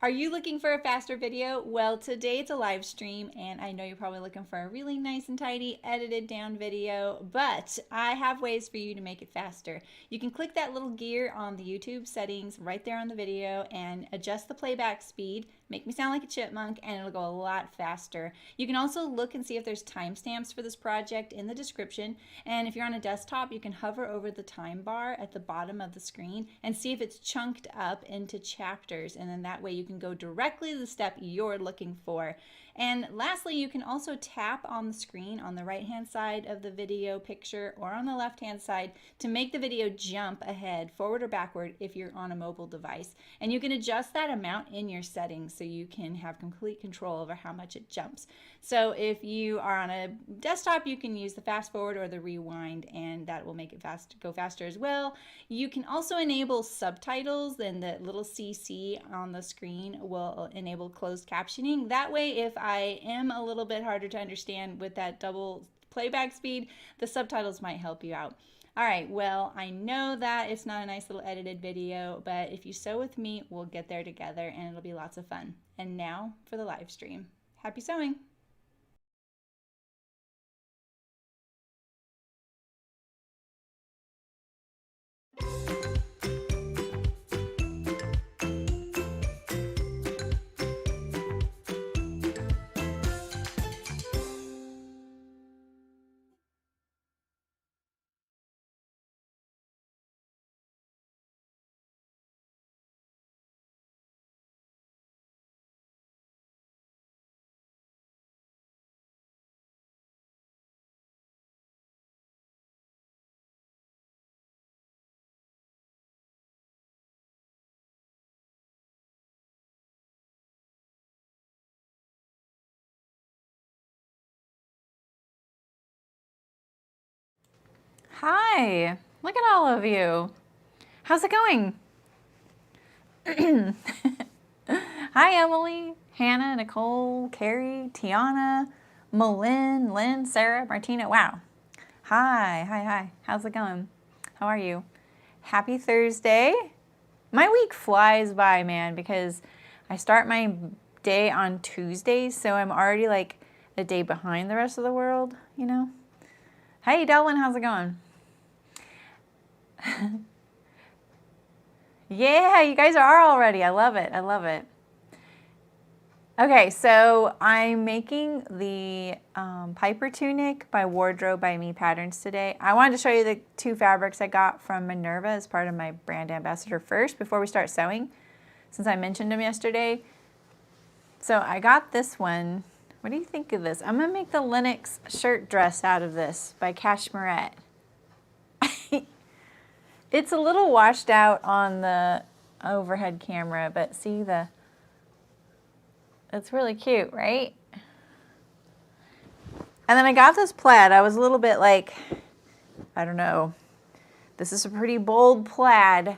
Are you looking for a faster video? Well, today it's a live stream, and I know you're probably looking for a really nice and tidy, edited down video, but I have ways for you to make it faster. You can click that little gear on the YouTube settings right there on the video and adjust the playback speed, make me sound like a chipmunk, and it'll go a lot faster. You can also look and see if there's timestamps for this project in the description, and if you're on a desktop, you can hover over the time bar at the bottom of the screen and see if it's chunked up into chapters, and then that way you can go directly to the step you're looking for. And lastly, you can also tap on the screen on the right hand side of the video picture or on the left hand side to make the video jump ahead, forward or backward if you're on a mobile device. And you can adjust that amount in your settings so you can have complete control over how much it jumps. So if you are on a desktop, you can use the fast forward or the rewind, and that will make it go faster as well. You can also enable subtitles, and the little CC on the screen will enable closed captioning. That way, if I am a little bit harder to understand with that double playback speed, the subtitles might help you out. All right, well, I know that it's not a nice little edited video, but if you sew with me, we'll get there together and it'll be lots of fun. And now for the live stream. Happy sewing! Hi, look at all of you. How's it going? Hi, Emily, Hannah, Nicole, Carrie, Tiana, Malin, Lynn, Sarah, Martina. Wow. Hi. How's it going? How are you? Happy Thursday. My week flies by, man, because I start my day on Tuesdays, so I'm already like a day behind the rest of the world, you know? Hey, Delwyn, how's it going? Yeah, you guys are already. I love it. Okay, so I'm making the Piper Tunic by Wardrobe by Me patterns today. I wanted to show you the two fabrics I got from Minerva as part of my brand ambassador first before we start sewing, since I mentioned them yesterday. So I got this one. What do you think of this? I'm going to make the Lennox shirt dress out of this by Cashmerette. It's a little washed out on the overhead camera, but see it's really cute, right? And then I got this plaid. I was a little bit like, I don't know, this is a pretty bold plaid,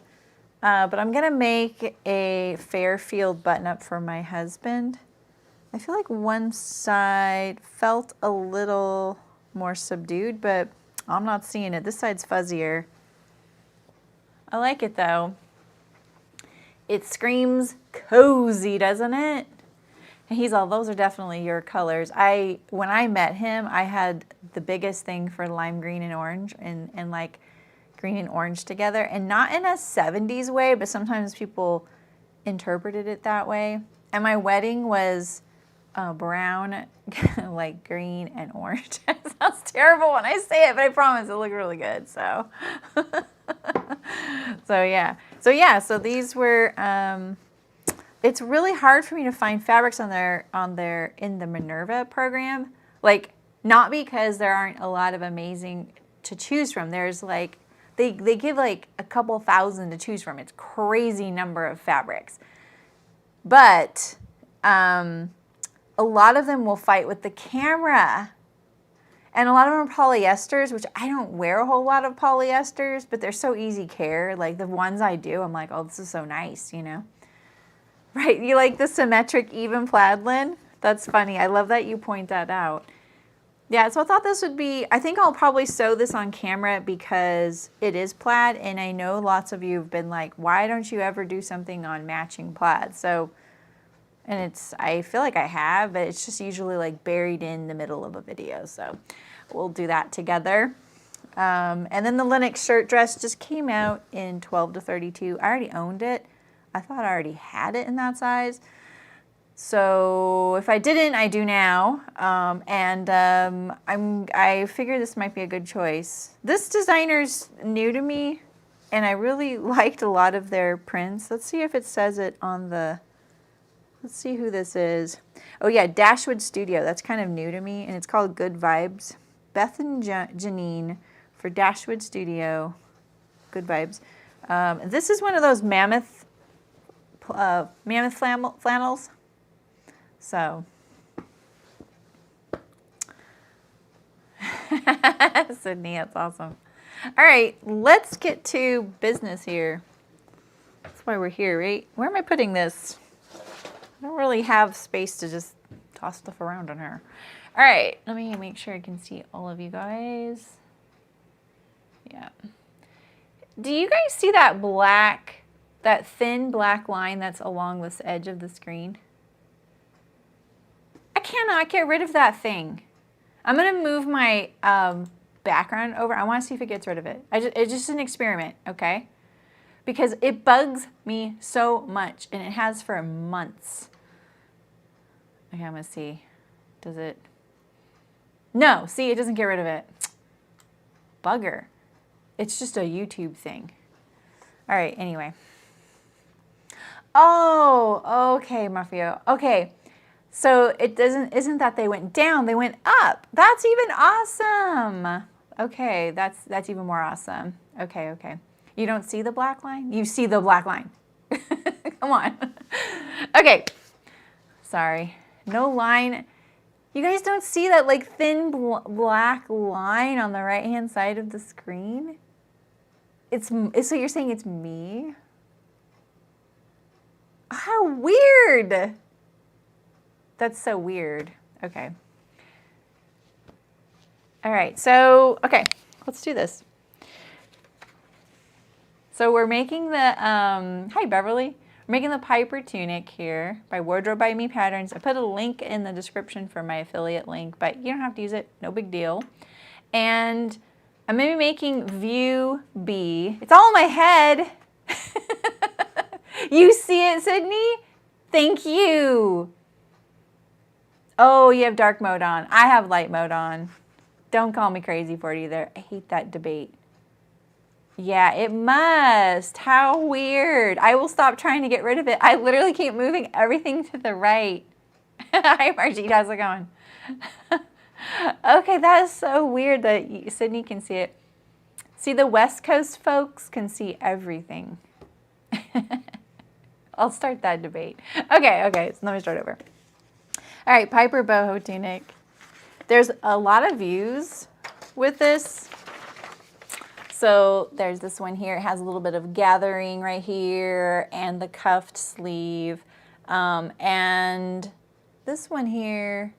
but I'm gonna make a Fairfield button-up for my husband. I feel like one side felt a little more subdued, but I'm not seeing it. This side's fuzzier. I like it though. It screams cozy, doesn't it? And he's all, those are definitely your colors. When I met him, I had the biggest thing for lime green and orange and like green and orange together, and not in a 70s way, but sometimes people interpreted it that way. And my wedding was brown, like green and orange. It sounds terrible when I say it, but I promise it looked really good. So, so these were. It's really hard for me to find fabrics in the Minerva program. Like, not because there aren't a lot of amazing to choose from. There's like they give like a couple thousand to choose from. It's crazy number of fabrics, but a lot of them will fight with the camera. And a lot of them are polyesters, which I don't wear a whole lot of polyesters, but they're so easy care. Like the ones I do, I'm like, oh, this is so nice, you know? Right, you like the symmetric even plaid, Lynn? That's funny. I love that you point that out. Yeah, so I thought this would be, I think I'll probably sew this on camera because it is plaid, and I know lots of you have been like, why don't you ever do something on matching plaid? So And I feel like I have, but it's just usually like buried in the middle of a video. So we'll do that together. And then the Linux shirt dress just came out in 12 to 32. I already owned it. I thought I already had it in that size. So if I didn't, I do now. I figure this might be a good choice. This designer's new to me, and I really liked a lot of their prints. Let's see if it says it on the... Let's see who this is. Oh yeah, Dashwood Studio. That's kind of new to me, and it's called Good Vibes. Beth and Janine for Dashwood Studio. Good Vibes. This is one of those mammoth flannels. So, Sydney, that's awesome. All right, let's get to business here. That's why we're here, right? Where am I putting this? I don't really have space to just toss stuff around on her. All right, let me make sure I can see all of you guys. Yeah. Do you guys see that thin black line that's along this edge of the screen? I cannot get rid of that thing. I'm gonna move my background over. I wanna see if it gets rid of it. It's just an experiment, okay? Because it bugs me so much, and it has for months. Okay, I'm gonna see. Does it? No, see, it doesn't get rid of it. Bugger. It's just a YouTube thing. All right, anyway. Oh, okay, Mafia. Okay, so isn't that they went down, they went up. That's even awesome. Okay, that's even more awesome. Okay. You don't see the black line? You see the black line. Come on. Okay, sorry. No line. You guys don't see that like thin black line on the right-hand side of the screen? So you're saying it's me? How weird. That's so weird. Okay. All right, so, okay, let's do this. So we're making the, hi Beverly. We're making the Piper tunic here by Wardrobe by Me Patterns. I put a link in the description for my affiliate link, but you don't have to use it, no big deal. And I'm gonna be making view B. It's all in my head. You see it, Sydney? Thank you. Oh, you have dark mode on. I have light mode on. Don't call me crazy for it either. I hate that debate. Yeah, it must. How weird. I will stop trying to get rid of it. I literally keep moving everything to the right. Hi, Margie. How's it going? Okay, that is so weird that Sydney can see it. See, the West Coast folks can see everything. I'll start that debate. Okay, so let me start over. All right, Piper Boho tunic. There's a lot of views with this. So there's this one here. It has a little bit of gathering right here and the cuffed sleeve. And this one here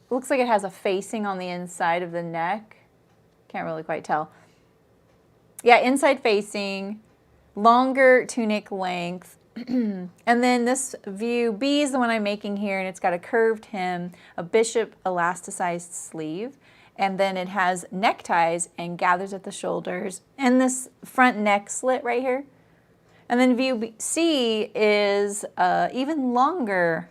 looks like it has a facing on the inside of the neck. Can't really quite tell. Yeah, inside facing, longer tunic length. And then this view B is the one I'm making here, and it's got a curved hem, a bishop elasticized sleeve, and then it has neckties and gathers at the shoulders, and this front neck slit right here. And then view C is even longer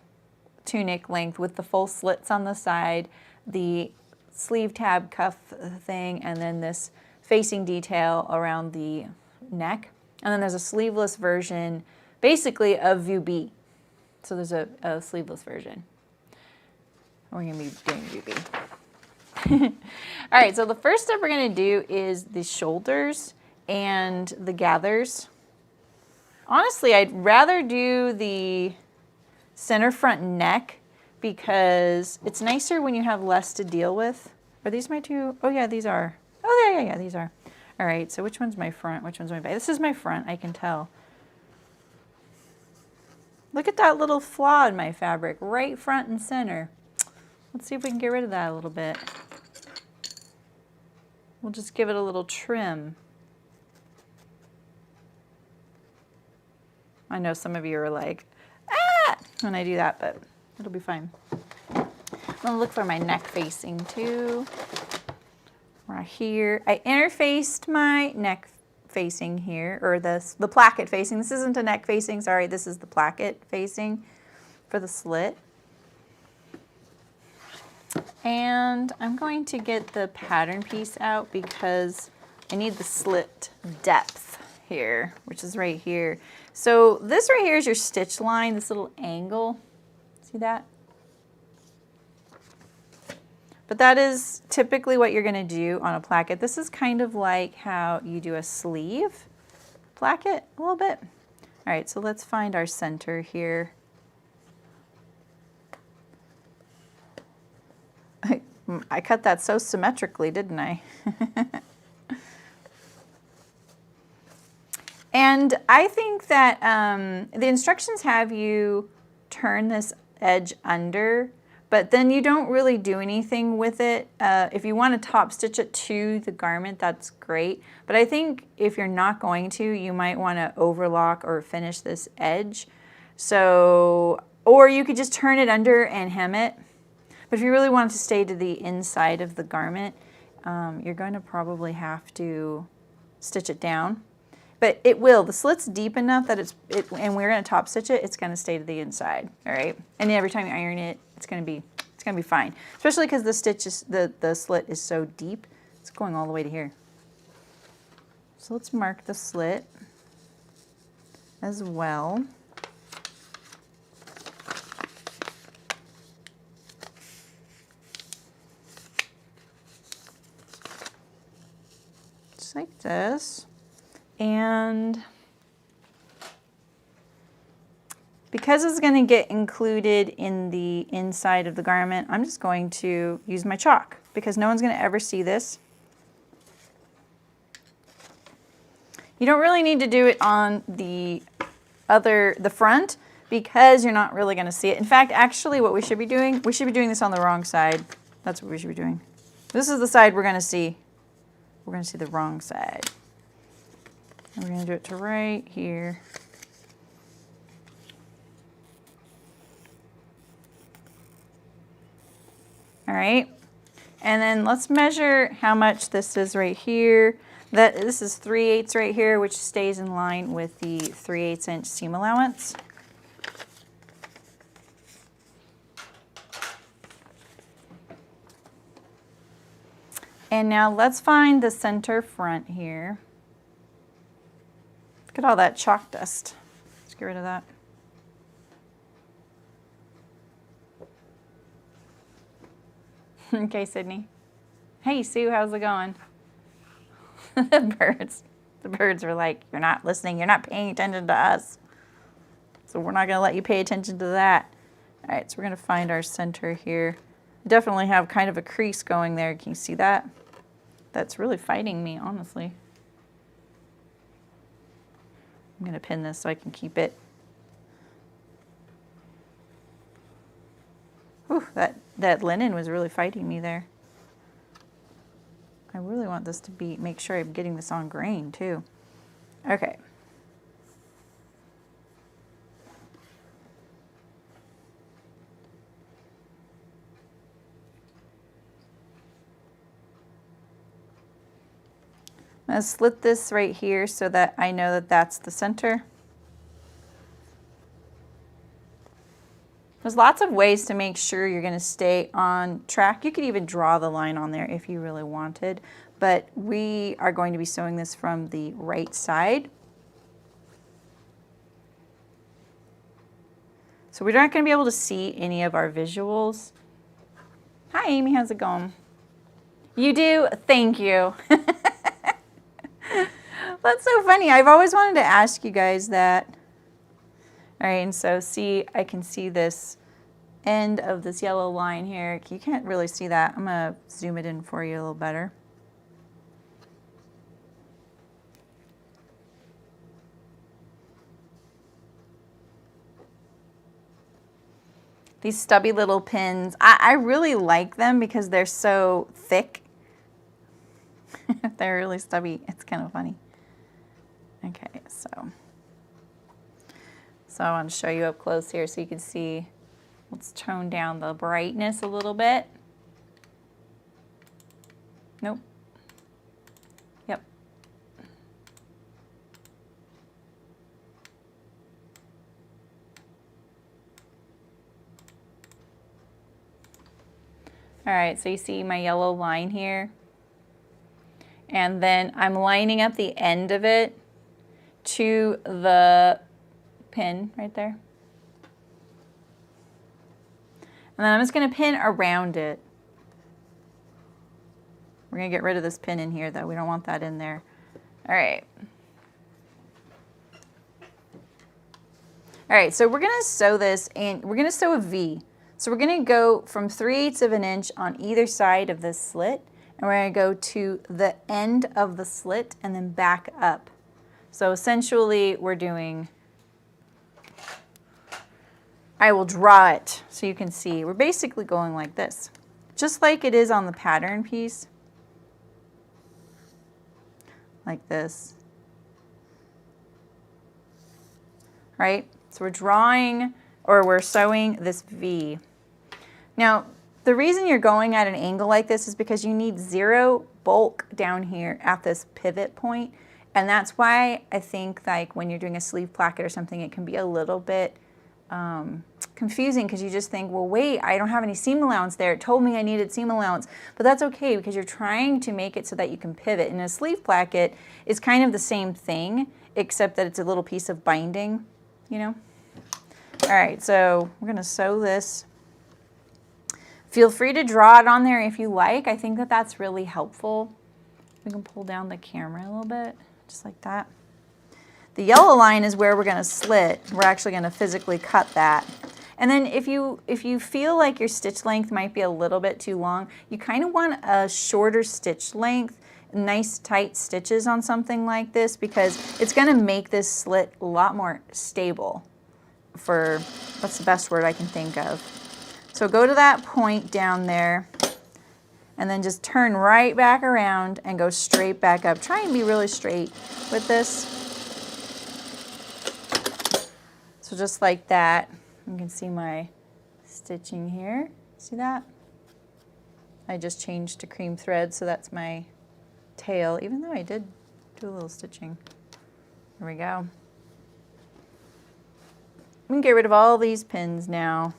tunic length with the full slits on the side, the sleeve tab cuff thing, and then this facing detail around the neck. And then there's a sleeveless version, basically of view B. So there's a sleeveless version. We're gonna be doing view B. All right, so the first step we're gonna do is the shoulders and the gathers. Honestly, I'd rather do the center front neck because it's nicer when you have less to deal with. Are these my two? Oh yeah, these are. Oh yeah, these are. All right, so which one's my front? Which one's my back? This is my front, I can tell. Look at that little flaw in my fabric, right front and center. Let's see if we can get rid of that a little bit. We'll just give it a little trim. I know some of you are like, ah! when I do that, but it'll be fine. I'm gonna look for my neck facing too. Right here. I interfaced my neck facing here, or the placket facing. This isn't a neck facing, sorry, this is the placket facing for the slit. And I'm going to get the pattern piece out because I need the slit depth here, which is right here. So this right here is your stitch line, this little angle. See that? But that is typically what you're going to do on a placket. This is kind of like how you do a sleeve placket a little bit. All right, so let's find our center here. I cut that so symmetrically, didn't I? And I think that the instructions have you turn this edge under, but then you don't really do anything with it. If you want to top stitch it to the garment, that's great. But I think if you're not going to, you might want to overlock or finish this edge. So, or you could just turn it under and hem it. But if you really want it to stay to the inside of the garment, you're going to probably have to stitch it down. But it will. The slit's deep enough that and we're going to top stitch it, it's going to stay to the inside, all right? And every time you iron it, it's going to be fine. Especially because the stitch is, the slit is so deep. It's going all the way to here. So let's mark the slit as well. Just like this. And because it's going to get included in the inside of the garment, I'm just going to use my chalk because no one's going to ever see this. You don't really need to do it on the front because you're not really going to see it. In fact, actually what we should be doing this on the wrong side. That's what we should be doing. This is the side we're going to see. We're going to see the wrong side. And we're going to do it to right here. All right. And then let's measure how much this is right here. This is 3/8 right here, which stays in line with the 3/8 inch seam allowance. And now let's find the center front here. Look at all that chalk dust. Let's get rid of that. Okay, Sydney. Hey, Sue, how's it going? The birds were like, you're not listening, you're not paying attention to us. So we're not gonna let you pay attention to that. All right, so we're gonna find our center here. Definitely have kind of a crease going there. Can you see that? That's really fighting me, honestly. I'm going to pin this so I can keep it. Whew, that linen was really fighting me there. I really want this to be, make sure I'm getting this on grain too. Okay. I'm going to slit this right here so that I know that that's the center. There's lots of ways to make sure you're going to stay on track. You could even draw the line on there if you really wanted, but we are going to be sewing this from the right side. So we're not going to be able to see any of our visuals. Hi, Amy, how's it going? You do? Thank you. That's so funny. I've always wanted to ask you guys that. All right, and so see, I can see this end of this yellow line here. You can't really see that. I'm going to zoom it in for you a little better. These stubby little pins, I really like them because they're so thick. They're really stubby. It's kind of funny. Okay, so So I want to show you up close here so you can see. Let's tone down the brightness a little bit. Nope. Yep. All right, so you see my yellow line here. And then I'm lining up the end of it to the pin right there. And then I'm just going to pin around it. We're going to get rid of this pin in here though. We don't want that in there. All right. All right, so we're going to sew this, and we're going to sew a V. So we're going to go from 3/8 of an inch on either side of this slit, and we're going to go to the end of the slit and then back up. So essentially we're doing, I will draw it so you can see. We're basically going like this, just like it is on the pattern piece. Like this. Right? So we're drawing, or we're sewing this V. Now, the reason you're going at an angle like this is because you need 0 bulk down here at this pivot point. And that's why I think like when you're doing a sleeve placket or something, it can be a little bit confusing, because you just think, well, wait, I don't have any seam allowance there. It told me I needed seam allowance. But that's okay, because you're trying to make it so that you can pivot. And a sleeve placket is kind of the same thing, except that it's a little piece of binding, you know? All right, so we're going to sew this. Feel free to draw it on there if you like. I think that that's really helpful. We can pull down the camera a little bit, just like that. The yellow line is where we're going to slit. We're actually going to physically cut that. And then if you feel like your stitch length might be a little bit too long, you kind of want a shorter stitch length, nice tight stitches on something like this, because it's going to make this slit a lot more stable. That's the best word I can think of. So go to that point down there and then just turn right back around and go straight back up. Try and be really straight with this. So just like that. You can see my stitching here. See that? I just changed to cream thread, so that's my tail, even though I did do a little stitching. There we go. We can get rid of all these pins now.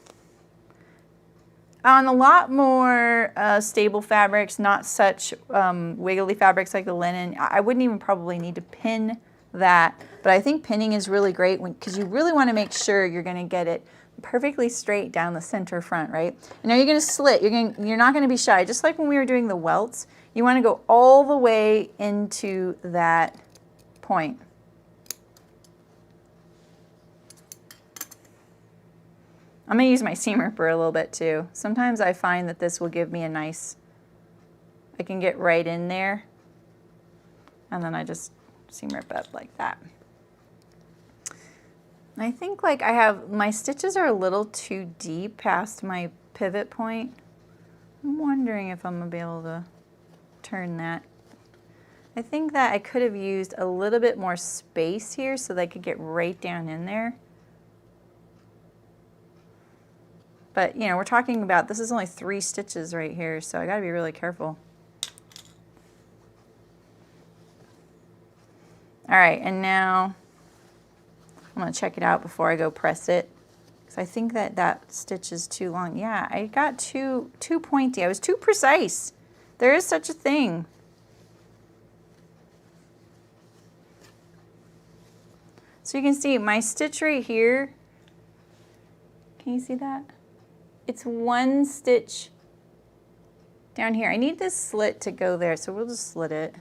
On a lot more stable fabrics, not such wiggly fabrics like the linen, I wouldn't even probably need to pin that. But I think pinning is really great because you really want to make sure you're going to get it perfectly straight down the center front, right? And now you're going to slit. You're not going to be shy. Just like when we were doing the welts, you want to go all the way into that point. I'm going to use my seam ripper a little bit too. Sometimes I find that this will give me a nice, I can get right in there, and then I just seam rip up like that. And I think like my stitches are a little too deep past my pivot point. I'm wondering if I'm going to be able to turn that. I think that I could have used a little bit more space here so that I could get right down in there. But, you know, we're talking about, this is only 3 stitches right here, so I got to be really careful. All right, and now I'm going to check it out before I go press it, because I think that that stitch is too long. Yeah, I got too pointy. I was too precise. There is such a thing. So you can see my stitch right here. Can you see that? It's 1 stitch down here. I need this slit to go there, so we'll just slit it.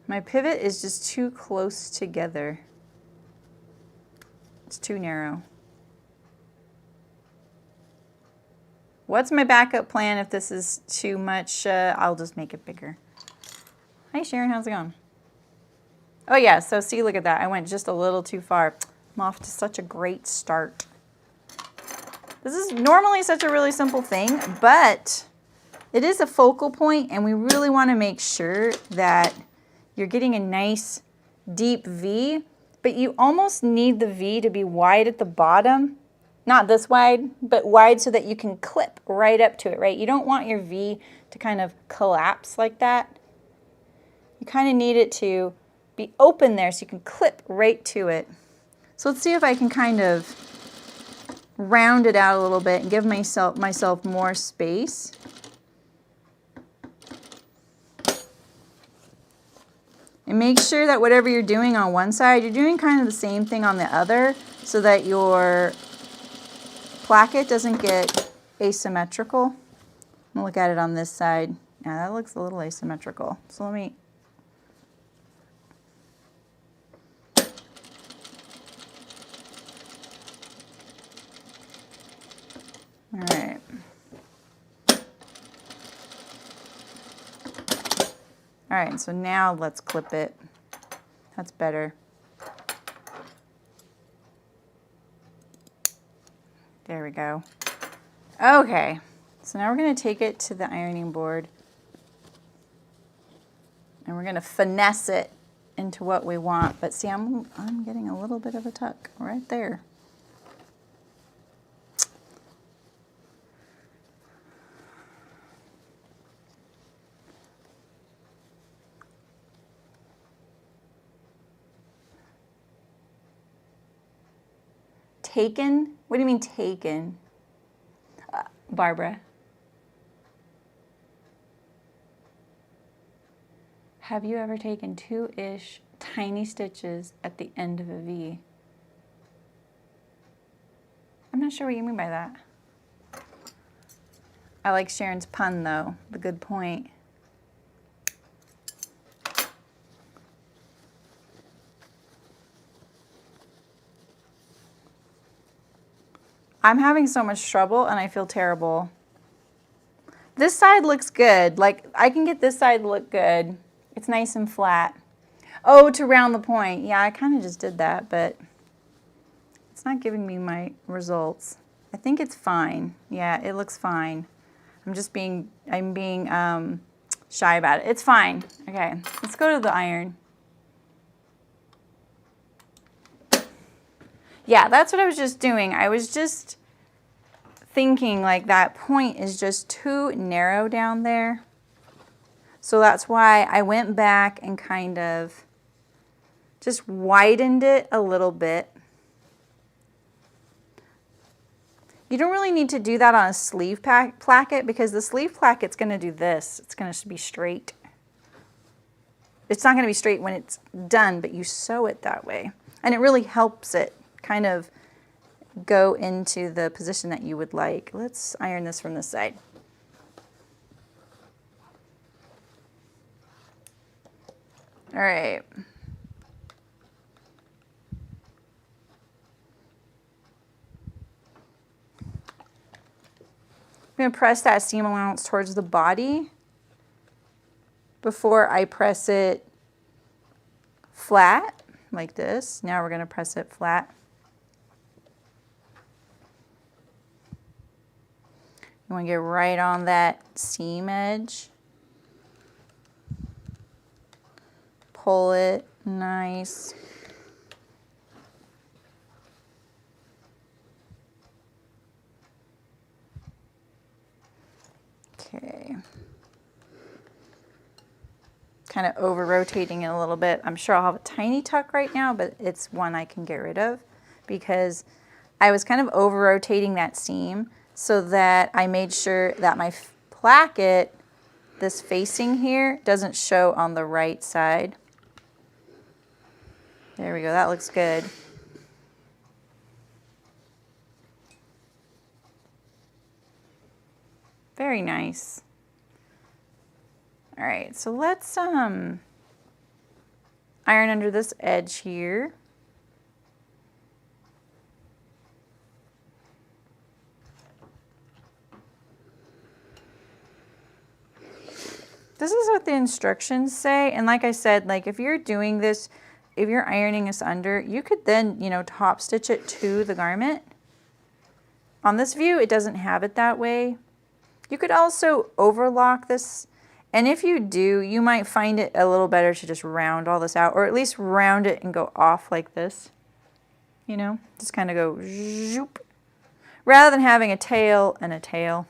My pivot is just too close together. It's too narrow. What's my backup plan if this is too much? I'll just make it bigger. Hi Sharon, how's it going? Oh yeah, so see, look at that. I went just a little too far. I'm off to such a great start. This is normally such a really simple thing, but it is a focal point, and we really want to make sure that you're getting a nice deep V, but you almost need the V to be wide at the bottom. Not this wide, but wide so that you can clip right up to it, right? You don't want your V to kind of collapse like that. You kind of need it to be open there so you can clip right to it. So let's see if I can kind of round it out a little bit and give myself more space. And make sure that whatever you're doing on one side, you're doing kind of the same thing on the other so that your placket doesn't get asymmetrical. I'm gonna look at it on this side. Yeah, that looks a little asymmetrical. So let me. All right. All right, so now let's clip it. That's better. There we go. Okay, so now we're going to take it to the ironing board and we're going to finesse it into what we want. But see, I'm getting a little bit of a tuck right there. Taken? What do you mean taken? Barbara. Have you ever taken 2-ish tiny stitches at the end of a V? I'm not sure what you mean by that. I like Sharon's pun though, the good point. I'm having so much trouble and I feel terrible. This side looks good. Like, I can get this side to look good. It's nice and flat. Oh, to round the point. Yeah, I kind of just did that, but it's not giving me my results. I think it's fine. Yeah, it looks fine. I'm being shy about it. It's fine. Okay, let's go to the iron. Yeah, that's what I was just doing. I was just thinking like that point is just too narrow down there. So that's why I went back and kind of just widened it a little bit. You don't really need to do that on a sleeve placket because the sleeve placket's going to do this. It's going to be straight. It's not going to be straight when it's done, but you sew it that way. And it really helps it kind of go into the position that you would like. Let's iron this from this side. All right. I'm going to press that seam allowance towards the body before I press it flat like this. Now we're going to press it flat. You want to get right on that seam edge. Pull it nice. Okay. Kind of over rotating it a little bit. I'm sure I'll have a tiny tuck right now, but it's one I can get rid of because I was kind of over rotating that seam so that I made sure that my placket, this facing here, doesn't show on the right side. There we go, that looks good. Very nice. All right, so let's iron under this edge here. This is what the instructions say, and like I said, like if you're doing this, if you're ironing this under, you could then, you know, top stitch it to the garment. On this view, it doesn't have it that way. You could also overlock this And if you do, you might find it a little better to just round all this out, or at least round it and go off like this. You know, just kind of go zoop, rather than having a tail and a tail.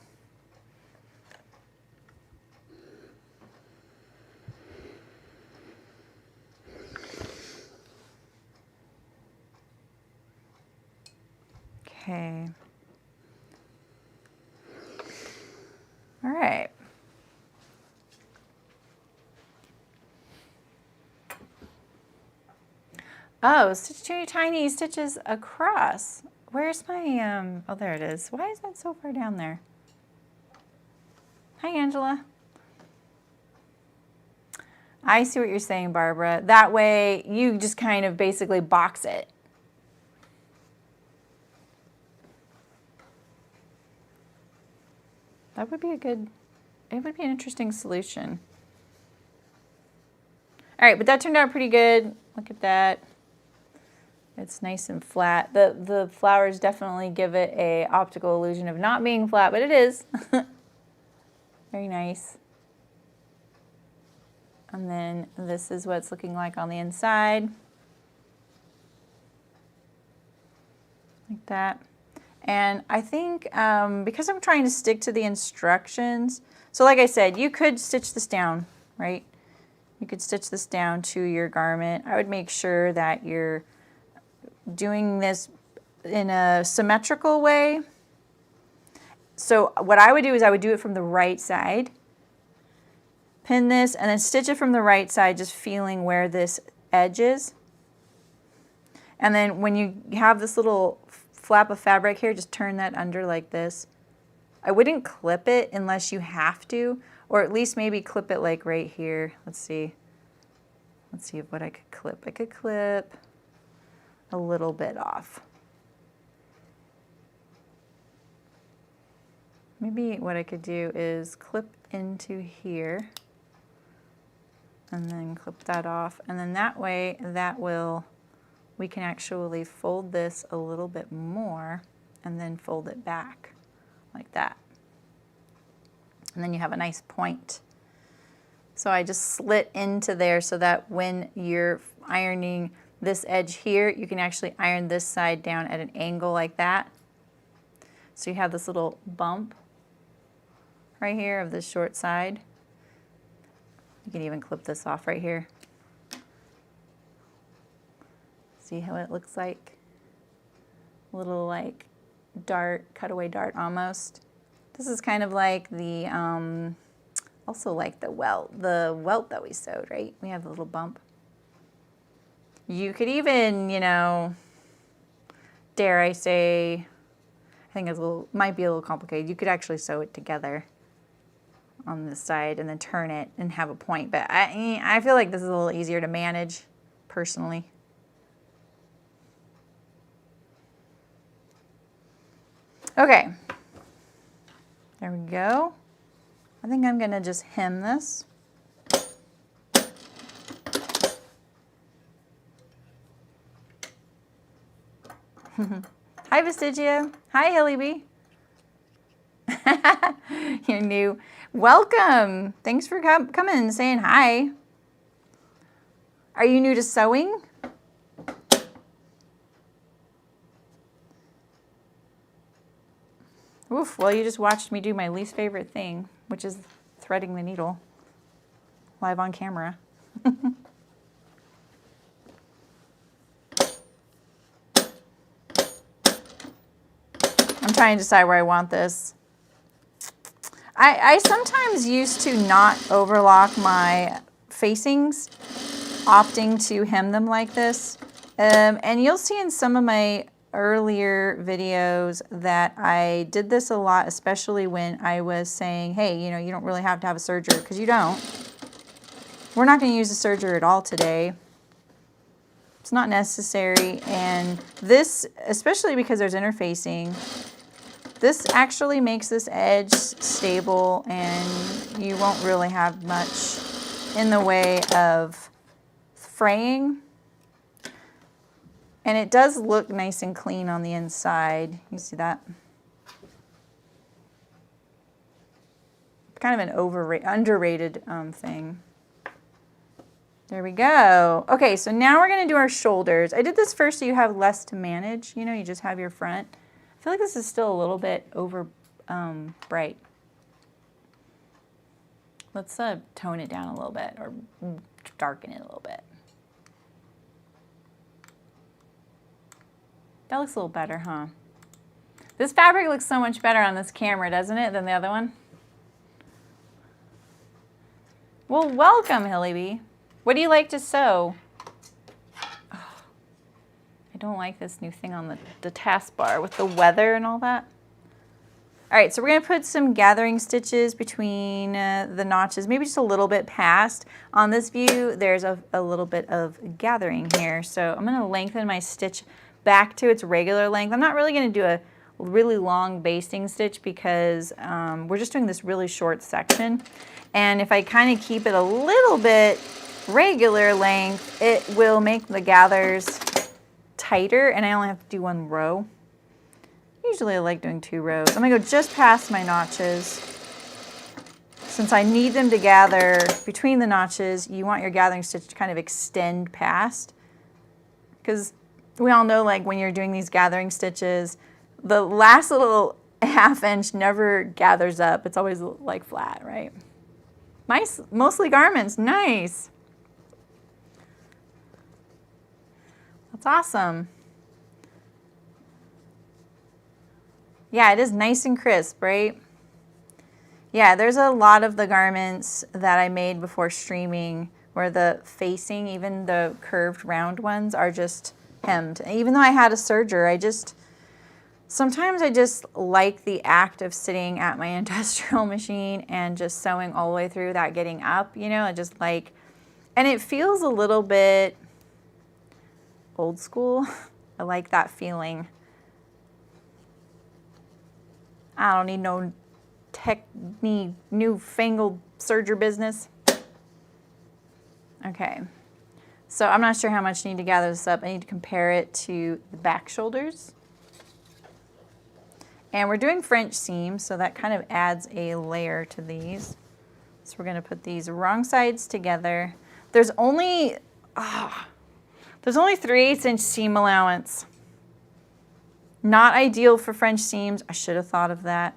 Okay. All right. Oh, stitch two tiny stitches across. Where's my, oh, there it is. Why is that so far down there? Hi, Angela. I see what you're saying, Barbara. That way you just kind of basically box it. That would be a good, it would be an interesting solution. All right, but that turned out pretty good. Look at that. It's nice and flat. The flowers definitely give it a optical illusion of not being flat, but it is. Very nice. And then this is what it's looking like on the inside. Like that. And I think because I'm trying to stick to the instructions, so like I said, you could stitch this down, right? You could stitch this down to your garment. I would make sure that you're doing this in a symmetrical way. So what I would do is I would do it from the right side, pin this, and then stitch it from the right side, just feeling where this edge is. And then when you have this little flap of fabric here, just turn that under like this. I wouldn't clip it unless you have to, or at least maybe clip it like right here. Let's see. Let's see what I could clip. I could clip a little bit off. Maybe what I could do is clip into here and then clip that off, and then that way we can actually fold this a little bit more and then fold it back like that. And then you have a nice point. So I just slit into there so that when you're ironing this edge here, you can actually iron this side down at an angle like that. So you have this little bump right here of this short side. You can even clip this off right here. See how it looks like? A little like dart, cutaway dart almost. This is kind of like the, also like the welt that we sewed, right? We have a little bump. You could even, you know, dare I say, I think it's might be a little complicated. You could actually sew it together on this side and then turn it and have a point. But I feel like this is a little easier to manage personally. Okay, there we go. I think I'm gonna just hem this. Hi, Vestigia. Hi, Hilly Bee. You're new. Welcome. Thanks for coming and saying hi. Are you new to sewing? Oof, well, you just watched me do my least favorite thing, which is threading the needle live on camera. I'm trying to decide where I want this. I sometimes used to not overlock my facings, opting to hem them like this. And you'll see in some of my earlier videos that I did this a lot, especially when I was saying, hey, you know, you don't really have to have a serger, because you don't. We're not going to use a serger at all today. It's not necessary. And this, especially because there's interfacing, this actually makes this edge stable, and you won't really have much in the way of fraying. And it does look nice and clean on the inside. You see that? kind of an underrated thing. There we go. Okay, so now we're going to do our shoulders. I did this first so you have less to manage. You know, you just have your front. I feel like this is still a little bit over bright. Let's tone it down a little bit or darken it a little bit. That looks a little better, huh? This fabric looks so much better on this camera, doesn't it, than the other one? Well, welcome, Hillybee. What do you like to sew? Oh, I don't like this new thing on the taskbar with the weather and all that. All right, so we're gonna put some gathering stitches between the notches, maybe just a little bit past. On this view, there's a little bit of gathering here. So I'm gonna lengthen my stitch back to its regular length. I'm not really gonna do a really long basting stitch because we're just doing this really short section. And if I kind of keep it a little bit regular length, it will make the gathers tighter and I only have to do one row. Usually I like doing 2 rows. I'm gonna go just past my notches. Since I need them to gather between the notches, you want your gathering stitch to kind of extend past. Because we all know, like, when you're doing these gathering stitches, the last little ½ inch never gathers up. It's always like flat, right? Nice, mostly garments, nice. That's awesome. Yeah, it is nice and crisp, right? Yeah, there's a lot of the garments that I made before streaming where the facing, even the curved round ones, are just hemmed. Even though I had a serger, sometimes I just like the act of sitting at my industrial machine and just sewing all the way through without getting up, you know, I just like, and it feels a little bit old school. I like that feeling. I don't need no newfangled serger business. Okay, so I'm not sure how much I need to gather this up. I need to compare it to the back shoulders. And we're doing French seams, so that kind of adds a layer to these. So we're gonna put these wrong sides together. There's only 3/8 inch seam allowance. Not ideal for French seams. I should have thought of that.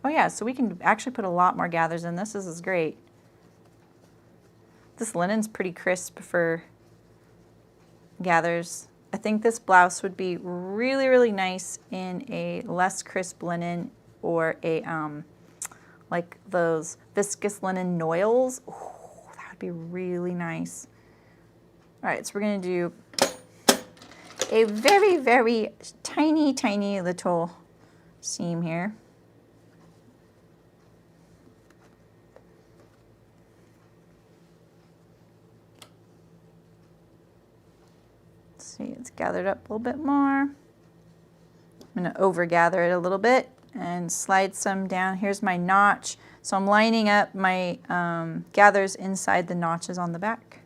Oh yeah, so we can actually put a lot more gathers in this. This is great. This linen's pretty crisp for gathers. I think this blouse would be really, really nice in a less crisp linen or a, like those viscous linen noils. Ooh, that would be really nice. All right, so we're gonna do a very, very tiny, tiny little seam here. See, it's gathered up a little bit more. I'm gonna over gather it a little bit and slide some down. Here's my notch. So I'm lining up my gathers inside the notches on the back.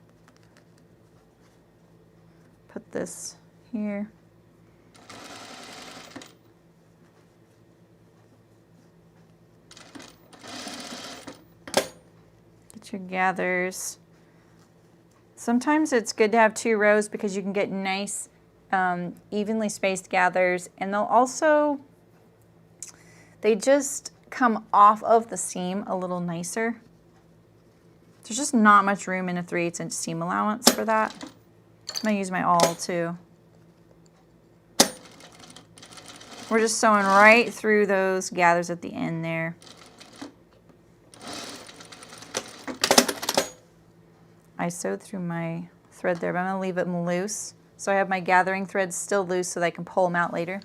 Put this here. Get your gathers. Sometimes it's good to have 2 rows because you can get nice evenly spaced gathers, and they just come off of the seam a little nicer. There's just not much room in a 3/8 inch seam allowance for that. I'm gonna use my awl too. We're just sewing right through those gathers at the end there. I sewed through my thread there, but I'm gonna leave it loose. So I have my gathering threads still loose so that I can pull them out later.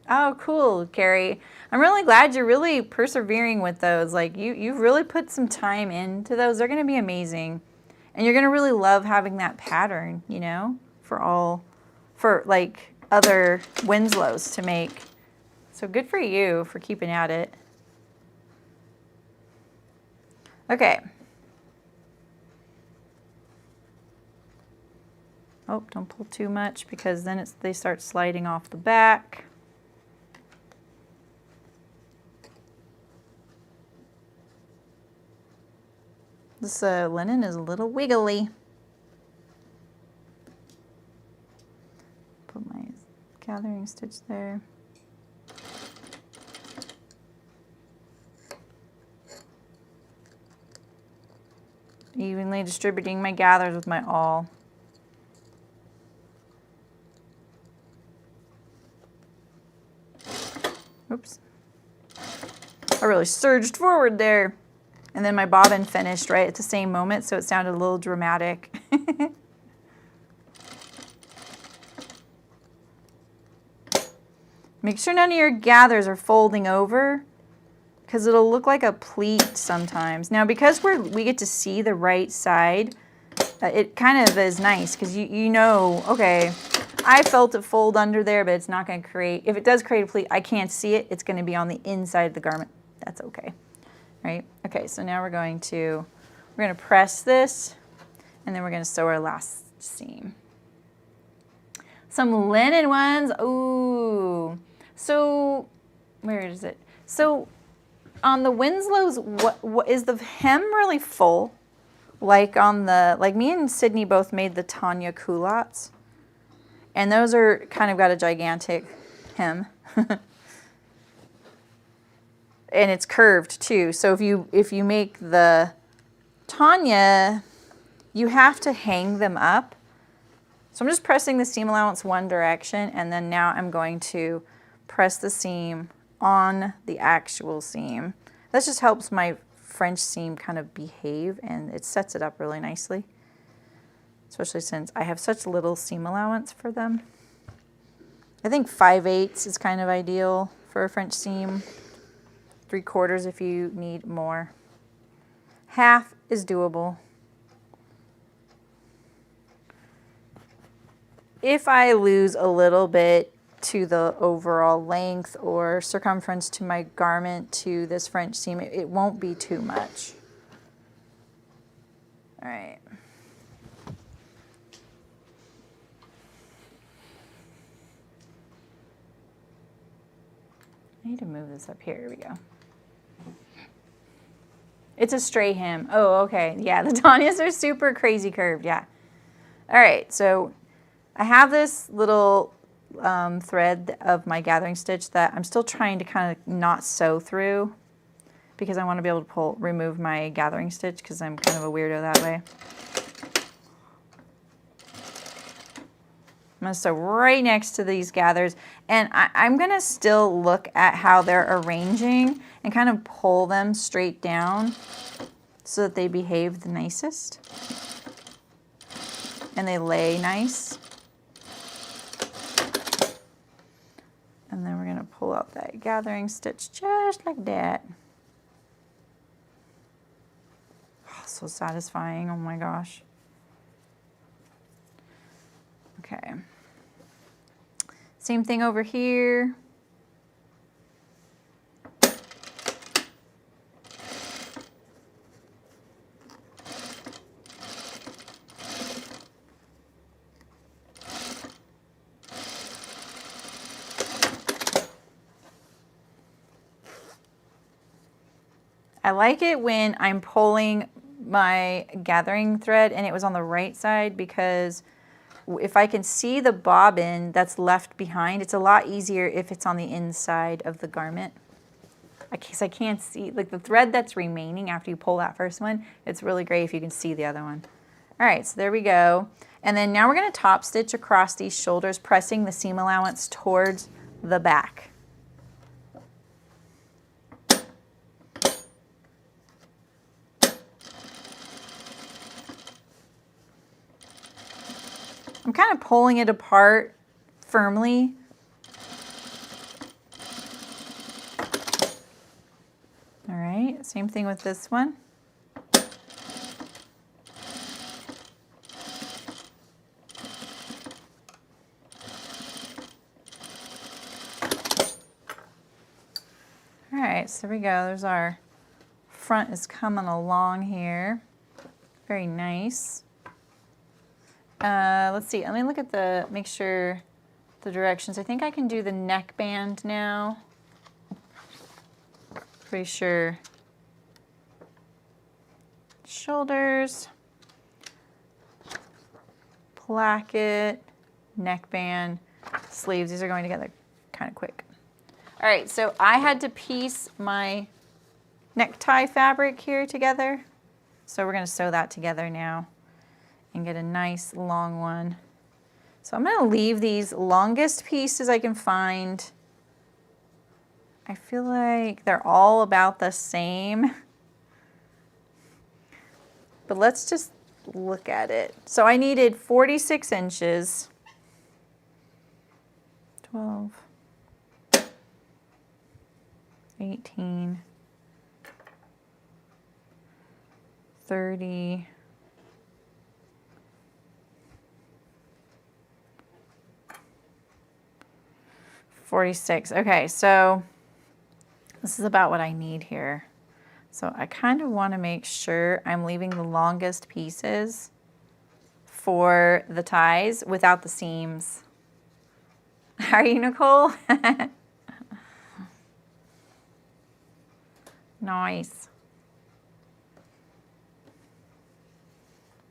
Oh, cool, Carrie. I'm really glad you're really persevering with those. Like you've really put some time into those. They're gonna be amazing. And you're gonna really love having that pattern, you know, for like other Winslows to make. So good for you for keeping at it. Okay. Oh, don't pull too much because then they start sliding off the back. This linen is a little wiggly. Put my gathering stitch there. Evenly distributing my gathers with my awl. Oops. I really surged forward there. And then my bobbin finished right at the same moment, so it sounded a little dramatic. Make sure none of your gathers are folding over, because it'll look like a pleat sometimes. Now, because we get to see the right side, it kind of is nice, because you know, okay, I felt it fold under there, but it's not going to create, if it does create a pleat, I can't see it. It's going to be on the inside of the garment. That's okay, right? Okay, so now we're going to press this, and then we're going to sew our last seam. Some linen ones. Ooh. So, where is it? So, on the Winslow's, what is the hem really full? Like me and Sydney both made the Tanya culottes. And those are kind of got a gigantic hem. And it's curved too. So if you make the Tanya, you have to hang them up. So I'm just pressing the seam allowance one direction, and then now I'm going to press the seam on the actual seam. That just helps my French seam kind of behave, and it sets it up really nicely, especially since I have such little seam allowance for them. I think 5/8 is kind of ideal for a French seam. 3/4 if you need more. Half is doable. If I lose a little bit to the overall length or circumference to my garment to this French seam, it won't be too much. All right. I need to move this up here. Here we go. It's a straight hem. Oh, okay. Yeah, the Tanyas are super crazy curved. Yeah. All right. So I have this little thread of my gathering stitch that I'm still trying to kind of not sew through, because I want to be able to remove my gathering stitch, because I'm kind of a weirdo that way. I'm going to sew right next to these gathers, and I'm going to still look at how they're arranging and kind of pull them straight down so that they behave the nicest and they lay nice. And then we're going to pull out that gathering stitch just like that. Oh, so satisfying. Oh my gosh. Okay. Same thing over here. I like it when I'm pulling my gathering thread and it was on the right side, because if I can see the bobbin that's left behind, it's a lot easier if it's on the inside of the garment. Because I can't see, like the thread that's remaining after you pull that first one, it's really great if you can see the other one. All right, so there we go. And then now we're going to top stitch across these shoulders, pressing the seam allowance towards the back. I'm kind of pulling it apart firmly. All right, same thing with this one. All right, so there we go. There's our front is coming along here. Very nice. Let's see, let me look at make sure the directions. I think I can do the neckband now. Pretty sure. Shoulders, placket, neckband, sleeves. These are going together kind of quick. All right, so I had to piece my necktie fabric here together. So we're gonna sew that together now and get a nice long one. So I'm gonna leave these longest pieces I can find. I feel like they're all about the same. But let's just look at it. So I needed 46 inches. 12, 18, 30, 46. Okay, so this is about what I need here. So I kind of want to make sure I'm leaving the longest pieces for the ties without the seams. Are you, Nicole? Nice.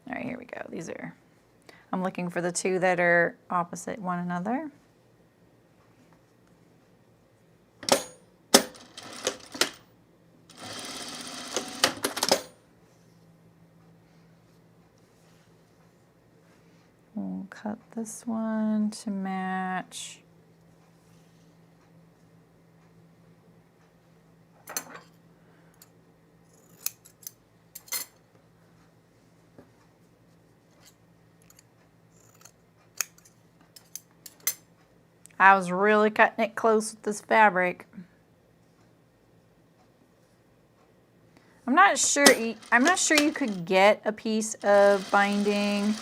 All right, here we go. These are, I'm looking for the two that are opposite one another. We'll cut this one to match. I was really cutting it close with this fabric. I'm not sure you could get a piece of binding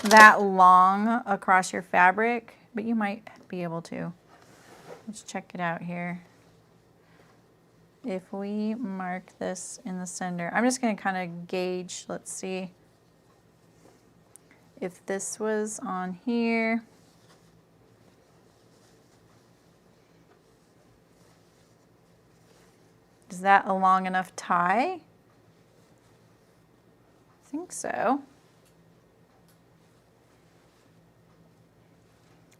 that long across your fabric, but you might be able to. Let's check it out here. If we mark this in the center, I'm just going to kind of gauge, let's see. If this was on here, is that a long enough tie? I think so.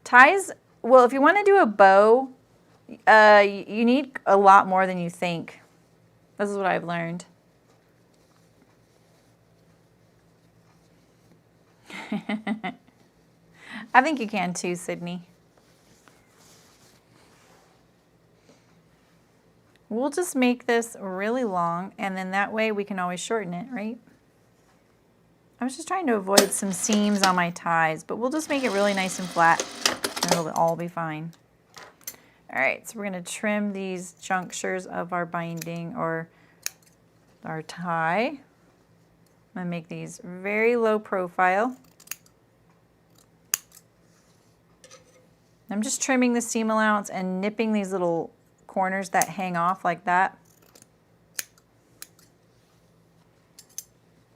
Ties, well, if you want to do a bow, you need a lot more than you think. This is what I've learned. I think you can too, Sydney. We'll just make this really long, and then that way we can always shorten it, right? I was just trying to avoid some seams on my ties, but we'll just make it really nice and flat, and it'll all be fine. All right, so we're going to trim these junctures of our binding or our tie. I'm going to make these very low profile. I'm just trimming the seam allowance and nipping these little corners that hang off like that.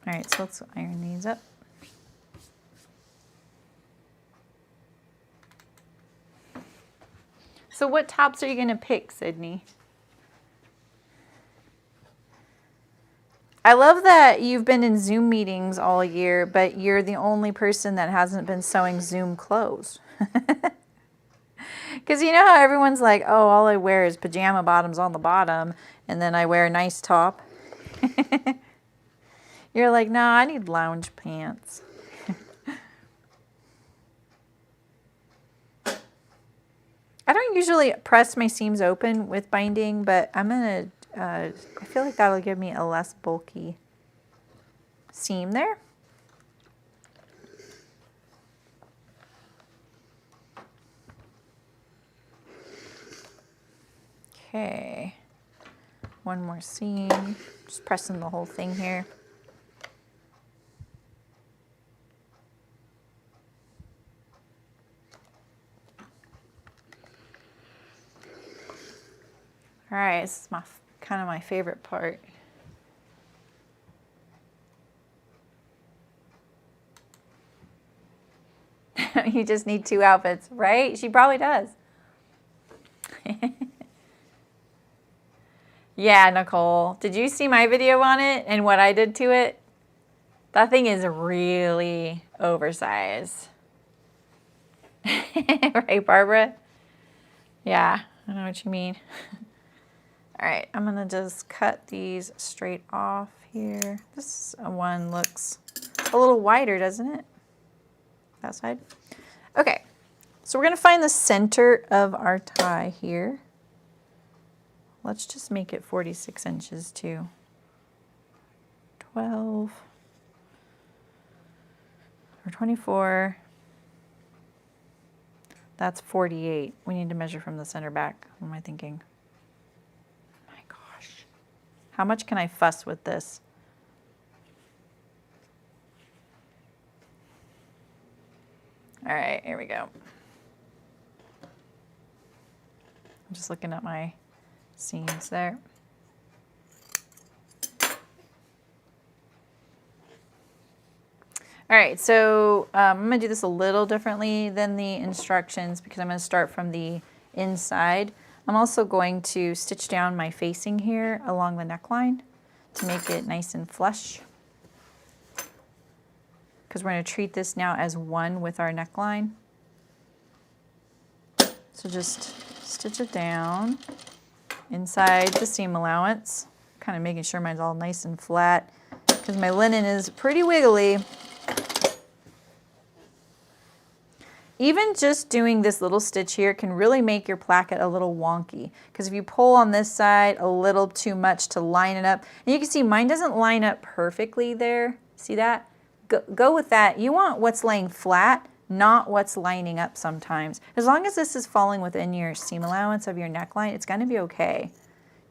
All right, so let's iron these up. So what tops are you going to pick, Sydney? I love that you've been in Zoom meetings all year, but you're the only person that hasn't been sewing Zoom clothes. Because you know how everyone's like, oh, all I wear is pajama bottoms on the bottom, and then I wear a nice top. You're like, no, I need lounge pants. I don't usually press my seams open with binding, but I'm going to, I feel like that'll give me a less bulky seam there. Okay, one more seam, just pressing the whole thing here. All right, this is kind of my favorite part. You just need 2 outfits, right? She probably does. Yeah, Nicole. Did you see my video on it and what I did to it? That thing is really oversized. Right, Barbara? Yeah, I know what you mean. All right, I'm gonna just cut these straight off here. This one looks a little wider, doesn't it? That side. Okay, so we're gonna find the center of our tie here. Let's just make it 46 inches too. 12 or 24. That's 48. We need to measure from the center back. What am I thinking? My gosh. How much can I fuss with this? All right, here we go. I'm just looking at my seams there. All right, so I'm gonna do this a little differently than the instructions because I'm gonna start from the inside. I'm also going to stitch down my facing here along the neckline to make it nice and flush. Because we're gonna treat this now as one with our neckline. So just stitch it down inside the seam allowance, kind of making sure mine's all nice and flat because my linen is pretty wiggly. Even just doing this little stitch here can really make your placket a little wonky because if you pull on this side a little too much to line it up, and you can see mine doesn't line up perfectly there. See that? Go with that. You want what's laying flat, not what's lining up sometimes. As long as this is falling within your seam allowance of your neckline, it's going to be okay.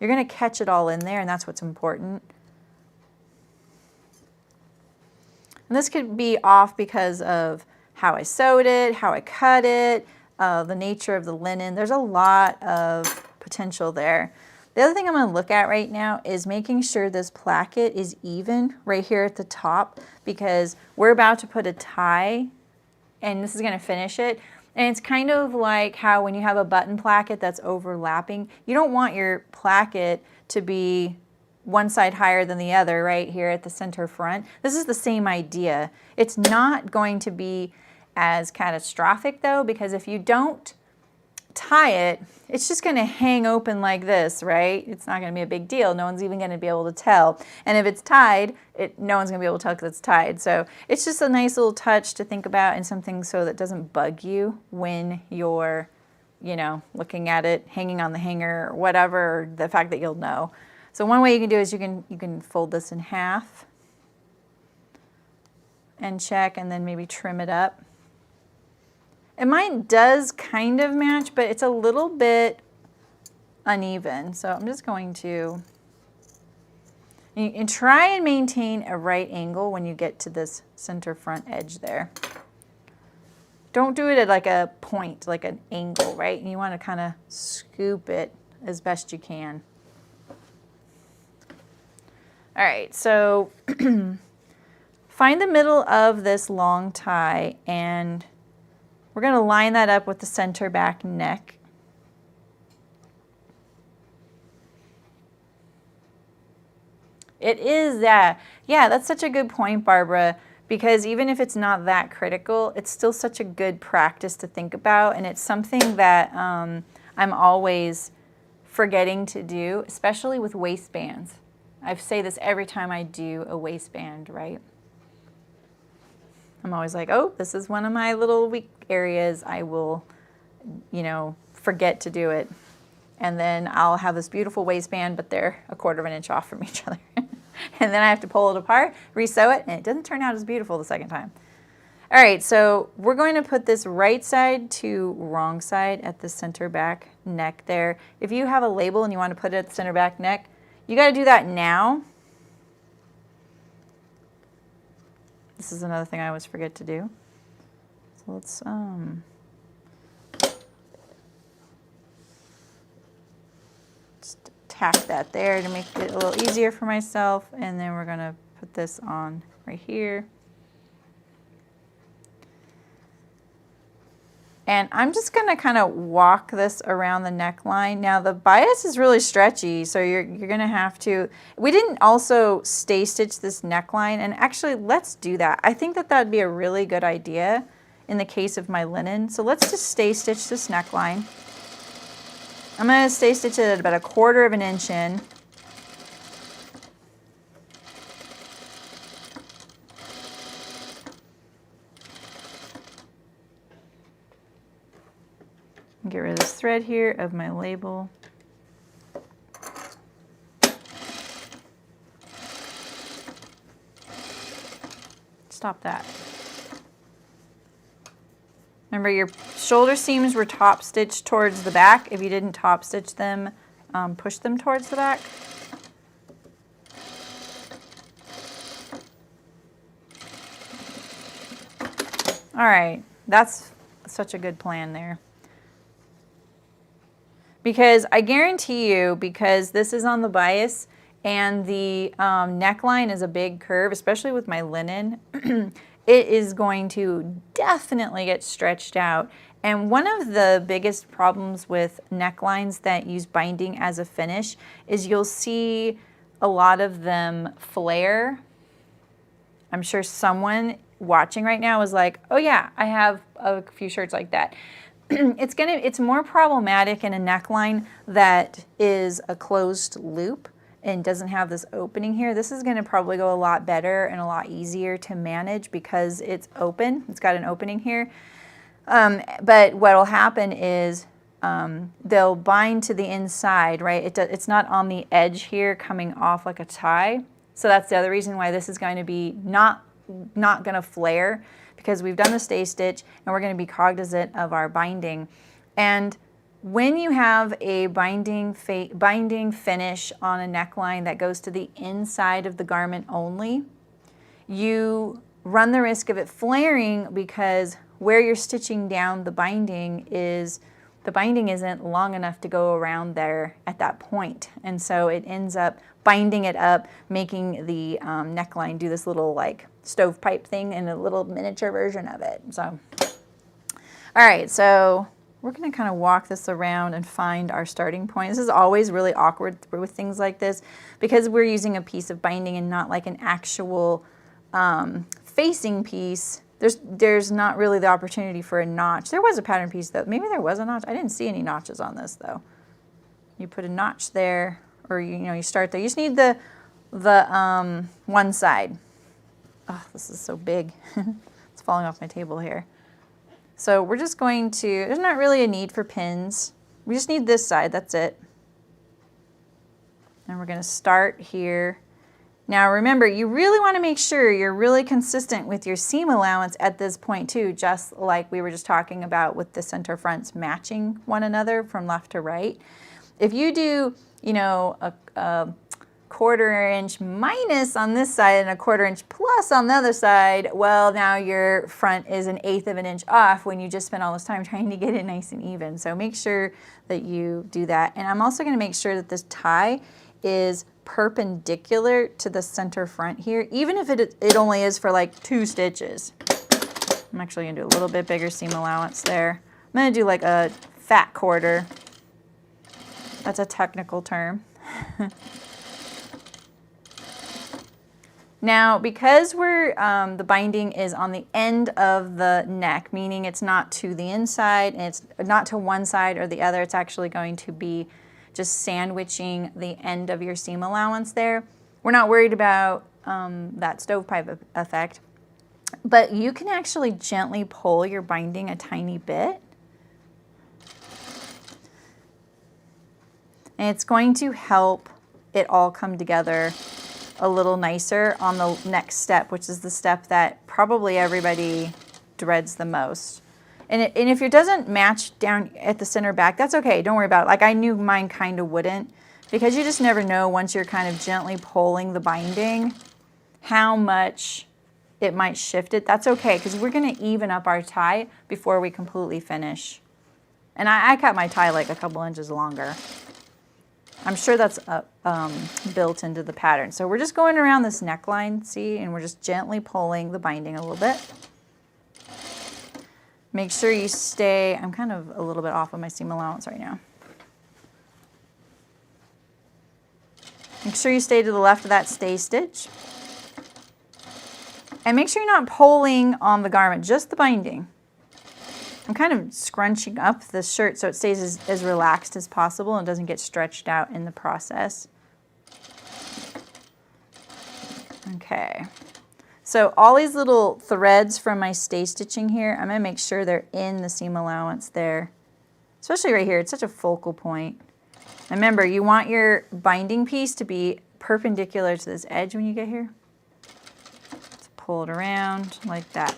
You're going to catch it all in there, and that's what's important. And this could be off because of how I sewed it, how I cut it, the nature of the linen. There's a lot of potential there. The other thing I'm going to look at right now is making sure this placket is even right here at the top because we're about to put a tie and this is going to finish it. And it's kind of like how when you have a button placket that's overlapping, you don't want your placket to be one side higher than the other right here at the center front. This is the same idea. It's not going to be as catastrophic though, because if you don't tie it, it's just going to hang open like this, right? It's not going to be a big deal. No one's even going to be able to tell. And if it's tied, no one's going to be able to tell because it's tied. So it's just a nice little touch to think about and something so that doesn't bug you when you're, you know, looking at it, hanging on the hanger or whatever, or the fact that you'll know. So one way you can do is you can fold this in half and check and then maybe trim it up. And mine does kind of match, but it's a little bit uneven. So I'm just going to, and try and maintain a right angle when you get to this center front edge there. Don't do it at like a point, like an angle, right? And you want to kind of scoop it as best you can. All right, so find the middle of this long tie and we're going to line that up with the center back neck. It is that. Yeah, that's such a good point, Barbara, because even if it's not that critical, it's still such a good practice to think about, and it's something that I'm always forgetting to do, especially with waistbands. I say this every time I do a waistband, right? I'm always like, oh, this is one of my little weak areas. I will, you know, forget to do it. And then I'll have this beautiful waistband, but they're 1/4 of an inch off from each other. And then I have to pull it apart, resew it, and it doesn't turn out as beautiful the second time. All right, so we're going to put this right side to wrong side at the center back neck there. If you have a label and you want to put it at the center back neck, you got to do that now. This is another thing I always forget to do. So let's just tack that there to make it a little easier for myself, and then we're gonna put this on right here. And I'm just gonna kind of walk this around the neckline. Now the bias is really stretchy, so you're gonna have to, we didn't also stay stitch this neckline, and actually let's do that. I think that that'd be a really good idea in the case of my linen. So let's just stay stitch this neckline. I'm gonna stay stitch it at about 1/4 of an inch in. Get rid of this thread here of my label. Stop that. Remember, your shoulder seams were top stitched towards the back. If you didn't top stitch them, push them towards the back. All right, that's such a good plan there. Because I guarantee you, because this is on the bias and the neckline is a big curve, especially with my linen, it is going to definitely get stretched out. And one of the biggest problems with necklines that use binding as a finish is you'll see a lot of them flare. I'm sure someone watching right now is like, oh yeah, I have a few shirts like that. It's more problematic in a neckline that is a closed loop and doesn't have this opening here. This is gonna probably go a lot better and a lot easier to manage because it's open. It's got an opening here. But what will happen is they'll bind to the inside, right? It's not on the edge here coming off like a tie. So that's the other reason why this is going to be not gonna flare, because we've done the stay stitch and we're going to be cognizant of our binding. And when you have a binding finish on a neckline that goes to the inside of the garment only, you run the risk of it flaring because where you're stitching down the binding isn't long enough to go around there at that point. And so it ends up binding it up, making the neckline do this little like stovepipe thing and a little miniature version of it. So, all right, so we're gonna kind of walk this around and find our starting point. This is always really awkward with things like this because we're using a piece of binding and not like an actual facing piece. There's not really the opportunity for a notch. There was a pattern piece though. Maybe there was a notch. I didn't see any notches on this though. You put a notch there, or you start there. You just need the one side. Oh, this is so big. It's falling off my table here. So we're just going to, there's not really a need for pins. We just need this side, that's it. And we're gonna start here. Now remember, you really wanna make sure you're really consistent with your seam allowance at this point too, just like we were just talking about with the center fronts matching one another from left to right. If you do, a 1/4 inch minus on this side and a 1/4 inch plus on the other side, well, now your front is 1/8 of an inch off when you just spent all this time trying to get it nice and even. So make sure that you do that. And I'm also going to make sure that this tie is perpendicular to the center front here, even if it only is for like 2 stitches. I'm actually going to do a little bit bigger seam allowance there. I'm going to do like a fat 1/4. That's a technical term. Now, because the binding is on the end of the neck, meaning it's not to the inside and it's not to one side or the other, it's actually going to be just sandwiching the end of your seam allowance there. We're not worried about that stovepipe effect, but you can actually gently pull your binding a tiny bit. And it's going to help it all come together a little nicer on the next step, which is the step that probably everybody dreads the most. And if it doesn't match down at the center back, that's okay, don't worry about it. Like I knew mine kind of wouldn't, because you just never know once you're kind of gently pulling the binding how much it might shift it. That's okay, because we're gonna even up our tie before we completely finish. And I cut my tie like a couple inches longer. I'm sure that's built into the pattern. So we're just going around this neckline, see, and we're just gently pulling the binding a little bit. Make sure you stay, I'm kind of a little bit off of my seam allowance right now. Make sure you stay to the left of that stay stitch. And make sure you're not pulling on the garment, just the binding. I'm kind of scrunching up the shirt so it stays as relaxed as possible and doesn't get stretched out in the process. Okay. So all these little threads from my stay stitching here, I'm going to make sure they're in the seam allowance there. Especially right here, it's such a focal point. Remember, you want your binding piece to be perpendicular to this edge when you get here. Let's pull it around like that.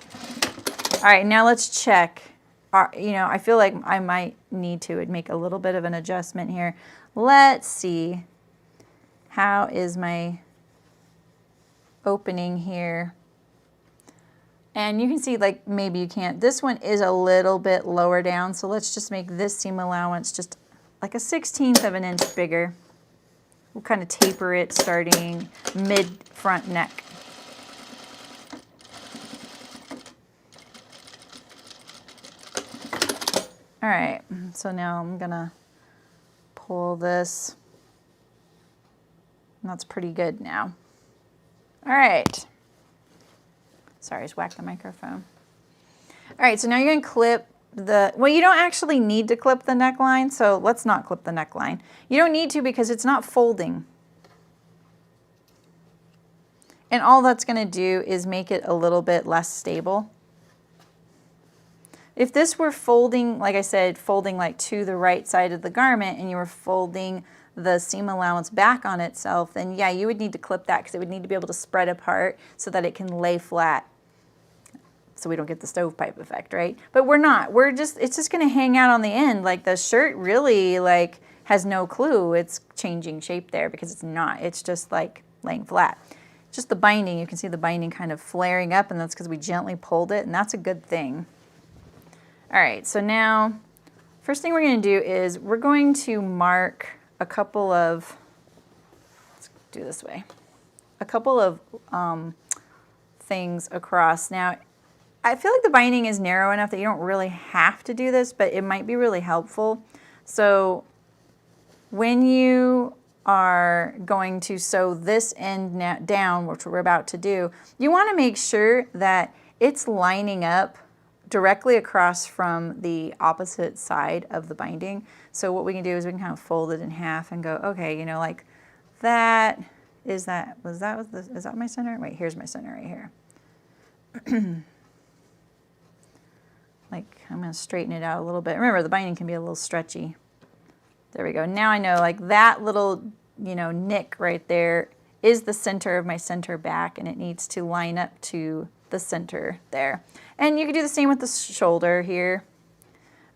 All right, now let's check. You know, I feel like I might need to make a little bit of an adjustment here. Let's see. How is my opening here? And you can see, like, maybe you can't. This one is a little bit lower down, so let's just make this seam allowance just like a 1/16 of an inch bigger. We'll kind of taper it starting mid-front neck. All right, so now I'm gonna pull this. And that's pretty good now. All right. Sorry, I just whacked the microphone. All right, so now you're gonna clip well, you don't actually need to clip the neckline, so let's not clip the neckline. You don't need to because it's not folding. And all that's gonna do is make it a little bit less stable. If this were folding, like I said, folding like to the right side of the garment and you were folding the seam allowance back on itself, then yeah, you would need to clip that because it would need to be able to spread apart so that it can lay flat. So we don't get the stovepipe effect, right? But we're not. It's just gonna hang out on the end. Like the shirt really like has no clue it's changing shape there because it's not. It's just like laying flat. Just the binding, you can see the binding kind of flaring up, and that's because we gently pulled it, and that's a good thing. All right, so now, first thing we're gonna do is we're going to mark a couple of, let's do this way, a couple of things across. Now, I feel like the binding is narrow enough that you don't really have to do this, but it might be really helpful. So when you are going to sew this end down, which we're about to do, you want to make sure that it's lining up directly across from the opposite side of the binding. So what we can do is we can kind of fold it in half and go, okay, you know, like that, is that my center? Wait, here's my center right here. Like, I'm gonna straighten it out a little bit. Remember, the binding can be a little stretchy. There we go. Now I know, like, that little, you know, nick right there is the center of my center back, and it needs to line up to the center there. And you can do the same with the shoulder here.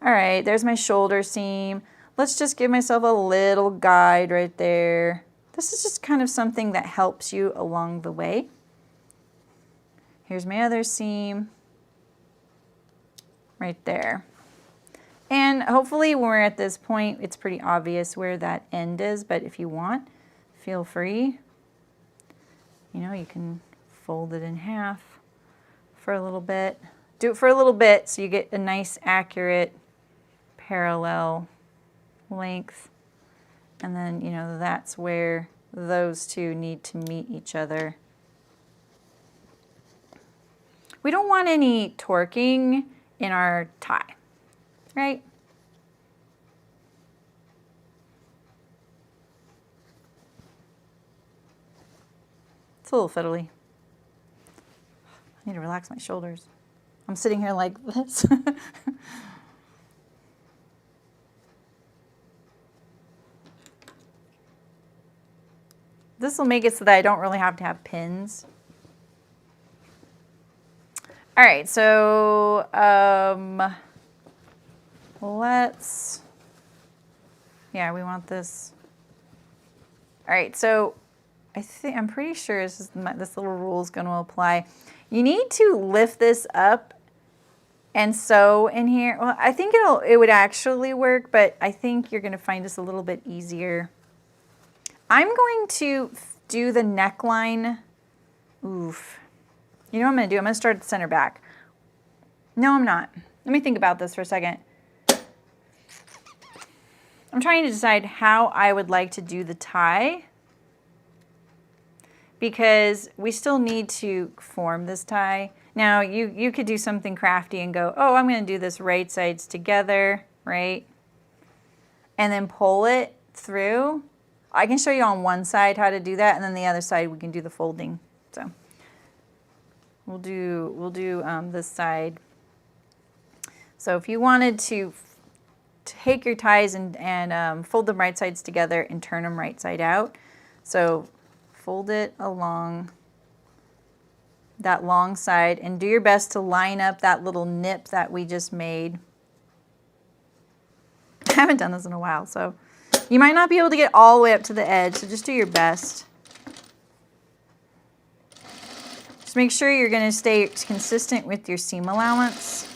All right, there's my shoulder seam. Let's just give myself a little guide right there. This is just kind of something that helps you along the way. Here's my other seam. Right there. And hopefully when we're at this point, it's pretty obvious where that end is, but if you want, feel free. You know, you can fold it in half for a little bit. Do it for a little bit so you get a nice, accurate, parallel length. And then, you know, that's where those two need to meet each other. We don't want any torquing in our tie, right? It's a little fiddly. I need to relax my shoulders. I'm sitting here like this. This will make it so that I don't really have to have pins. All right, so we want this. All right, so I'm pretty sure this little rule is going to apply. You need to lift this up and sew in here. Well, I think it would actually work, but I think you're going to find this a little bit easier. I'm going to do the neckline. Oof. You know what I'm going to do? I'm going to start at the center back. No, I'm not. let me think about this for a second. I'm trying to decide how I would like to do the tie, because we still need to form this tie. Now you could do something crafty and go, oh, I'm going to do this right sides together, right? And then pull it through. I can show you on one side how to do that, and then the other side we can do the folding. So we'll do this side. So if you wanted to take your ties and fold them right sides together and turn them right side out. So fold it along that long side and do your best to line up that little nip that we just made. I haven't done this in a while, so you might not be able to get all the way up to the edge, so just do your best. Just make sure you're going to stay consistent with your seam allowance.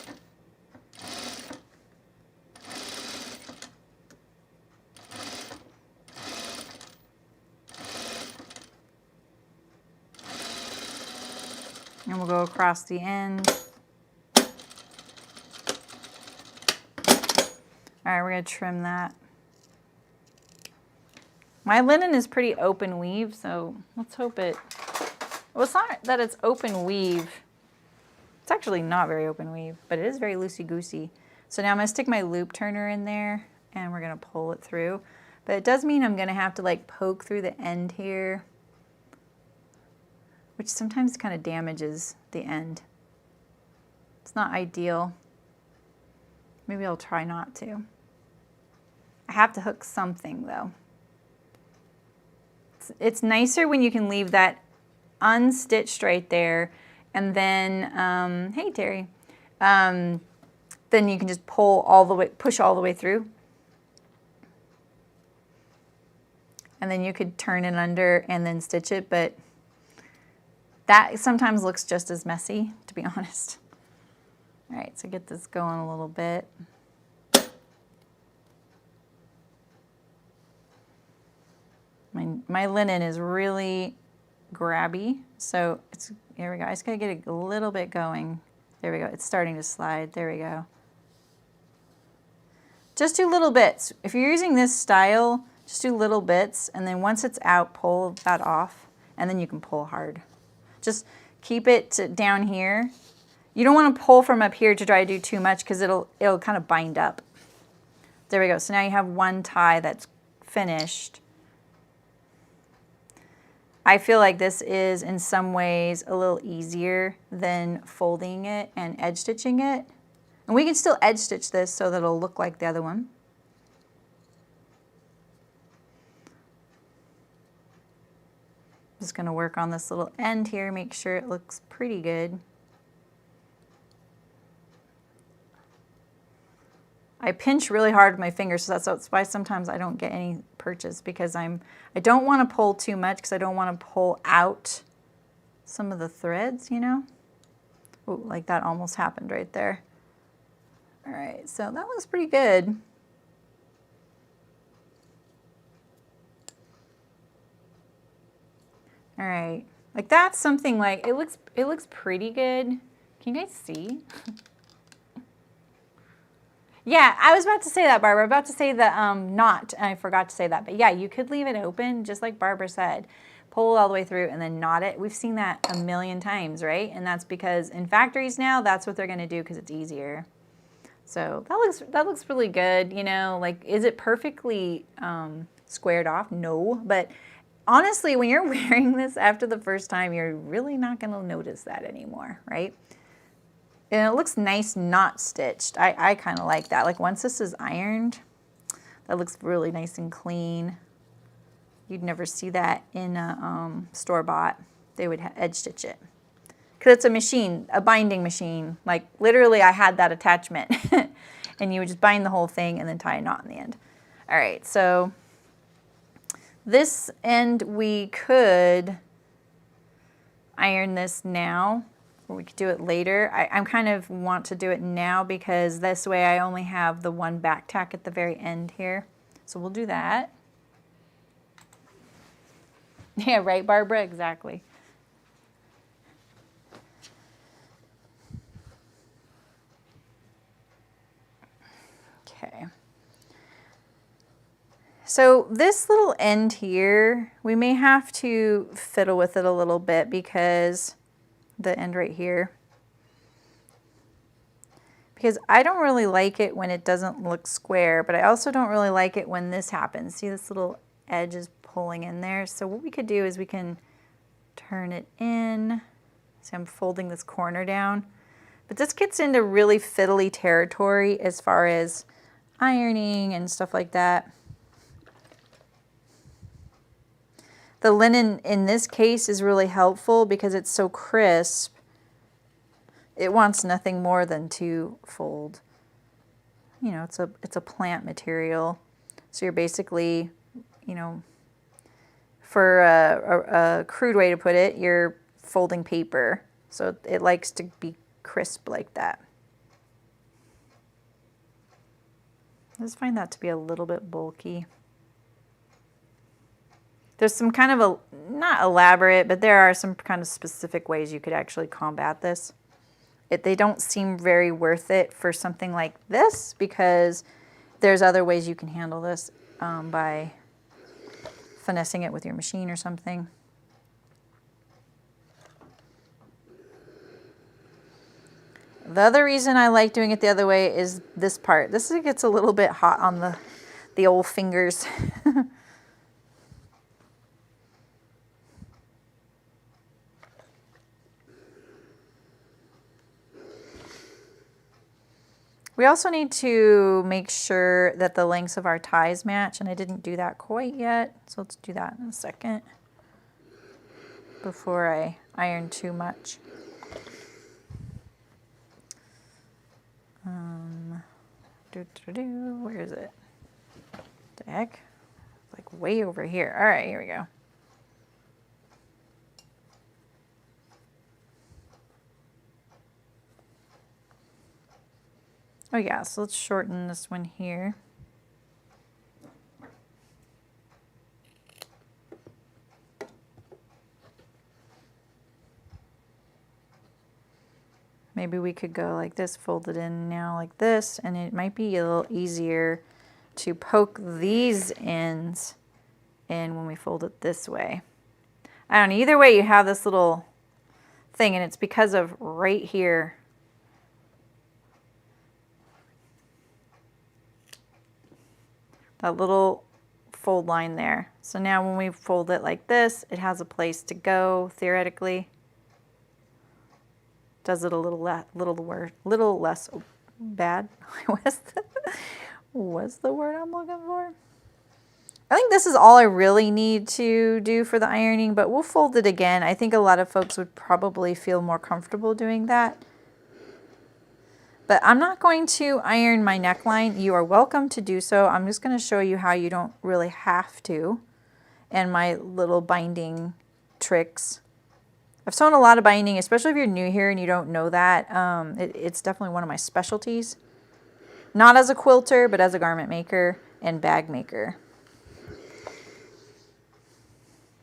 And we'll go across the end. All right, we're going to trim that. My linen is pretty open weave, so let's hope it... Well, it's not that it's open weave. It's actually not very open weave, but it is very loosey-goosey. So now I'm going to stick my loop turner in there, and we're going to pull it through. But it does mean I'm going to have to like poke through the end here, which sometimes kind of damages the end. It's not ideal. Maybe I'll try not to. I have to hook something though. It's nicer when you can leave that unstitched right there, and then, hey Terry, then you can just pull all the way, push all the way through. And then you could turn it under and then stitch it, but that sometimes looks just as messy, to be honest. All right, so get this going a little bit. My linen is really grabby, so it's, here we go. I just gotta get it a little bit going. There we go, it's starting to slide, there we go. Just do little bits. If you're using this style, just do little bits, and then once it's out, pull that off, and then you can pull hard. Just keep it down here. You don't want to pull from up here to try to do too much because it'll kind of bind up. There we go. So now you have one tie that's finished. I feel like this is in some ways a little easier than folding it and edge stitching it. And we can still edge stitch this so that it'll look like the other one. Just going to work on this little end here, make sure it looks pretty good. I pinch really hard with my fingers, so that's why sometimes I don't get any purchase, because I don't want to pull too much because I don't want to pull out some of the threads, you know? Ooh, like that almost happened right there. All right, so that looks pretty good. All right, like that's something like, it looks pretty good. Can you guys see? Yeah, I was about to say that, Barbara. About to say the knot, and I forgot to say that. But yeah, you could leave it open, just like Barbara said. Pull it all the way through and then knot it. We've seen that a million times, right? And that's because in factories now, that's what they're going to do because it's easier. So that looks really good. You know, like, is it perfectly squared off? No, but honestly, when you're wearing this after the first time, you're really not going to notice that anymore, right? And it looks nice not stitched. I kind of like that. Like once this is ironed, that looks really nice and clean. You'd never see that in a store-bought. They would edge stitch it. Because it's a machine, a binding machine. Like literally I had that attachment. And you would just bind the whole thing and then tie a knot in the end. All right, so this end we could iron this now. Or we could do it later. I kind of want to do it now because this way I only have the one back tack at the very end here. So we'll do that. Yeah, right, Barbara? Exactly. So this little end here, we may have to fiddle with it a little bit because the end right here, because I don't really like it when it doesn't look square, but I also don't really like it when this happens. See, this little edge is pulling in there. So what we could do is we can turn it in. See, I'm folding this corner down, but this gets into really fiddly territory as far as ironing and stuff like that. The linen in this case is really helpful because it's so crisp. It wants nothing more than to fold. You know, it's a plant material. So you're basically, you know, for a crude way to put it, you're folding paper. So it likes to be crisp like that. I just find that to be a little bit bulky. There's some kind of not elaborate, but there are some kind of specific ways you could actually combat this. They don't seem very worth it for something like this because there's other ways you can handle this by finessing it with your machine or something. The other reason I like doing it the other way is this part. This gets a little bit hot on the old fingers. We also need to make sure that the lengths of our ties match, and I didn't do that quite yet, so let's do that in a second before I iron too much. Where is it? What the heck? It's like way over here. All right, here we go. Oh yeah, so let's shorten this one here. Maybe we could go like this, fold it in now like this, and it might be a little easier to poke these ends in when we fold it this way. I don't know, either way you have this little thing, and it's because of right here. That little fold line there. So now when we fold it like this, it has a place to go, theoretically. Does it a little less bad. What's the word I'm looking for? I think this is all I really need to do for the ironing, but we'll fold it again. I think a lot of folks would probably feel more comfortable doing that. But I'm not going to iron my neckline. You are welcome to do so. I'm just going to show you how you don't really have to, and my little binding tricks. I've sewn a lot of binding, especially if you're new here and you don't know that. It's definitely one of my specialties. Not as a quilter, but as a garment maker and bag maker.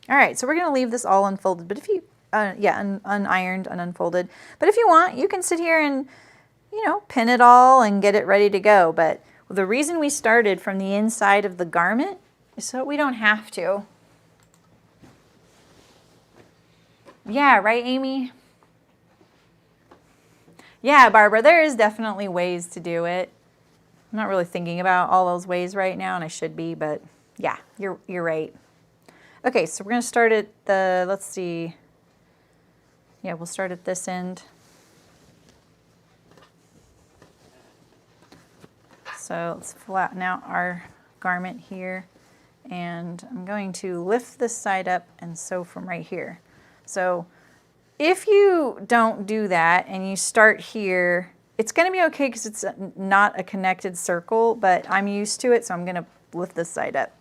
All right, so we're going to leave this all unfolded, but if you, unironed and unfolded. But if you want, you can sit here and, you know, pin it all and get it ready to go. But the reason we started from the inside of the garment is so we don't have to. Yeah, right, Amy? Yeah, Barbara, there is definitely ways to do it. I'm not really thinking about all those ways right now, and I should be, but yeah, you're right. Okay, so we're going to start at the, let's see. Yeah, we'll start at this end. So let's flatten out our garment here, and I'm going to lift this side up and sew from right here. So if you don't do that and you start here, it's going to be okay because it's not a connected circle, but I'm used to it, so I'm going to lift this side up.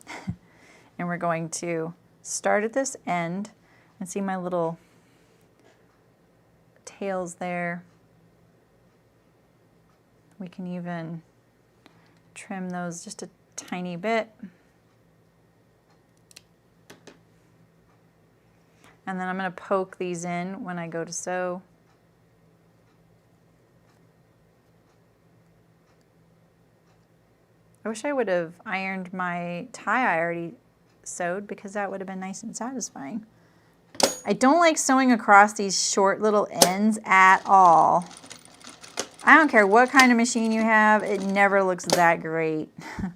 And we're going to start at this end, and see my little tails there. We can even trim those just a tiny bit. And then I'm going to poke these in when I go to sew. I wish I would have ironed my tie I already sewed, because that would have been nice and satisfying. I don't like sewing across these short little ends at all. I don't care what kind of machine you have, it never looks that great. All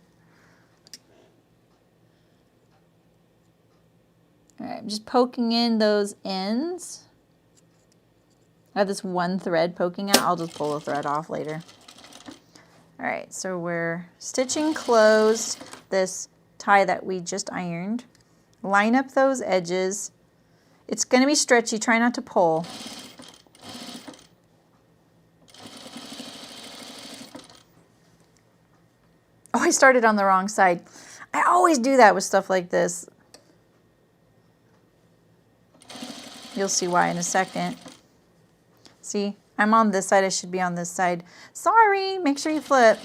right, I'm just poking in those ends. I have this one thread poking out. I'll just pull the thread off later. All right, so we're stitching closed this tie that we just ironed. Line up those edges. It's going to be stretchy. Try not to pull. Oh, I started on the wrong side. I always do that with stuff like this. You'll see why in a second. See, I'm on this side. I should be on this side. Sorry, make sure you flip.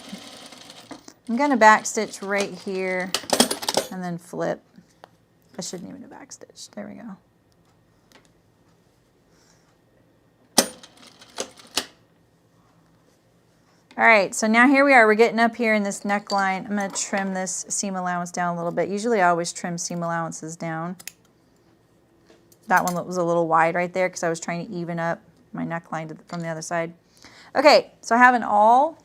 I'm going to back stitch right here and then flip. I shouldn't even have back stitched. There we go. All right, so now here we are. We're getting up here in this neckline. I'm going to trim this seam allowance down a little bit. Usually I always trim seam allowances down. That one was a little wide right there because I was trying to even up my neckline from the other side. Okay, so I have an awl.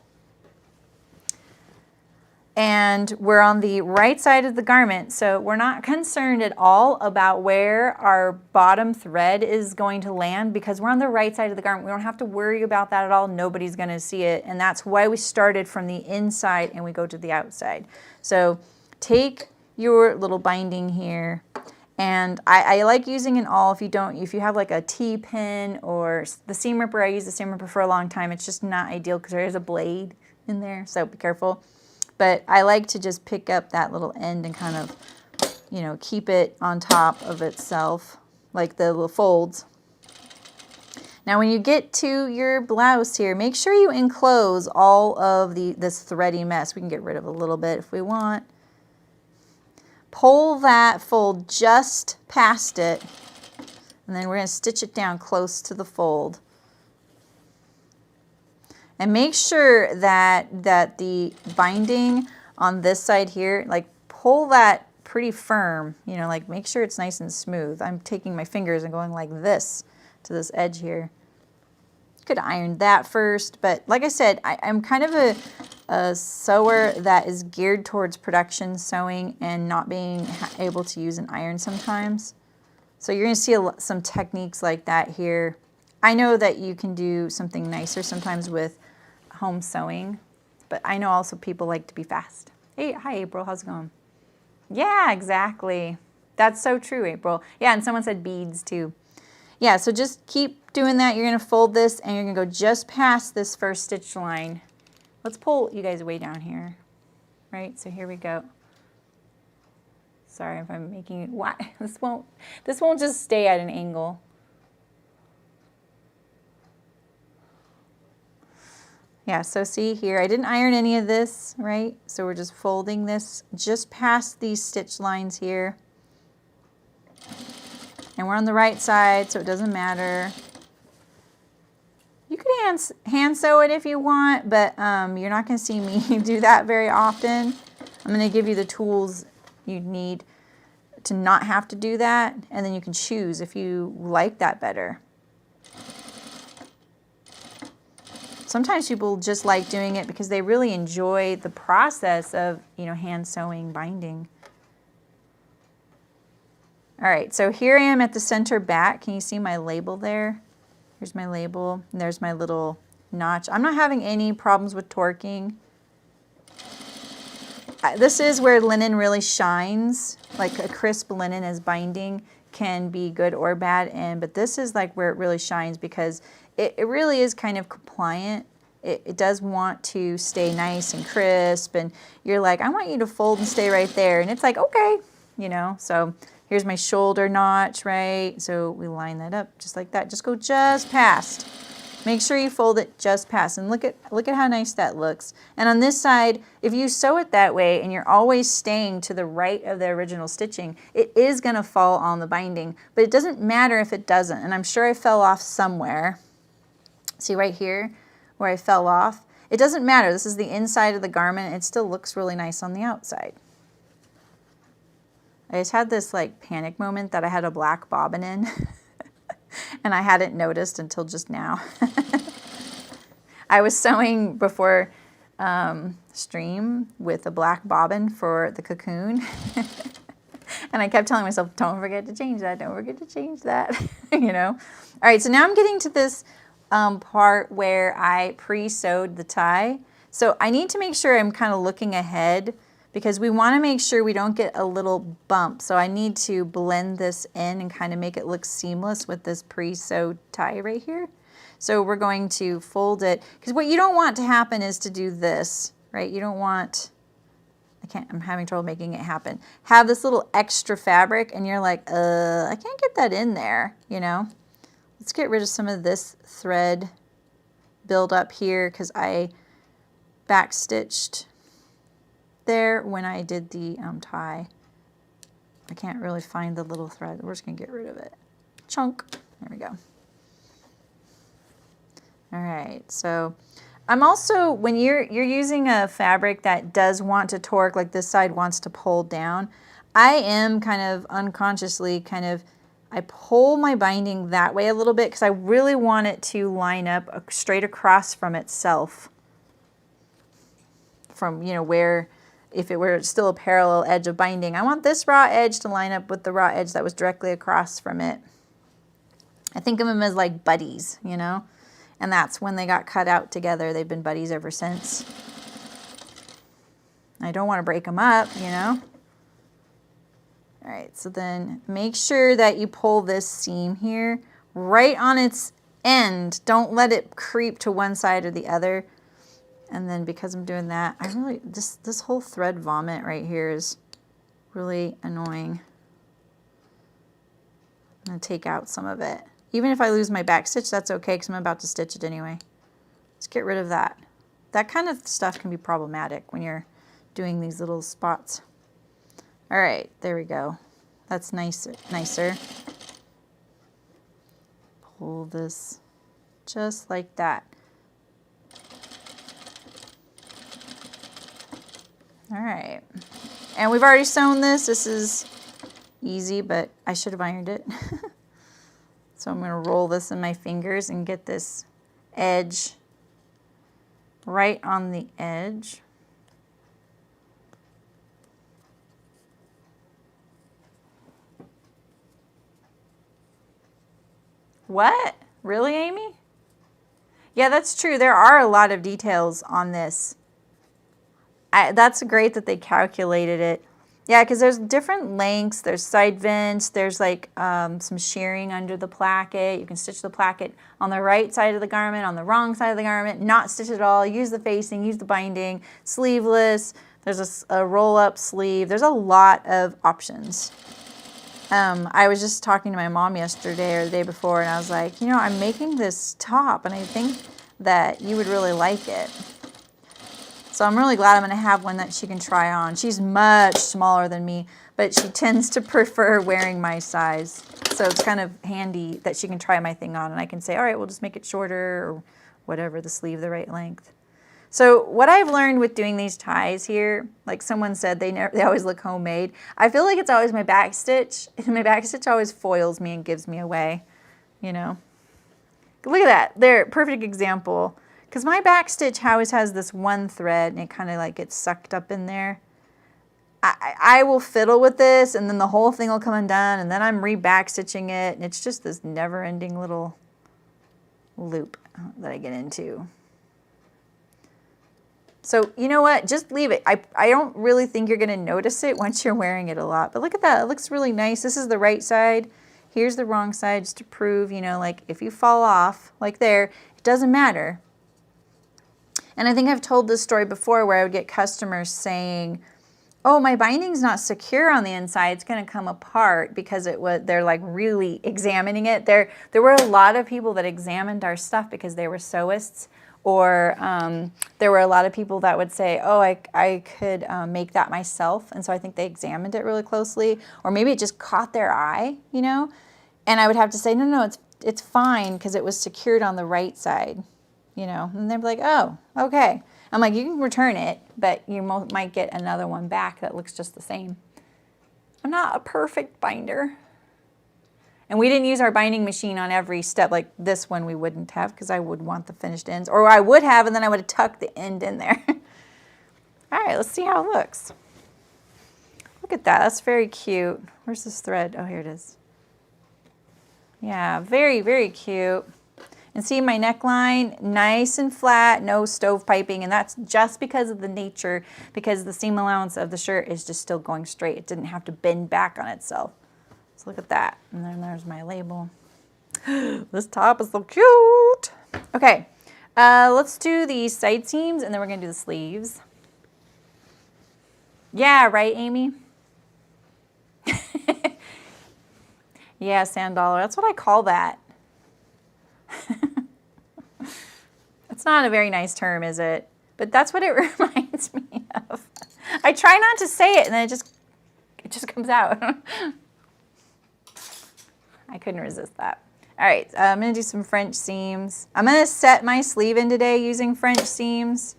And we're on the right side of the garment, so we're not concerned at all about where our bottom thread is going to land because we're on the right side of the garment. We don't have to worry about that at all. Nobody's going to see it, and that's why we started from the inside and we go to the outside. So take your little binding here, and I like using an awl. If you have like a T-pin or the seam ripper, I use the seam ripper for a long time. It's just not ideal because there is a blade in there, so be careful. But I like to just pick up that little end and kind of, you know, keep it on top of itself, like the little folds. Now when you get to your blouse here, make sure you enclose all of this thready mess. We can get rid of a little bit if we want. Pull that fold just past it, and then we're going to stitch it down close to the fold. And make sure that the binding on this side here, like pull that pretty firm, you know, like make sure it's nice and smooth. I'm taking my fingers and going like this to this edge here. Could iron that first, but like I said, I'm kind of a sewer that is geared towards production sewing and not being able to use an iron sometimes. So you're going to see some techniques like that here. I know that you can do something nicer sometimes with home sewing, but I know also people like to be fast. Hey, hi April, how's it going? Yeah, exactly. That's so true, April. Yeah, and someone said beads too. Yeah, so just keep doing that. You're gonna fold this and you're gonna go just past this first stitch line. Let's pull you guys way down here, right? So here we go. Sorry if I'm making it, why? This won't just stay at an angle. Yeah, so see here, I didn't iron any of this, right? So we're just folding this just past these stitch lines here. And we're on the right side, so it doesn't matter. You can hand sew it if you want, but you're not going to see me do that very often. I'm going to give you the tools you need to not have to do that, and then you can choose if you like that better. Sometimes people just like doing it because they really enjoy the process of, you know, hand sewing, binding. All right, so here I am at the center back. Can you see my label there? Here's my label, and there's my little notch. I'm not having any problems with torquing. This is where linen really shines. Like a crisp linen as binding can be good or bad, but this is like where it really shines because it really is kind of compliant. It does want to stay nice and crisp, and you're like, I want you to fold and stay right there, and it's like, okay, you know. So here's my shoulder notch, right? So we line that up just like that. Just go just past. Make sure you fold it just past, and look at how nice that looks. And on this side, if you sew it that way and you're always staying to the right of the original stitching, it is going to fall on the binding, but it doesn't matter if it doesn't. And I'm sure I fell off somewhere. See right here where I fell off? It doesn't matter. This is the inside of the garment. It still looks really nice on the outside. I just had this like panic moment that I had a black bobbin in and I hadn't noticed until just now. I was sewing before stream with a black bobbin for the cocoon. And I kept telling myself, don't forget to change that, don't forget to change that, you know. All right, so now I'm getting to this part where I pre-sewed the tie. So I need to make sure I'm kind of looking ahead because we want to make sure we don't get a little bump. So I need to blend this in and kind of make it look seamless with this pre-sewed tie right here. So we're going to fold it, because what you don't want to happen is to do this, right? You don't want, I'm having trouble making it happen. Have this little extra fabric and you're like, I can't get that in there, you know? Let's get rid of some of this thread build up here because I backstitched there when I did the tie. I can't really find the little thread. We're just gonna get rid of it. Chunk, there we go. All right, so I'm also, when you're using a fabric that does want to torque, like this side wants to pull down, I am kind of unconsciously I pull my binding that way a little bit because I really want it to line up straight across from itself. From, you know, where, if it were still a parallel edge of binding, I want this raw edge to line up with the raw edge that was directly across from it. I think of them as like buddies, you know? And that's when they got cut out together. They've been buddies ever since. I don't want to break them up, you know? All right, so then make sure that you pull this seam here right on its end. Don't let it creep to one side or the other. And then because I'm doing that, I really, this whole thread vomit right here is really annoying. I'm gonna take out some of it. Even if I lose my back stitch, that's okay because I'm about to stitch it anyway. Let's get rid of that. That kind of stuff can be problematic when you're doing these little spots. All right, there we go. That's nicer. Pull this just like that. All right, and we've already sewn this. This is easy, but I should have ironed it. So I'm gonna roll this in my fingers and get this edge right on the edge. What? Really, Amy? Yeah, that's true. There are a lot of details on this. That's great that they calculated it. Yeah, because there's different lengths, there's side vents, there's like some shearing under the placket. You can stitch the placket on the right side of the garment, on the wrong side of the garment, not stitch it at all, use the facing, use the binding, sleeveless, there's a roll-up sleeve. There's a lot of options. I was just talking to my mom yesterday or the day before, and I was like, you know, I'm making this top, and I think that you would really like it. So I'm really glad I'm going to have one that she can try on. She's much smaller than me, but she tends to prefer wearing my size. So it's kind of handy that she can try my thing on, and I can say, all right, we'll just make it shorter or whatever, the sleeve the right length. So what I've learned with doing these ties here, like someone said, they always look homemade. I feel like it's always my back stitch. My back stitch always foils me and gives me away, you know. Look at that. There, perfect example. Because my back stitch always has this one thread and it kind of like gets sucked up in there. I will fiddle with this and then the whole thing will come undone and then I'm re-back stitching it and it's just this never-ending little loop that I get into. So you know what, just leave it. I don't really think you're gonna notice it once you're wearing it a lot, but look at that, it looks really nice. This is the right side, here's the wrong side, just to prove, you know, like if you fall off like there, it doesn't matter. And I think I've told this story before where I would get customers saying, oh, my binding's not secure on the inside, it's gonna come apart because they're like really examining it. There were a lot of people that examined our stuff because they were sewists, or there were a lot of people that would say, oh, I could make that myself. And so I think they examined it really closely, or maybe it just caught their eye, you know? And I would have to say, no, it's fine because it was secured on the right side. you know, and they're like, oh, okay. I'm like, you can return it, but you might get another one back that looks just the same. I'm not a perfect binder. And we didn't use our binding machine on every step. Like this one we wouldn't have because I would want the finished ends. Or I would have, and then I would have tucked the end in there. All right, let's see how it looks. Look at that. That's very cute. Where's this thread? Oh, here it is. Yeah, very, very cute. And see my neckline, nice and flat, no stove piping. And that's just because of the nature, because the seam allowance of the shirt is just still going straight. It didn't have to bend back on itself. So look at that. And then there's my label. This top is so cute. Okay, let's do the side seams and then we're gonna do the sleeves. Yeah, right, Amy? Yeah, sand dollar. That's what I call that. It's not a very nice term, is it? But that's what it reminds me of. I try not to say it and then it just comes out. I couldn't resist that. All right, I'm gonna do some French seams. I'm gonna set my sleeve in today using French seams.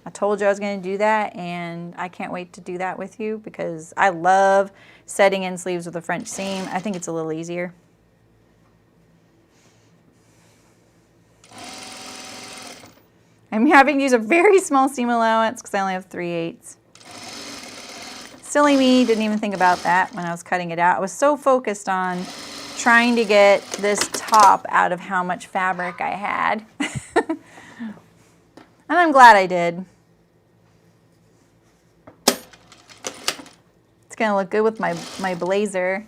I told you I was gonna do that and I can't wait to do that with you because I love setting in sleeves with a French seam. I think it's a little easier. I'm having to use a very small seam allowance because I only have 3/8. Silly me, didn't even think about that when I was cutting it out. I was so focused on trying to get this top out of how much fabric I had. And I'm glad I did. It's gonna look good with my blazer.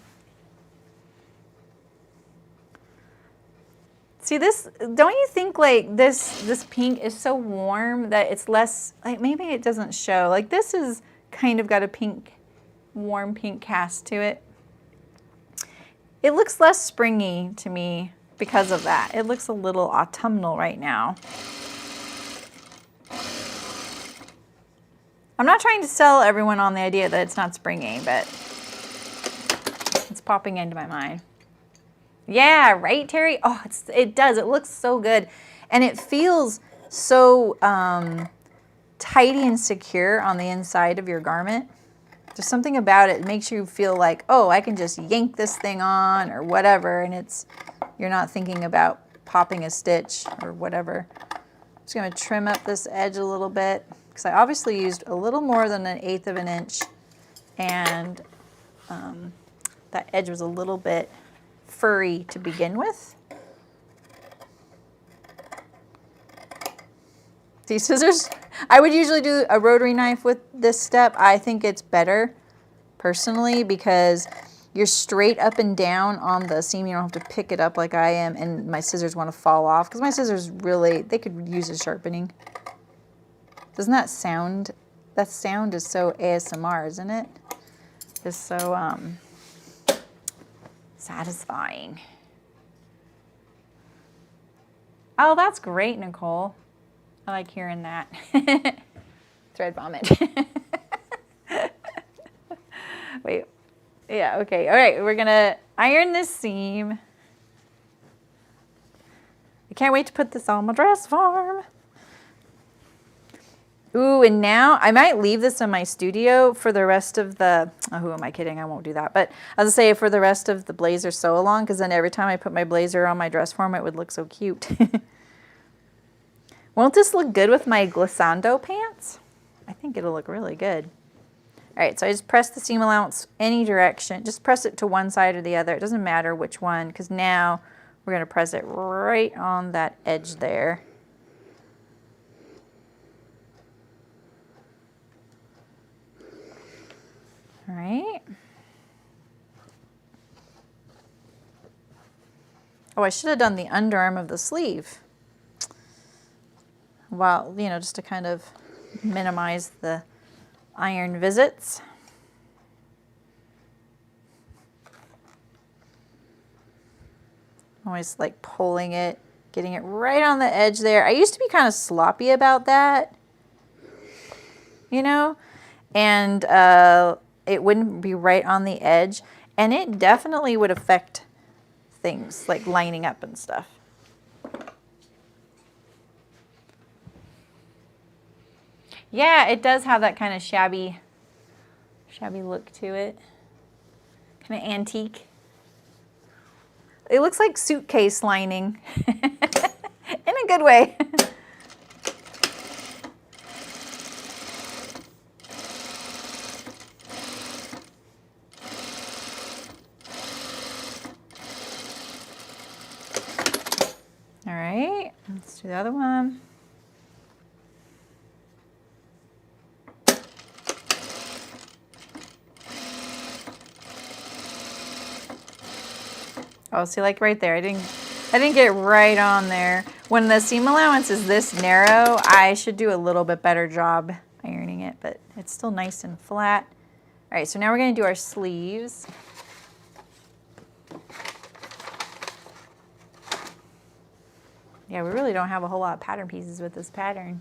See this, don't you think like this pink is so warm that it's less, like maybe it doesn't show. Like this is kind of got a pink, warm pink cast to it. It looks less springy to me because of that. It looks a little autumnal right now. I'm not trying to sell everyone on the idea that it's not springy, but it's popping into my mind. Yeah, right, Terry? Oh, it does. It looks so good. And it feels so tidy and secure on the inside of your garment. There's something about it that makes you feel like, oh, I can just yank this thing on or whatever, and you're not thinking about popping a stitch or whatever. I'm just going to trim up this edge a little bit because I obviously used a little more than 1/8 of an inch, and that edge was a little bit furry to begin with. These scissors, I would usually do a rotary knife with this step. I think it's better personally because you're straight up and down on the seam. You don't have to pick it up like I am, and my scissors want to fall off because my scissors really, they could use a sharpening. Doesn't that sound, that sound is so ASMR, isn't it? It's so satisfying. Oh, that's great, Nicole. I like hearing that. Thread vomit. Wait. Yeah, okay. All right, we're gonna iron this seam. I can't wait to put this on my dress form. Ooh, and now I might leave this in my studio for the rest of the, oh, who am I kidding? I won't do that. But I was gonna say for the rest of the blazer sew along, because then every time I put my blazer on my dress form, it would look so cute. Won't this look good with my glissando pants? I think it'll look really good. All right, so I just press the seam allowance any direction. Just press it to one side or the other. It doesn't matter which one, because now we're gonna press it right on that edge there. All right. Oh, I should have done the underarm of the sleeve. Well, you know, just to kind of minimize the iron visits. Always like pulling it, getting it right on the edge there. I used to be kind of sloppy about that, you know, and it wouldn't be right on the edge, and it definitely would affect things like lining up and stuff. Yeah, it does have that kind of shabby look to it. Kind of antique. It looks like suitcase lining in a good way. All right, let's do the other one. Oh, see, like right there, I didn't get right on there. When the seam allowance is this narrow, I should do a little bit better job ironing it, but it's still nice and flat. All right, so now we're gonna do our sleeves. Yeah, we really don't have a whole lot of pattern pieces with this pattern.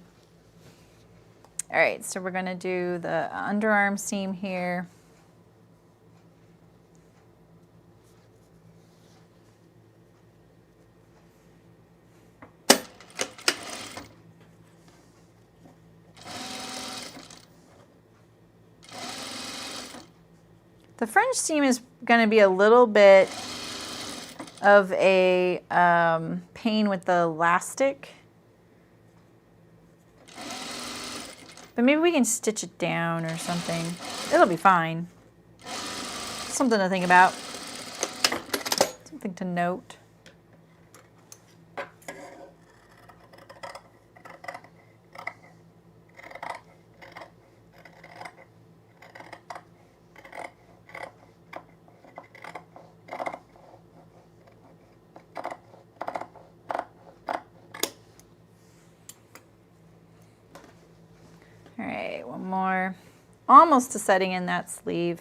All right, so we're gonna do the underarm seam here. The French seam is going to be a little bit of a pain with the elastic. But maybe we can stitch it down or something. It'll be fine. Something to think about. Something to note. All right, one more. Almost to setting in that sleeve.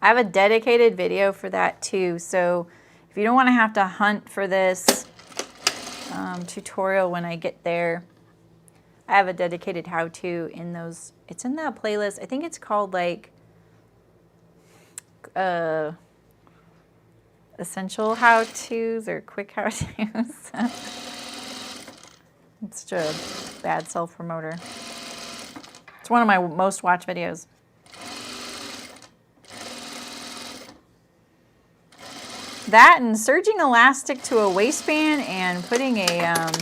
I have a dedicated video for that too, so if you don't want to have to hunt for this tutorial when I get there, I have a dedicated how-to in those. It's in that playlist. I think it's called like essential how-tos or quick how-tos. It's such a bad self-promoter. It's one of my most watched videos. That and serging elastic to a waistband and putting a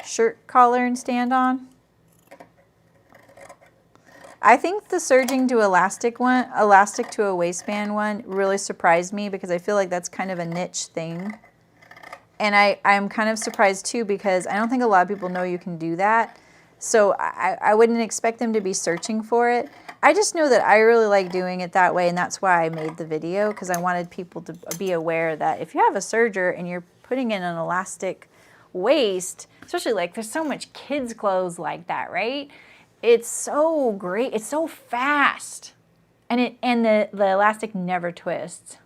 shirt collar and stand on. I think the serging to elastic to a waistband one really surprised me because I feel like that's kind of a niche thing. And I'm kind of surprised too because I don't think a lot of people know you can do that. So I wouldn't expect them to be searching for it. I just know that I really like doing it that way, and that's why I made the video, because I wanted people to be aware that if you have a serger and you're putting in an elastic waist, especially like there's so much kids clothes like that, right? It's so great. It's so fast. And the elastic never twists.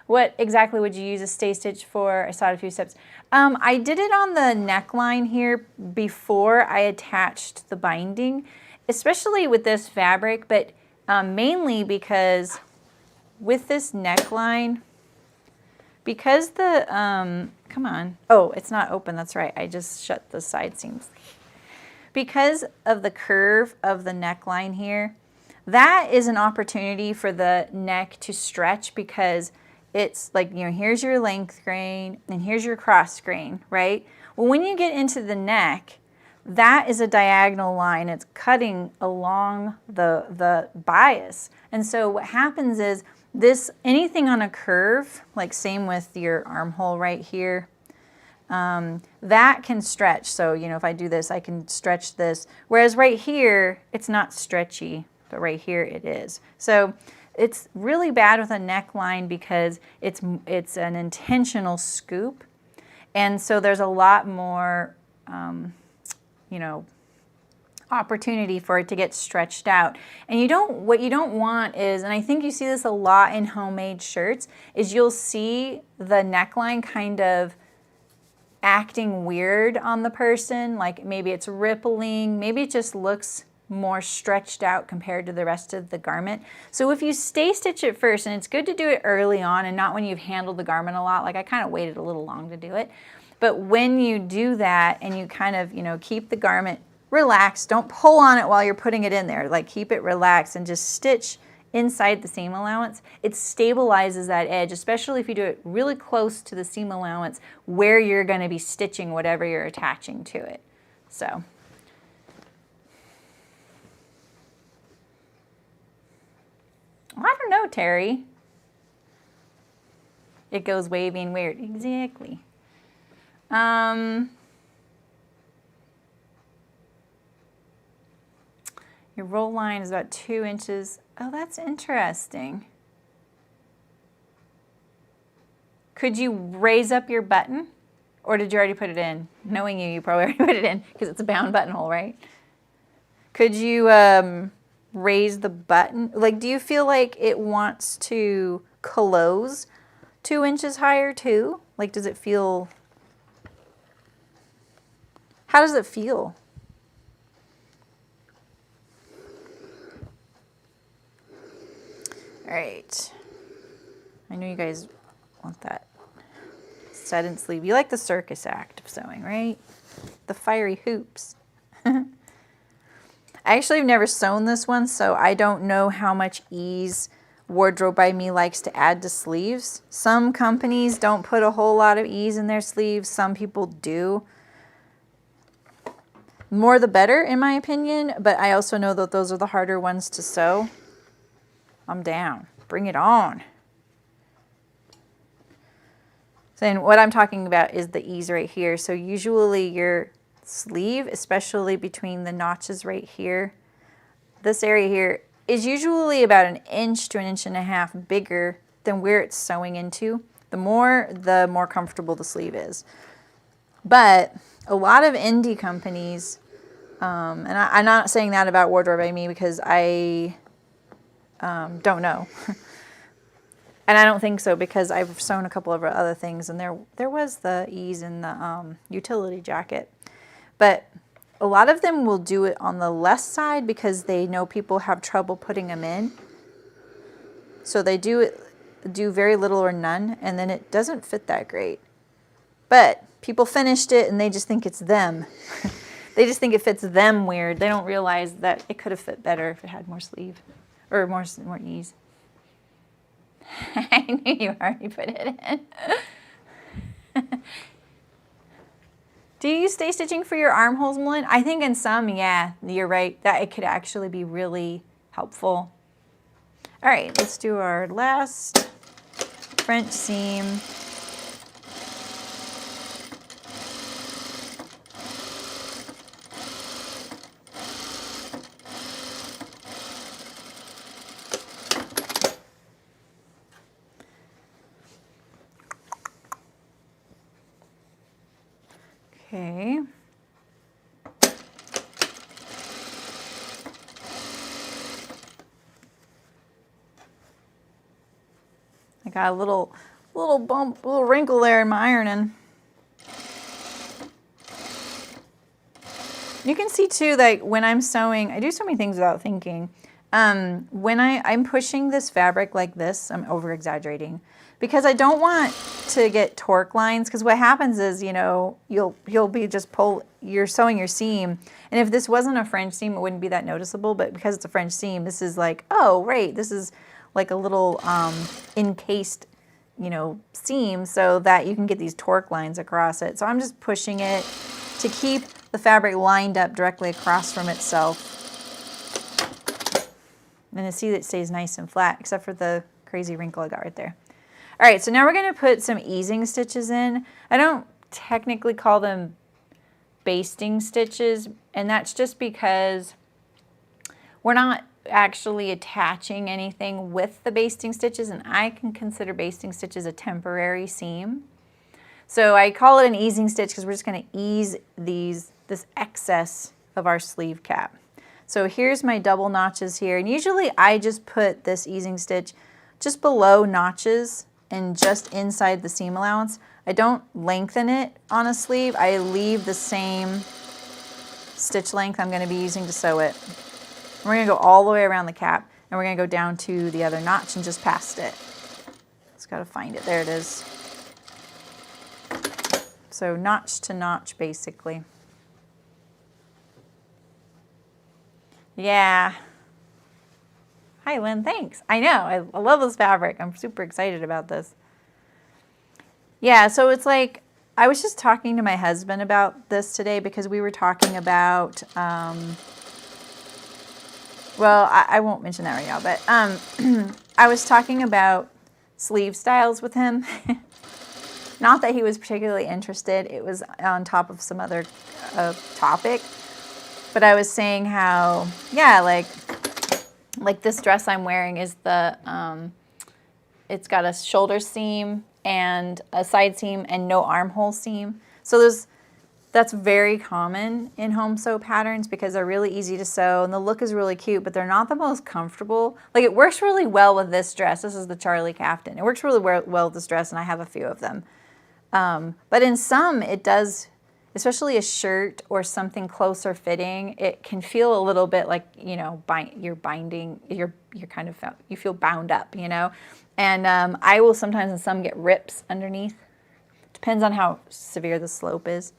What exactly would you use a stay stitch for? I saw it a few steps. I did it on the neckline here before I attached the binding, especially with this fabric, but mainly because with this neckline, because the, come on. Oh, it's not open. That's right. I just shut the side seams. Because of the curve of the neckline here, that is an opportunity for the neck to stretch because it's like, you know, here's your length grain and here's your cross grain, right? Well, when you get into the neck, that is a diagonal line. It's cutting along the bias. And so what happens is this, anything on a curve, like same with your armhole right here, that can stretch. So, you know, if I do this, I can stretch this. Whereas right here, it's not stretchy, but right here it is. So it's really bad with a neckline because it's an intentional scoop. And so there's a lot more, you know, opportunity for it to get stretched out. And what you don't want is, and I think you see this a lot in homemade shirts, is you'll see the neckline kind of acting weird on the person, like maybe it's rippling, maybe it just looks more stretched out compared to the rest of the garment. So if you stay stitch it first, and it's good to do it early on and not when you've handled the garment a lot, like I kind of waited a little long to do it. But when you do that and you kind of, keep the garment relaxed, don't pull on it while you're putting it in there, like keep it relaxed and just stitch inside the seam allowance. It stabilizes that edge, especially if you do it really close to the seam allowance where you're going to be stitching whatever you're attaching to it. So. I don't know, Terry. It goes wavy and weird. Exactly. Your roll line is about 2 inches. Oh, that's interesting. Could you raise up your button? Or did you already put it in? Knowing you probably already put it in because it's a bound buttonhole, right? Could you raise the button? Like, do you feel like it wants to close 2 inches higher too? Like, does it feel... How does it feel? All right. I know you guys want that set and sleeve. You like the circus act of sewing, right? The fiery hoops. I actually have never sewn this one, so I don't know how much ease Wardrobe by Me likes to add to sleeves. Some companies don't put a whole lot of ease in their sleeves. Some people do. More the better, in my opinion, but I also know that those are the harder ones to sew. I'm down. Bring it on. So, and what I'm talking about is the ease right here. So usually your sleeve, especially between the notches right here, this area here is usually about 1 inch to 1.5 inches bigger than where it's sewing into. The more comfortable the sleeve is. But a lot of indie companies, and I'm not saying that about Wardrobe by Me because I don't know. And I don't think so because I've sewn a couple of other things and there was the ease in the utility jacket. But a lot of them will do it on the left side because they know people have trouble putting them in. So they do very little or none, and then it doesn't fit that great. But people finished it and they just think it's them. They just think it fits them weird. They don't realize that it could have fit better if it had more sleeve or more ease. I knew you already put it in. Do you stay stitching for your armholes, Malin? I think in some, yeah, you're right, that it could actually be really helpful. All right, let's do our last French seam. Okay. I got a little bump, little wrinkle there in my ironing. You can see too, like when I'm sewing, I do so many things without thinking. When I'm pushing this fabric like this, I'm over exaggerating because I don't want to get torque lines, because what happens is, you'll be you're sewing your seam, and if this wasn't a French seam, it wouldn't be that noticeable, but because it's a French seam, this is like, oh, right, this is like a little encased, seam so that you can get these torque lines across it. So I'm just pushing it to keep the fabric lined up directly across from itself. And to see that it stays nice and flat, except for the crazy wrinkle I got right there. All right, so now we're going to put some easing stitches in. I don't technically call them basting stitches, and that's just because we're not actually attaching anything with the basting stitches, and I can consider basting stitches a temporary seam. So I call it an easing stitch because we're just going to ease this excess of our sleeve cap. So here's my double notches here, and usually I just put this easing stitch just below notches and just inside the seam allowance. I don't lengthen it on a sleeve. I leave the same stitch length I'm going to be using to sew it. And we're gonna go all the way around the cap, and we're gonna go down to the other notch and just past it. Just gotta find it, there it is. So notch to notch, basically. Yeah. Hi, Lynn, thanks. I know, I love this fabric. I'm super excited about this. Yeah, so it's like, I was just talking to my husband about this today because we were talking about, well, I won't mention that right now, but I was talking about sleeve styles with him. Not that he was particularly interested. It was on top of some other topic. But I was saying how, yeah, like this dress I'm wearing is the, it's got a shoulder seam and a side seam and no armhole seam. So that's very common in home sew patterns because they're really easy to sew and the look is really cute, but they're not the most comfortable. Like it works really well with this dress. This is the Charlie Kaftan. It works really well with this dress and I have a few of them. But in some it does, especially a shirt or something closer fitting, it can feel a little bit like, you know, you're kind of, you feel bound up, you know? And I will sometimes in some get rips underneath. Depends on how severe the slope is.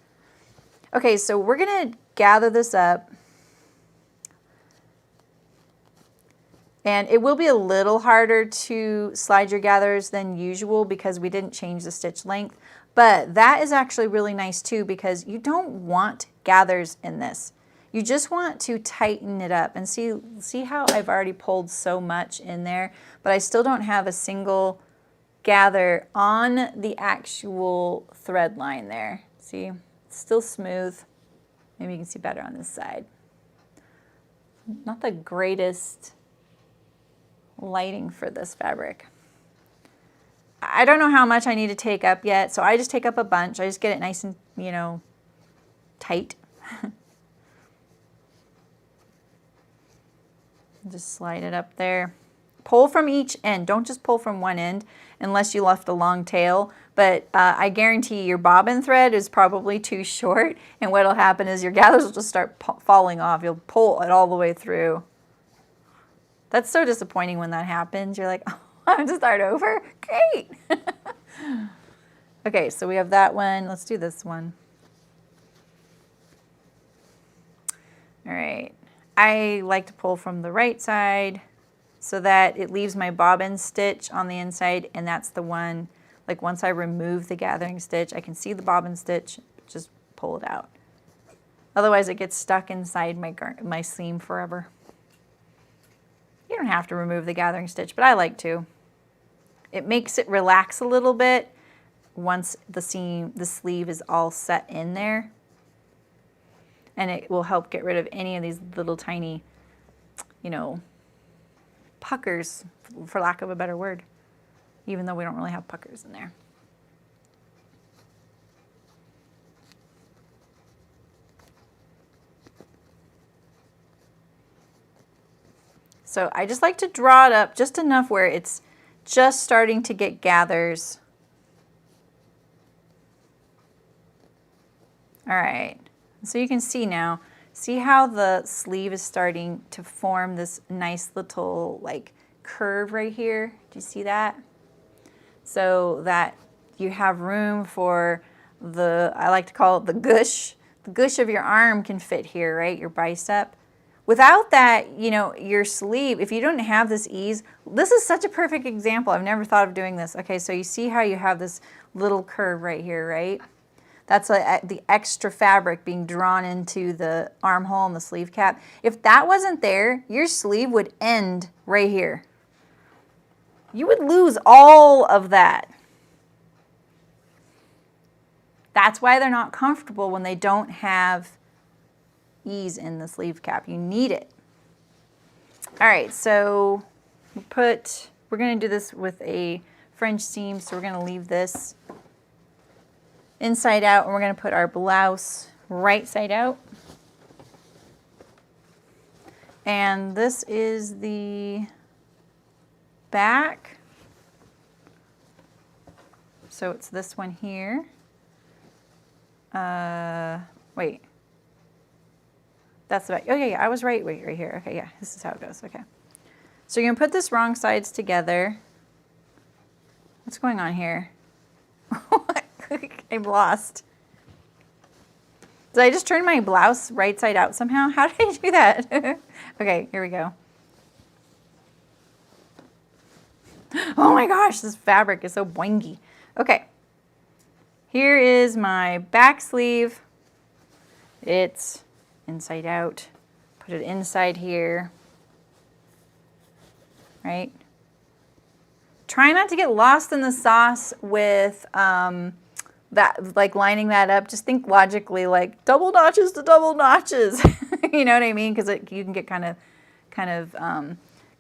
Okay, so we're gonna gather this up. And it will be a little harder to slide your gathers than usual because we didn't change the stitch length. But that is actually really nice too because you don't want gathers in this. You just want to tighten it up and see how I've already pulled so much in there, but I still don't have a single gather on the actual thread line there. See, it's still smooth. Maybe you can see better on this side. Not the greatest lighting for this fabric. I don't know how much I need to take up yet, so I just take up a bunch. I just get it nice and, you know, tight. Just slide it up there. Pull from each end. Don't just pull from one end unless you left a long tail. But I guarantee your bobbin thread is probably too short. And what will happen is your gathers will just start falling off. You'll pull it all the way through. That's so disappointing when that happens. You're like, oh, I have to start over? Great. Okay, so we have that one. Let's do this one. All right. I like to pull from the right side so that it leaves my bobbin stitch on the inside, and that's the one, like once I remove the gathering stitch, I can see the bobbin stitch, just pull it out. Otherwise it gets stuck inside my seam forever. You don't have to remove the gathering stitch, but I like to. It makes it relax a little bit once the sleeve is all set in there. And it will help get rid of any of these little tiny, you know, puckers, for lack of a better word, even though we don't really have puckers in there. So I just like to draw it up just enough where it's just starting to get gathers. All right. So you can see now, see how the sleeve is starting to form this nice little like curve right here? Do you see that? So that you have room for I like to call it the gush. The gush of your arm can fit here, right? Your bicep. Without that, you know, your sleeve, if you don't have this ease, this is such a perfect example. I've never thought of doing this. Okay, so you see how you have this little curve right here, right? That's the extra fabric being drawn into the armhole and the sleeve cap. If that wasn't there, your sleeve would end right here. You would lose all of that. That's why they're not comfortable when they don't have ease in the sleeve cap. You need it. All right, so we're going to do this with a French seam, so we're going to leave this inside out, and we're going to put our blouse right side out. And this is the back. So it's this one here. Wait. That's about, oh yeah, I was right here. Okay, yeah, this is how it goes, okay. So you're gonna put this wrong sides together. What's going on here? I'm lost. Did I just turn my blouse right side out somehow? How did I do that? Okay, here we go. Oh my gosh, this fabric is so boingy. Okay, here is my back sleeve. It's inside out. Put it inside here, right? Try not to get lost in the sauce with that, like lining that up. Just think logically, like double notches to double notches. You know what I mean? Because you can get kind of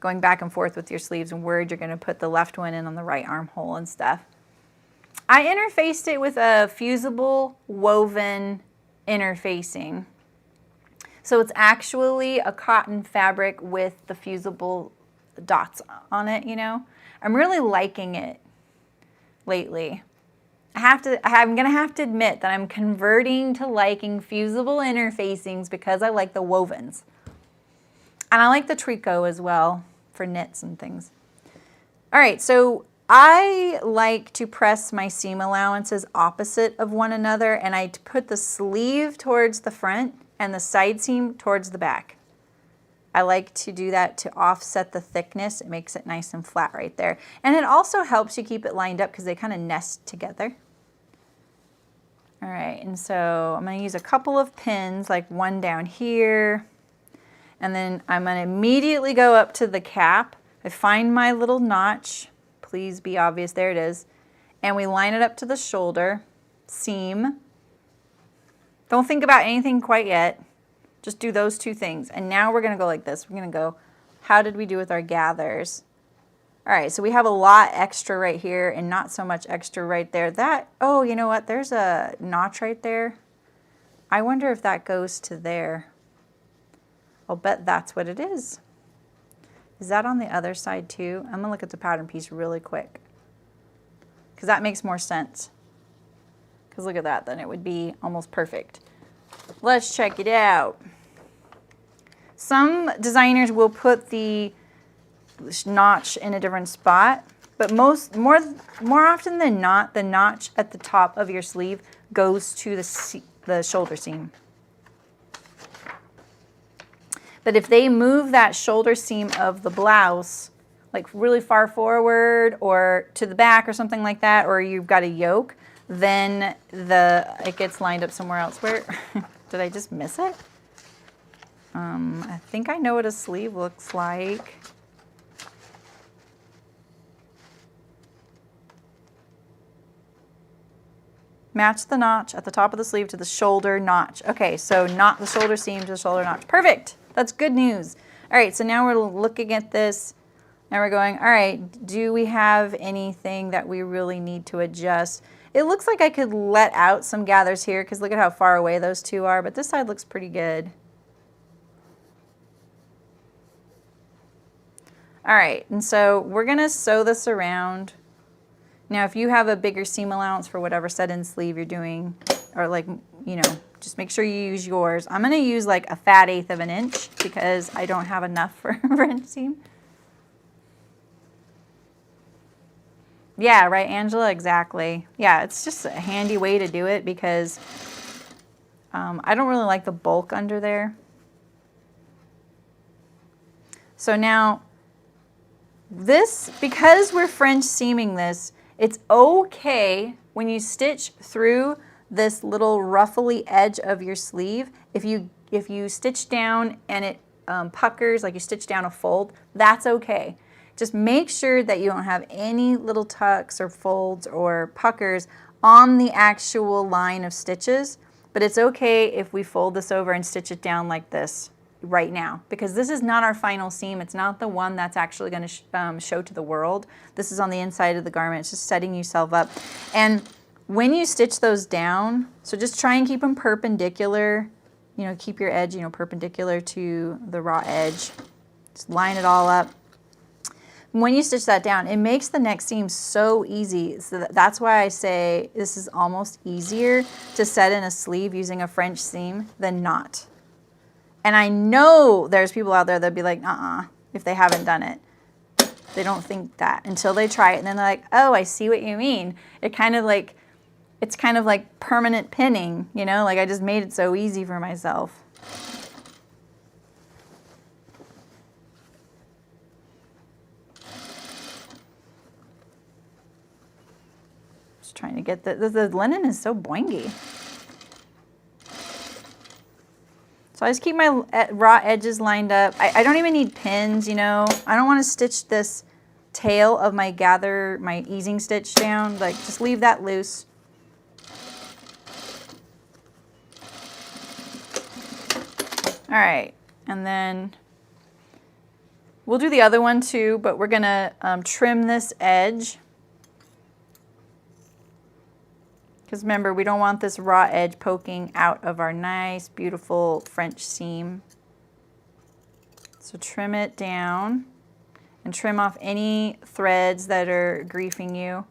going back and forth with your sleeves and where you're going to put the left one in on the right armhole and stuff. I interfaced it with a fusible woven interfacing. So it's actually a cotton fabric with the fusible dots on it, you know. I'm really liking it lately. I'm gonna have to admit that I'm converting to liking fusible interfacings because I like the wovens. And I like the tricot as well for knits and things. All right, so I like to press my seam allowances opposite of one another, and I put the sleeve towards the front and the side seam towards the back. I like to do that to offset the thickness. It makes it nice and flat right there. And it also helps you keep it lined up because they kind of nest together. All right, and so I'm going to use a couple of pins, like one down here, and then I'm going to immediately go up to the cap. I find my little notch. Please be obvious. There it is. And we line it up to the shoulder seam. Don't think about anything quite yet. Just do those two things. And now we're going to go like this. We're going to go, how did we do with our gathers? All right, so we have a lot extra right here and not so much extra right there. That, oh, you know what? There's a notch right there. I wonder if that goes to there. I'll bet that's what it is. Is that on the other side too? I'm gonna look at the pattern piece really quick because that makes more sense. Because look at that, then it would be almost perfect. Let's check it out. Some designers will put the notch in a different spot, but more often than not, the notch at the top of your sleeve goes to the shoulder seam. But if they move that shoulder seam of the blouse like really far forward or to the back or something like that, or you've got a yoke, then it gets lined up somewhere else. Where did I just miss it? I think I know what a sleeve looks like. Match the notch at the top of the sleeve to the shoulder notch. Okay, so not the shoulder seam to the shoulder notch. Perfect. That's good news. All right, so now we're looking at this and we're going, all right, do we have anything that we really need to adjust? It looks like I could let out some gathers here because look at how far away those two are, but this side looks pretty good. All right, and so we're gonna sew this around. Now, if you have a bigger seam allowance for whatever set-in sleeve you're doing, or like, you know, just make sure you use yours. I'm gonna use like a fat 1/8 of an inch because I don't have enough for front seam. Yeah, right, Angela, exactly. Yeah, it's just a handy way to do it because I don't really like the bulk under there. So now, this, because we're French seaming this, it's okay when you stitch through this little ruffly edge of your sleeve. If you stitch down and it puckers, like you stitch down a fold, that's okay. Just make sure that you don't have any little tucks or folds or puckers on the actual line of stitches, but it's okay if we fold this over and stitch it down like this right now, because this is not our final seam. It's not the one that's actually going to show to the world. This is on the inside of the garment. It's just setting yourself up. And when you stitch those down, so just try and keep them perpendicular, you know, keep your edge, you know, perpendicular to the raw edge. Just line it all up. When you stitch that down, it makes the next seam so easy. So that's why I say this is almost easier to set in a sleeve using a French seam than not. And I know there's people out there that'd be like, if they haven't done it. They don't think that until they try it. And then they're like, oh, I see what you mean. It's kind of like permanent pinning, you know? Like I just made it so easy for myself. Just trying to get the linen is so boingy. So I just keep my raw edges lined up. I don't even need pins, you know. I don't want to stitch this tail of my easing stitch down. Like, just leave that loose. All right, and then we'll do the other one too, but we're gonna trim this edge. Because remember, we don't want this raw edge poking out of our nice, beautiful French seam. So trim it down and trim off any threads that are griefing you.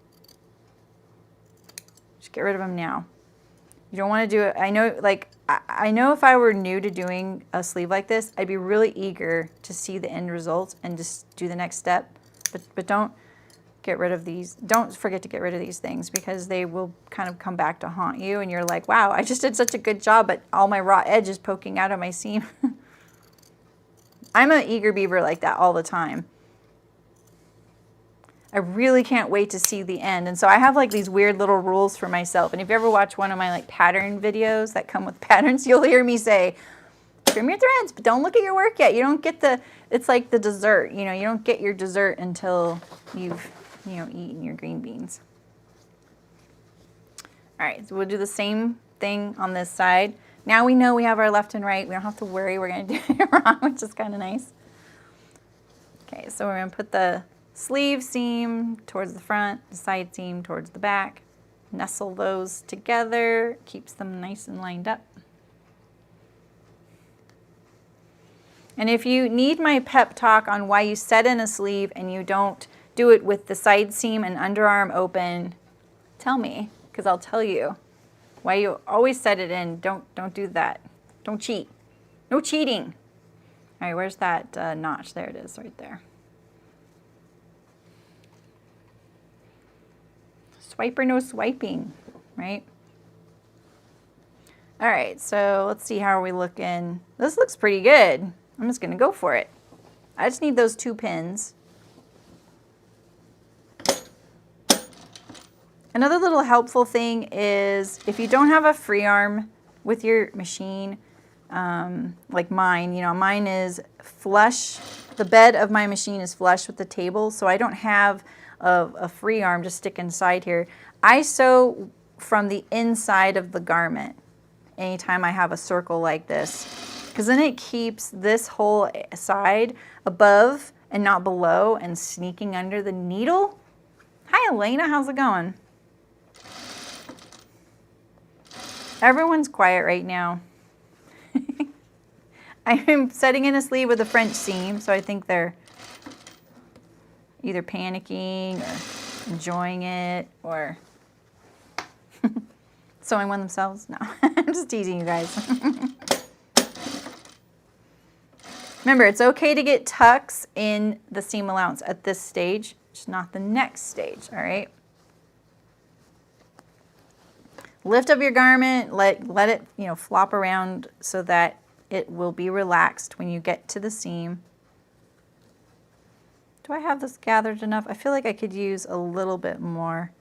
Just get rid of them now. You don't want to do it. I know, like, I know if I were new to doing a sleeve like this, I'd be really eager to see the end result and just do the next step. But don't get rid of these. Don't forget to get rid of these things because they will kind of come back to haunt you and you're like, wow, I just did such a good job, but all my raw edge is poking out of my seam. I'm an eager beaver like that all the time. I really can't wait to see the end. And so I have like these weird little rules for myself. And if you ever watch one of my like pattern videos that come with patterns, you'll hear me say, trim your threads, but don't look at your work yet. You don't get it's like the dessert, you know, you don't get your dessert until you've, you know, eaten your green beans. All right, so we'll do the same thing on this side. Now we know we have our left and right. We don't have to worry we're gonna do it wrong, which is kind of nice. Okay, so we're gonna put the sleeve seam towards the front, the side seam towards the back. Nestle those together, keeps them nice and lined up. And if you need my pep talk on why you set in a sleeve and you don't do it with the side seam and underarm open, tell me, because I'll tell you why you always set it in. Don't do that. Don't cheat. No cheating. All right, where's that notch? There it is, right there. Swipe or no swiping, right? All right, so let's see, how are we looking? This looks pretty good. I'm just gonna go for it. I just need those 2 pins. Another little helpful thing is if you don't have a free arm with your machine, like mine, you know, mine is flush. The bed of my machine is flush with the table, so I don't have a free arm to stick inside here. I sew from the inside of the garment anytime I have a circle like this, because then it keeps this whole side above and not below and sneaking under the needle. Hi, Elena, how's it going? Everyone's quiet right now. I'm setting in a sleeve with a French seam, so I think they're either panicking or enjoying it or sewing one themselves. No, I'm just teasing you guys. Remember, it's okay to get tucks in the seam allowance at this stage, just not the next stage, all right? Lift up your garment, let it, you know, flop around so that it will be relaxed when you get to the seam. Do I have this gathered enough? I feel like I could use a little bit more.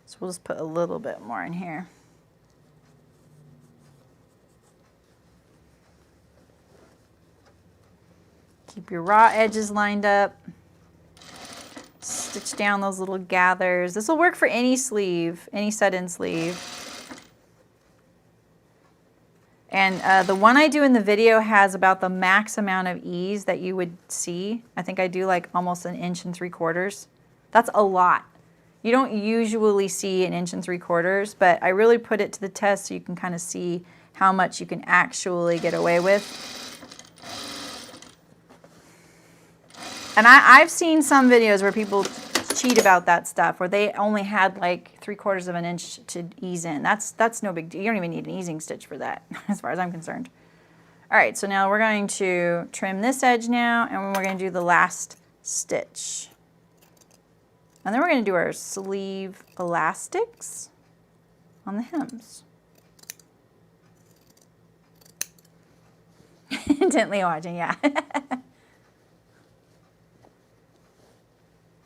So we'll just put a little bit more in here. Keep your raw edges lined up. Stitch down those little gathers. This will work for any sleeve, any set-in sleeve. And the one I do in the video has about the max amount of ease that you would see. I think I do like almost 1 3/4 inches. That's a lot. You don't usually see 1 3/4 inches, but I really put it to the test so you can kind of see how much you can actually get away with. And I've seen some videos where people cheat about that stuff, where they only had like 3/4 inch to ease in. That's no big deal. You don't even need an easing stitch for that, as far as I'm concerned. All right, so now we're going to trim this edge now, and we're going to do the last stitch. And then we're going to do our sleeve elastics on the hems. Intently watching, yeah.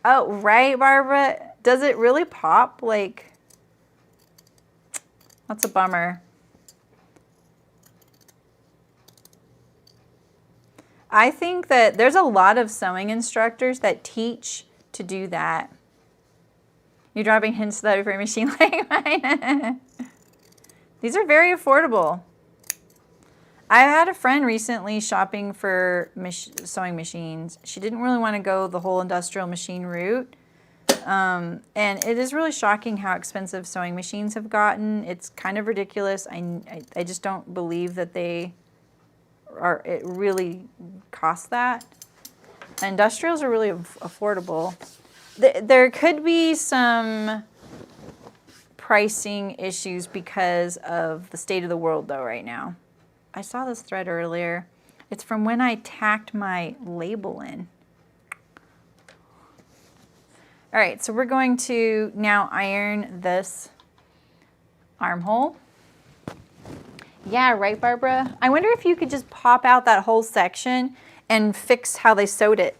Oh, right, Barbara? Does it really pop? Like, that's a bummer. I think that there's a lot of sewing instructors that teach to do that. You're dropping hints that for a machine like mine. These are very affordable. I had a friend recently shopping for sewing machines. She didn't really want to go the whole industrial machine route. And it is really shocking how expensive sewing machines have gotten. It's kind of ridiculous. I just don't believe that it really costs that. Industrials are really affordable. There could be some pricing issues because of the state of the world though right now. I saw this thread earlier. It's from when I tacked my label in. All right, so we're going to now iron this armhole. Yeah, right, Barbara? I wonder if you could just pop out that whole section and fix how they sewed it.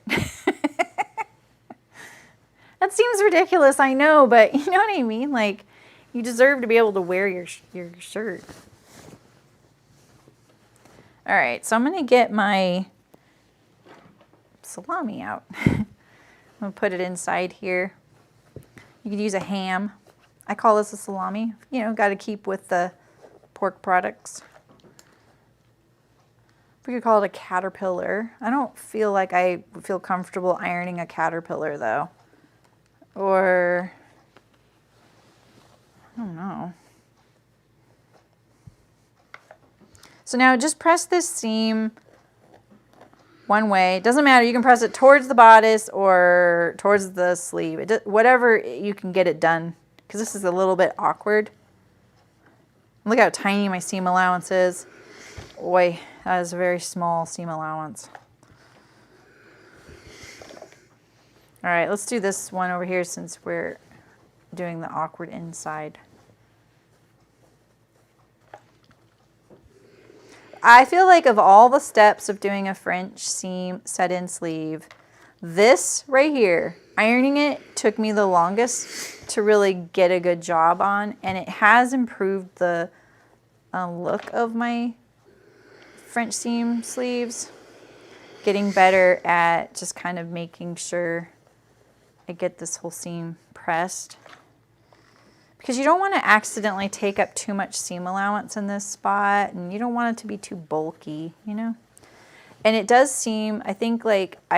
That seems ridiculous, I know, but you know what I mean? Like, you deserve to be able to wear your shirt. All right, so I'm going to get my salami out. I'm going to put it inside here. You could use a ham. I call this a salami. You know, got to keep with the pork products. We could call it a caterpillar. I don't feel like I feel comfortable ironing a caterpillar though. Or, I don't know. So now just press this seam one way. It doesn't matter. You can press it towards the bodice or towards the sleeve. Whatever you can get it done. Because this is a little bit awkward. Look how tiny my seam allowance is. Boy, that is a very small seam allowance. All right, let's do this one over here since we're doing the awkward inside. I feel like of all the steps of doing a French seam set-in sleeve, this right here, ironing it took me the longest to really get a good job on, and it has improved the look of my French seam sleeves. Getting better at just kind of making sure I get this whole seam pressed. Because you don't want to accidentally take up too much seam allowance in this spot, and you don't want it to be too bulky, you know? And it does seem, I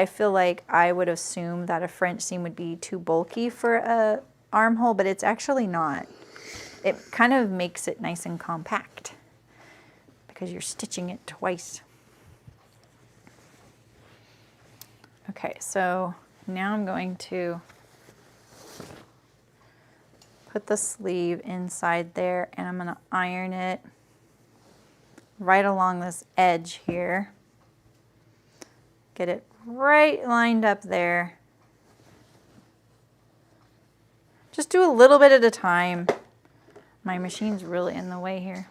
feel like I would assume that a French seam would be too bulky for a armhole, but it's actually not. It kind of makes it nice and compact because you're stitching it twice. Okay, so now I'm going to put the sleeve inside there, and I'm going to iron it right along this edge here. Get it right lined up there. Just do a little bit at a time. My machine's really in the way here.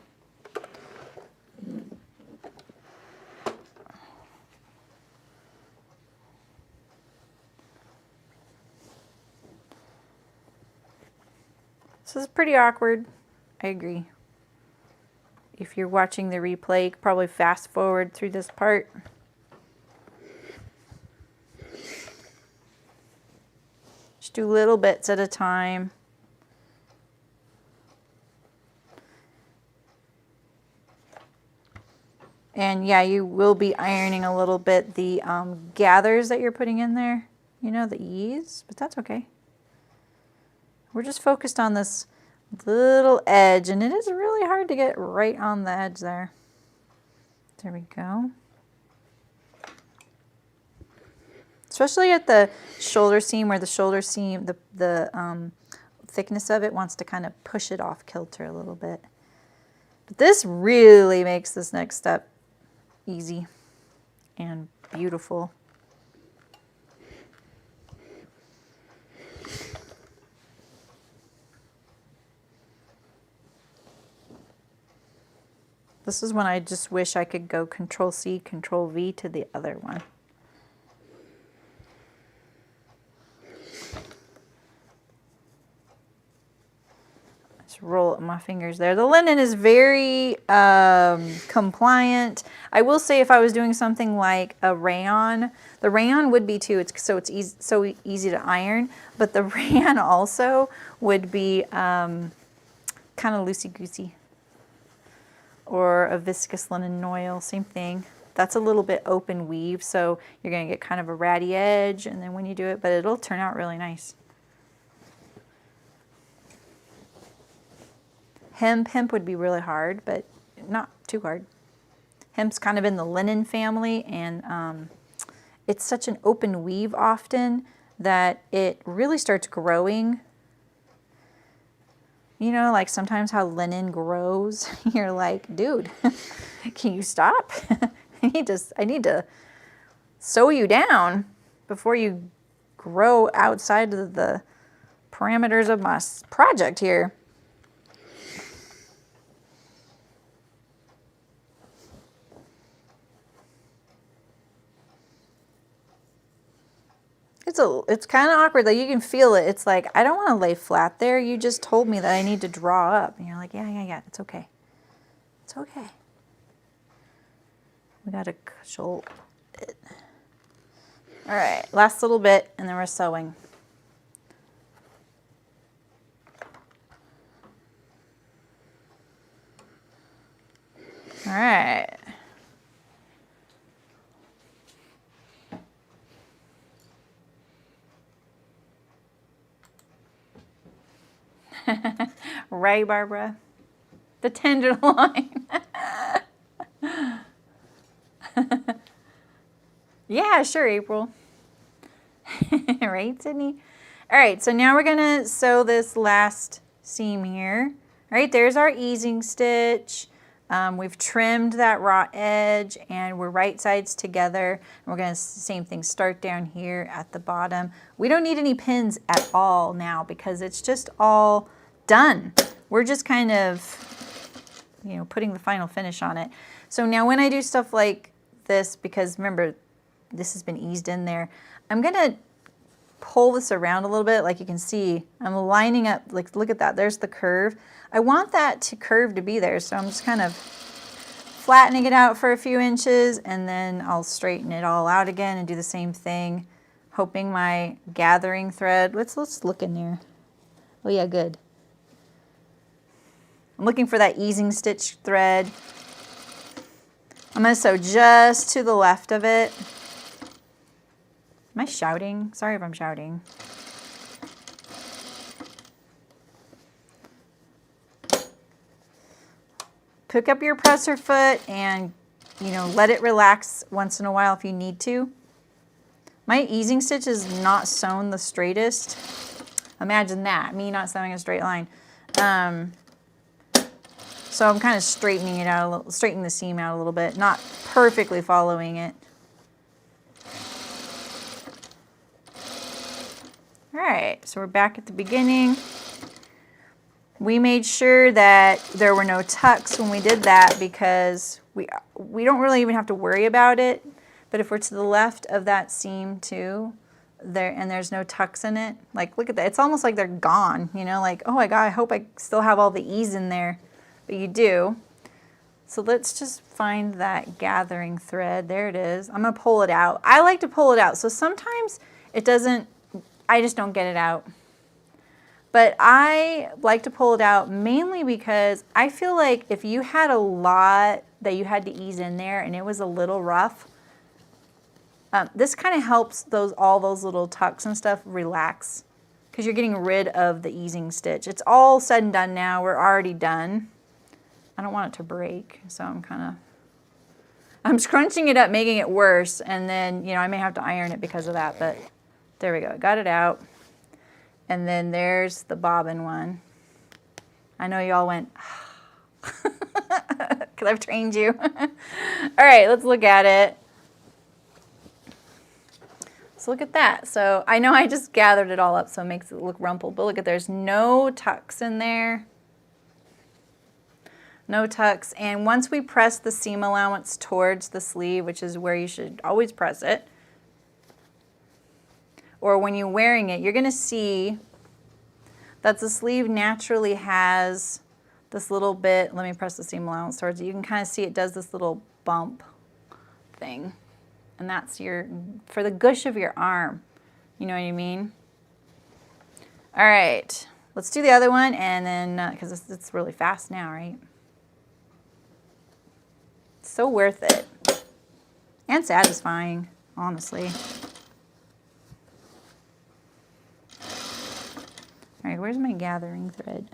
This is pretty awkward. I agree. If you're watching the replay, you could probably fast forward through this part. Just do little bits at a time. And yeah, you will be ironing a little bit the gathers that you're putting in there. You know, the ease, but that's okay. We're just focused on this little edge, and it is really hard to get right on the edge there. There we go. Especially at the shoulder seam, where the shoulder seam, the thickness of it wants to kind of push it off kilter a little bit. But this really makes this next step easy and beautiful. This is when I just wish I could go Control C, Control V to the other one. Just roll up my fingers there. The linen is very compliant. I will say if I was doing something like a rayon, the rayon would be too, it's so easy to iron, but the rayon also would be kind of loosey-goosey. Or a viscous linen noil, same thing. That's a little bit open weave, so you're gonna get kind of a ratty edge, and then when you do it, but it'll turn out really nice. Hemp would be really hard, but not too hard. Hemp's kind of in the linen family, and it's such an open weave often that it really starts growing. You know, like sometimes how linen grows, you're like, dude, can you stop? I need to sew you down before you grow outside of the parameters of my project here. It's kind of awkward. Like you can feel it. It's like, I don't want to lay flat there. You just told me that I need to draw up. And you're like, yeah. It's okay. It's okay. We got to cajole it. All right, last little bit, and then we're sewing. All right. Right, Barbara? The tenderloin. Yeah, sure, April. Right, Sydney? All right, so now we're gonna sew this last seam here. All right, there's our easing stitch. We've trimmed that raw edge and we're right sides together. And we're gonna, same thing, start down here at the bottom. We don't need any pins at all now because it's just all done. We're just kind of, you know, putting the final finish on it. So now when I do stuff like this, because remember, this has been eased in there, I'm gonna pull this around a little bit. Like you can see, I'm lining up, like look at that, there's the curve. I want that curve to be there, so I'm just kind of flattening it out for a few inches, and then I'll straighten it all out again and do the same thing, hoping my gathering thread, let's look in there. Oh yeah, good. I'm looking for that easing stitch thread. I'm gonna sew just to the left of it. Am I shouting? Sorry if I'm shouting. Pick up your presser foot and, you know, let it relax once in a while if you need to. My easing stitch is not sewn the straightest. Imagine that, me not sewing a straight line. So I'm kind of straightening it out a little, straightening the seam out a little bit, not perfectly following it. All right, so we're back at the beginning. We made sure that there were no tucks when we did that because we don't really even have to worry about it. But if we're to the left of that seam too, there's no tucks in it, like look at that. It's almost like they're gone, you know, like, oh my God, I hope I still have all the ease in there. But you do. So let's just find that gathering thread. There it is. I'm gonna pull it out. I like to pull it out. So sometimes it doesn't, I just don't get it out. But I like to pull it out mainly because I feel like if you had a lot that you had to ease in there and it was a little rough, this kind of helps all those little tucks and stuff relax because you're getting rid of the easing stitch. It's all said and done now. We're already done. I don't want it to break, so I'm scrunching it up, making it worse, and then, you know, I may have to iron it because of that, but there we go, got it out. And then there's the bobbin one. I know y'all went, because I've trained you. All right, let's look at it. So look at that. So I know I just gathered it all up so it makes it look rumpled, but look at there's no tucks in there. No tucks. And once we press the seam allowance towards the sleeve, which is where you should always press it, or when you're wearing it, you're going to see that the sleeve naturally has this little bit. Let me press the seam allowance towards it. You can kind of see it does this little bump thing. And that's for the gush of your arm. You know what I mean? All right, let's do the other one, and then, because it's really fast now, right? It's so worth it. And satisfying, honestly. All right, where's my gathering thread?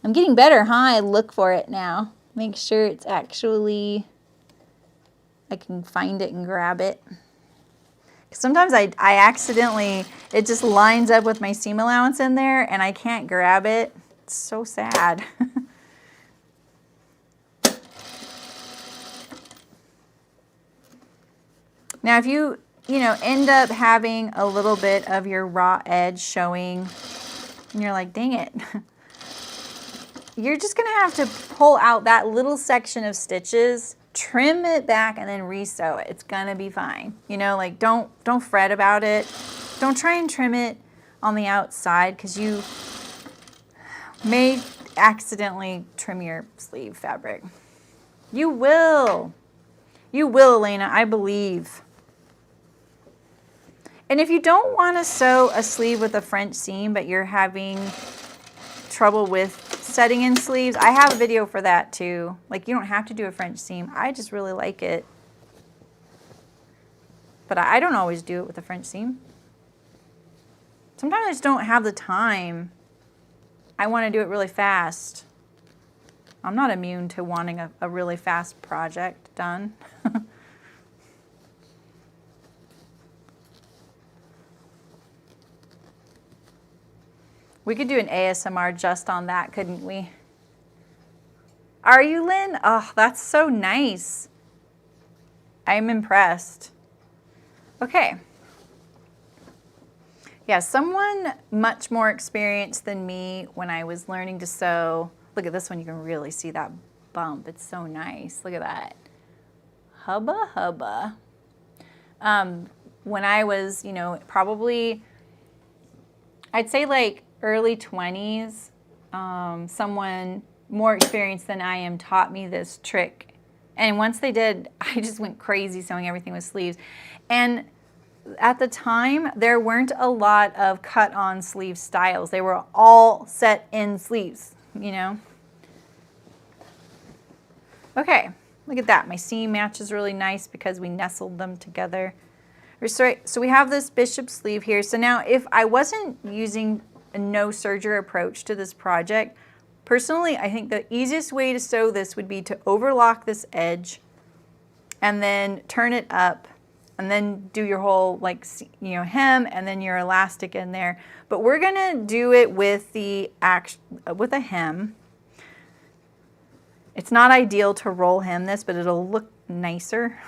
I'm getting better, huh? I look for it now. Make sure it's actually... I can find it and grab it. Sometimes I accidentally, it just lines up with my seam allowance in there and I can't grab it. It's so sad. Now if you end up having a little bit of your raw edge showing and you're like, dang it. You're just gonna have to pull out that little section of stitches, trim it back, and then re-sew it. It's gonna be fine. Like don't fret about it. Don't try and trim it on the outside because you may accidentally trim your sleeve fabric. You will. You will, Elena, I believe. And if you don't want to sew a sleeve with a French seam, but you're having trouble with setting in sleeves, I have a video for that too. Like, you don't have to do a French seam. I just really like it. But I don't always do it with a French seam. Sometimes I just don't have the time. I want to do it really fast. I'm not immune to wanting a really fast project done. We could do an ASMR just on that, couldn't we? Are you, Lynn? Oh, that's so nice. I'm impressed. Okay. Yeah, someone much more experienced than me when I was learning to sew. Look at this one, you can really see that bump. It's so nice. Look at that. Hubba hubba. When I was, probably, I'd say like early 20s, someone more experienced than I am taught me this trick. And once they did, I just went crazy sewing everything with sleeves. And at the time, there weren't a lot of cut-on sleeve styles. They were all set in sleeves, Okay, look at that. My seam matches really nice because we nestled them together. So we have this bishop sleeve here. So now if I wasn't using a no serger approach to this project, personally, I think the easiest way to sew this would be to overlock this edge and then turn it up and then do your whole hem and then your elastic in there. But we're gonna do it with with a hem. It's not ideal to roll hem this, but it'll look nicer.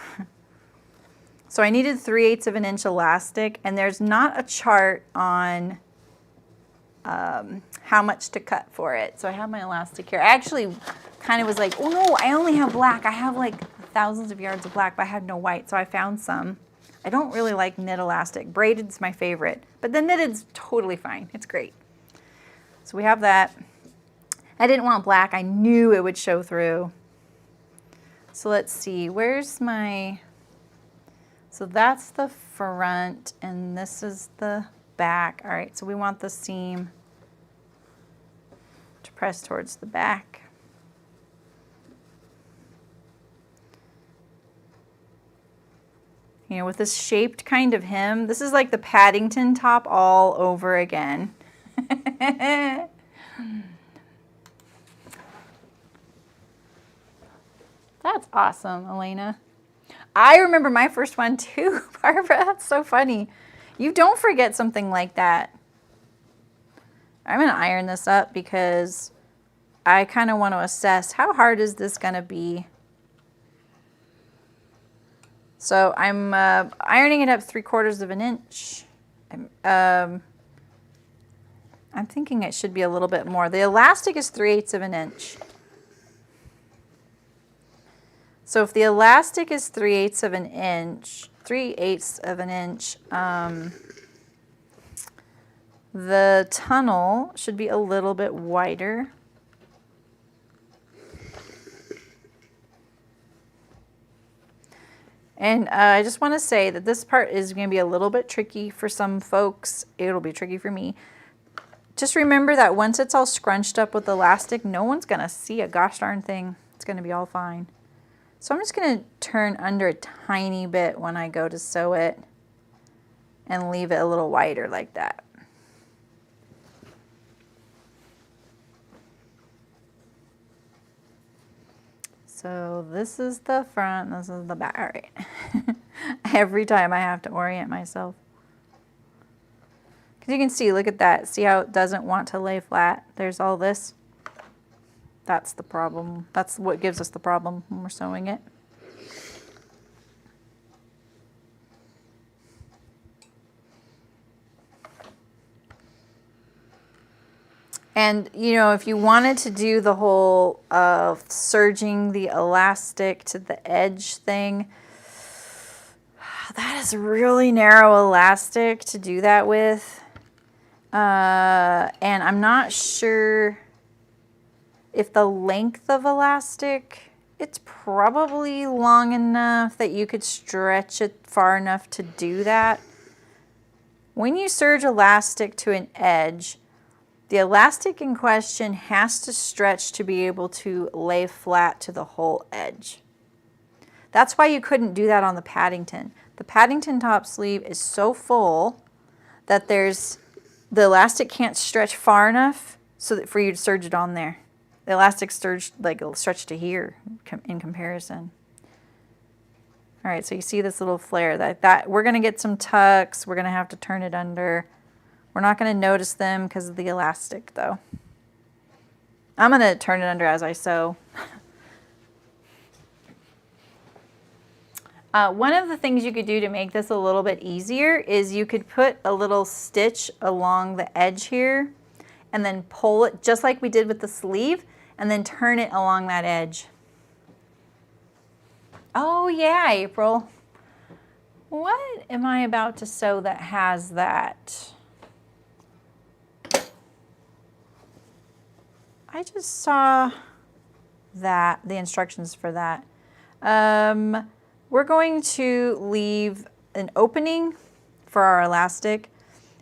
So I needed 3/8 of an inch elastic, and there's not a chart on how much to cut for it. So I have my elastic here. I actually kind of was like, oh no, I only have black. I have like thousands of yards of black, but I had no white, so I found some. I don't really like knit elastic. Braided's my favorite, but the knitted's totally fine. It's great. So we have that. I didn't want black. I knew it would show through. So let's see, where's my, so that's the front and this is the back. All right, so we want the seam to press towards the back. With this shaped kind of hem, this is like the Paddington top all over again. That's awesome, Elena. I remember my first one too, Barbara. That's so funny. You don't forget something like that. I'm going to iron this up because I kind of want to assess how hard is this going to be. So I'm ironing it up 3/4 of an inch. I'm thinking it should be a little bit more. The elastic is 3/8 of an inch. So if the elastic is 3/8 of an inch, the tunnel should be a little bit wider. And I just want to say that this part is going to be a little bit tricky for some folks. It'll be tricky for me. Just remember that once it's all scrunched up with elastic, no one's going to see a gosh darn thing. It's going to be all fine. So I'm just going to turn under a tiny bit when I go to sew it and leave it a little wider like that. So this is the front, this is the back. All right. Every time I have to orient myself. Because you can see, look at that. See how it doesn't want to lay flat? There's all this. That's the problem. That's what gives us the problem when we're sewing it. And, you know, if you wanted to do the whole serging the elastic to the edge thing, that is really narrow elastic to do that with. And I'm not sure if the length of elastic, it's probably long enough that you could stretch it far enough to do that. When you serge elastic to an edge, the elastic in question has to stretch to be able to lay flat to the whole edge. That's why you couldn't do that on the Paddington. The Paddington top sleeve is so full that the elastic can't stretch far enough so that for you to serge it on there. The elastic stretched to here in comparison. All right, so you see this little flare that we're going to get some tucks. We're going to have to turn it under. We're not going to notice them because of the elastic, though. I'm going to turn it under as I sew. One of the things you could do to make this a little bit easier is you could put a little stitch along the edge here and then pull it just like we did with the sleeve and then turn it along that edge. Oh yeah, April. What am I about to sew that has that? I just saw that, the instructions for that. We're going to leave an opening for our elastic.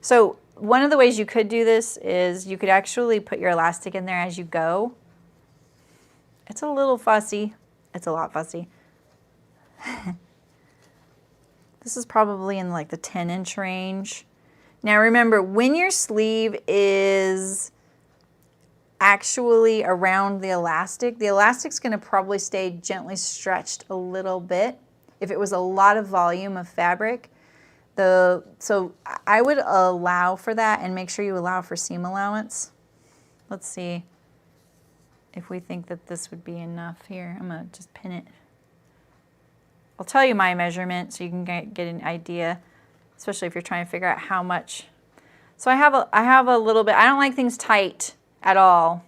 So one of the ways you could do this is you could actually put your elastic in there as you go. It's a little fussy. It's a lot fussy. This is probably in like the 10-inch range. Now remember, when your sleeve is actually around the elastic's going to probably stay gently stretched a little bit. If it was a lot of volume of fabric, so I would allow for that and make sure you allow for seam allowance. Let's see if we think that this would be enough here. I'm going to just pin it. I'll tell you my measurement so you can get an idea, especially if you're trying to figure out how much. So I have a little bit, I don't like things tight at all.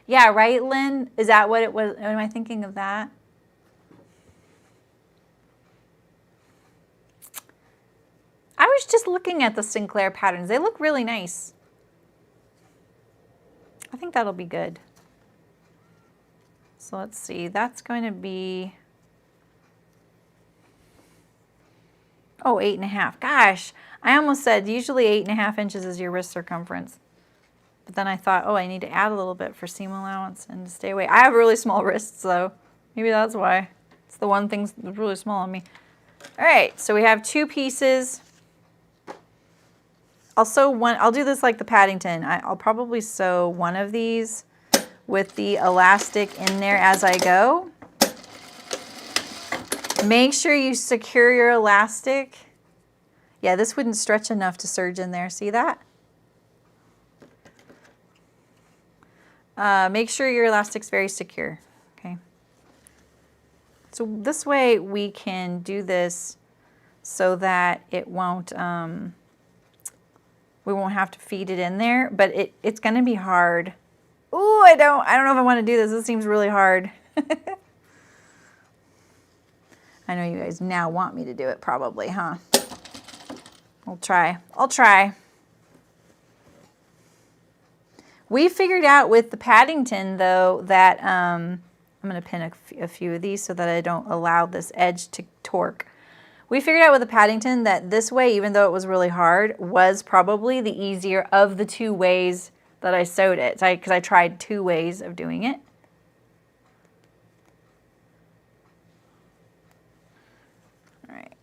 Yeah, right, Lynn? Is that what it was? Am I thinking of that? I was just looking at the Sinclair patterns. They look really nice. I think that'll be good. So let's see, that's going to be, oh, 8.5. Gosh, I almost said usually 8.5 inches is your wrist circumference. But then I thought, oh, I need to add a little bit for seam allowance and to stay away. I have really small wrists, so maybe that's why. It's the one thing that's really small on me. All right, so we have 2 pieces. I'll sew one, I'll do this like the Paddington. I'll probably sew one of these with the elastic in there as I go. Make sure you secure your elastic. Yeah, this wouldn't stretch enough to serge in there. See that? make sure your elastic's very secure, okay? So this way we can do this so that it won't, we won't have to feed it in there, but it's gonna be hard. Ooh, I don't know if I wanna do this. This seems really hard. I know you guys now want me to do it probably, huh? I'll try. We figured out with the Paddington though that, I'm gonna pin a few of these so that I don't allow this edge to torque. We figured out with the Paddington that this way, even though it was really hard, was probably the easier of the two ways that I sewed it. Because I tried two ways of doing it. All right.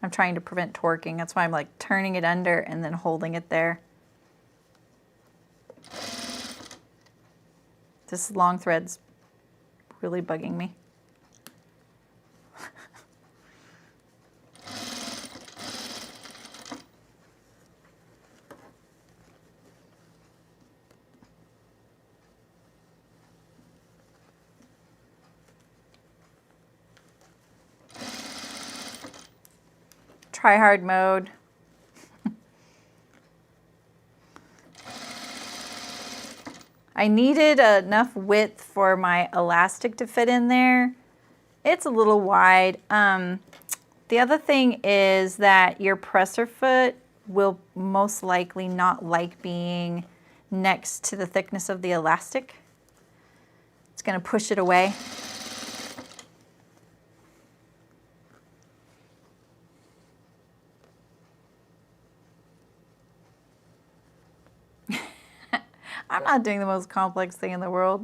I'm trying to prevent torquing. That's why I'm like turning it under and then holding it there. This long thread's really bugging me. Try hard mode. I needed enough width for my elastic to fit in there. It's a little wide. The other thing is that your presser foot will most likely not like being next to the thickness of the elastic. It's going to push it away. I'm not doing the most complex thing in the world.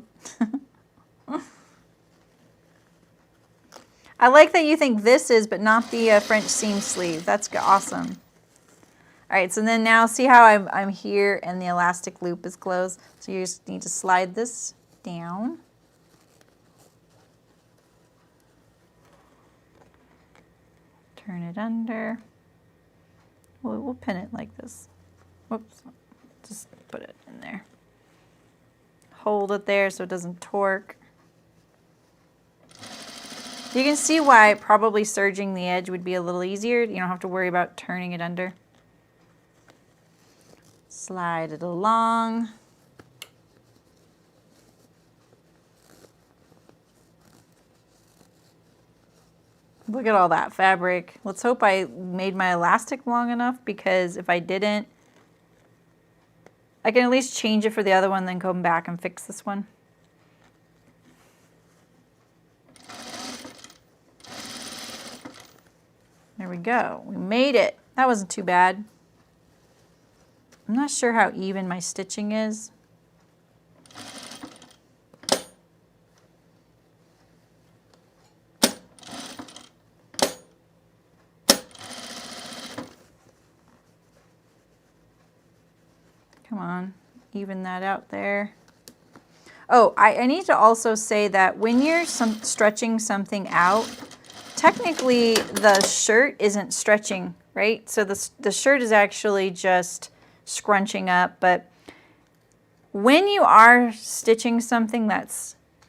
I like that you think this is, but not the French seam sleeve. That's awesome. All right, so then now see how I'm here and the elastic loop is closed. So you just need to slide this down. Turn it under. We'll pin it like this. Whoops, just put it in there. Hold it there so it doesn't torque. You can see why probably serging the edge would be a little easier. You don't have to worry about turning it under. Slide it along. Look at all that fabric. Let's hope I made my elastic long enough, because if I didn't, I can at least change it for the other one, then come back and fix this one. There we go. We made it. That wasn't too bad. I'm not sure how even my stitching is. Come on, even that out there. Oh, I need to also say that when you're stretching something out, technically the shirt isn't stretching, right? So the shirt is actually just scrunching up, but when you are stitching something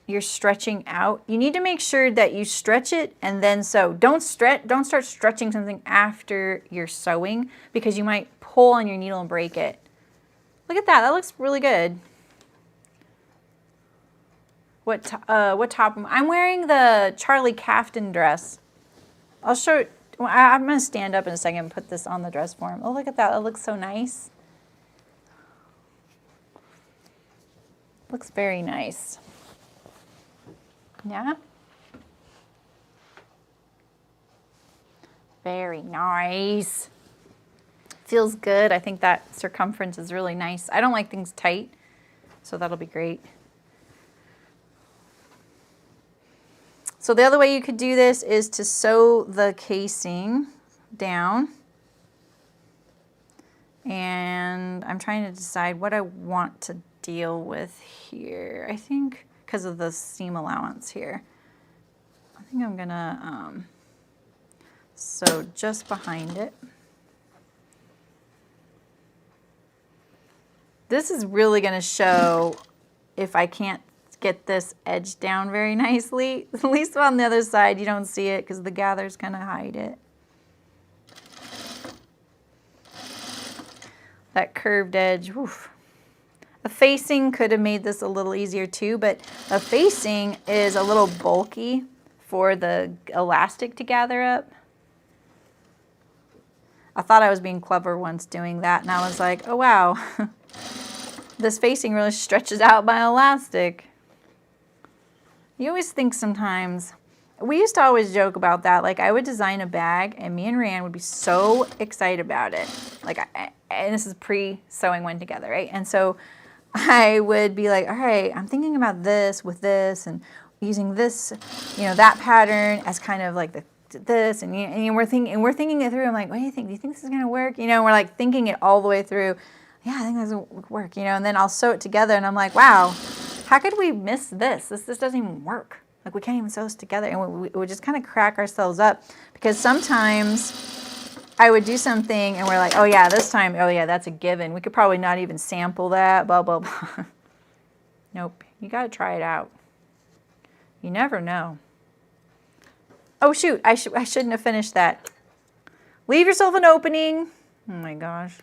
you're stretching out, you need to make sure that you stretch it and then sew. Don't start stretching something after you're sewing, because you might pull on your needle and break it. Look at that. That looks really good. What top? I'm wearing the Charlie Kaftan dress. I'll show it. Well, I'm going to stand up in a second and put this on the dress form. Oh, look at that. That looks so nice. Looks very nice. Yeah. Very nice. Feels good. I think that circumference is really nice. I don't like things tight, so that'll be great. So the other way you could do this is to sew the casing down. And I'm trying to decide what I want to deal with here. I think because of the seam allowance here, I think I'm gonna sew just behind it. This is really going to show if I can't get this edge down very nicely. At least on the other side, you don't see it because the gathers kind of hide it. That curved edge, oof. A facing could have made this a little easier too, but a facing is a little bulky for the elastic to gather up. I thought I was being clever once doing that, and I was like, oh wow, this facing really stretches out my elastic. You always think sometimes, we used to always joke about that, like I would design a bag and me and Rand would be so excited about it. Like, and this is pre-sewing one together, right? And so I would be like, all right, I'm thinking about this with this and using this, you know, that pattern as kind of like this, and we're thinking it through. I'm like, what do you think? Do you think this is gonna work? You know, we're like thinking it all the way through. Yeah, I think this will work. You know, and then I'll sew it together, and I'm like, wow, how could we miss this? This doesn't even work. Like we can't even sew this together, and we would just kind of crack ourselves up because sometimes I would do something, and we're like, oh yeah, this time, oh yeah, that's a given. We could probably not even sample that. Blah blah blah. Nope, you gotta try it out. You never know. Oh shoot, I shouldn't have finished that. Leave yourself an opening. Oh my gosh.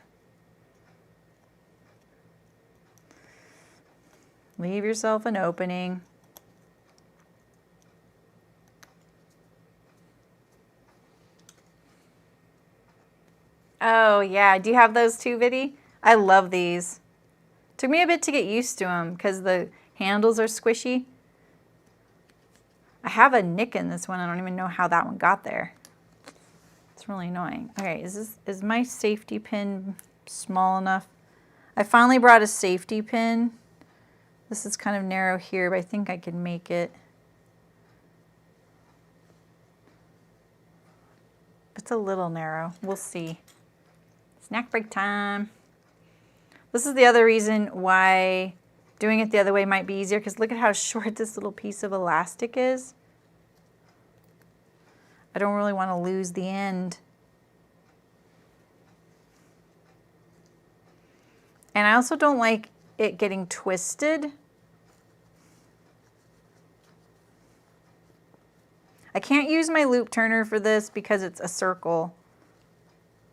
Leave yourself an opening. Oh yeah, do you have those too, Viddy? I love these. Took me a bit to get used to them because the handles are squishy. I have a nick in this one. I don't even know how that one got there. It's really annoying. Okay, is my safety pin small enough? I finally brought a safety pin. This is kind of narrow here, but I think I can make it. It's a little narrow. We'll see. Snack break time. This is the other reason why doing it the other way might be easier, because look at how short this little piece of elastic is. I don't really want to lose the end. And I also don't like it getting twisted. I can't use my loop turner for this because it's a circle.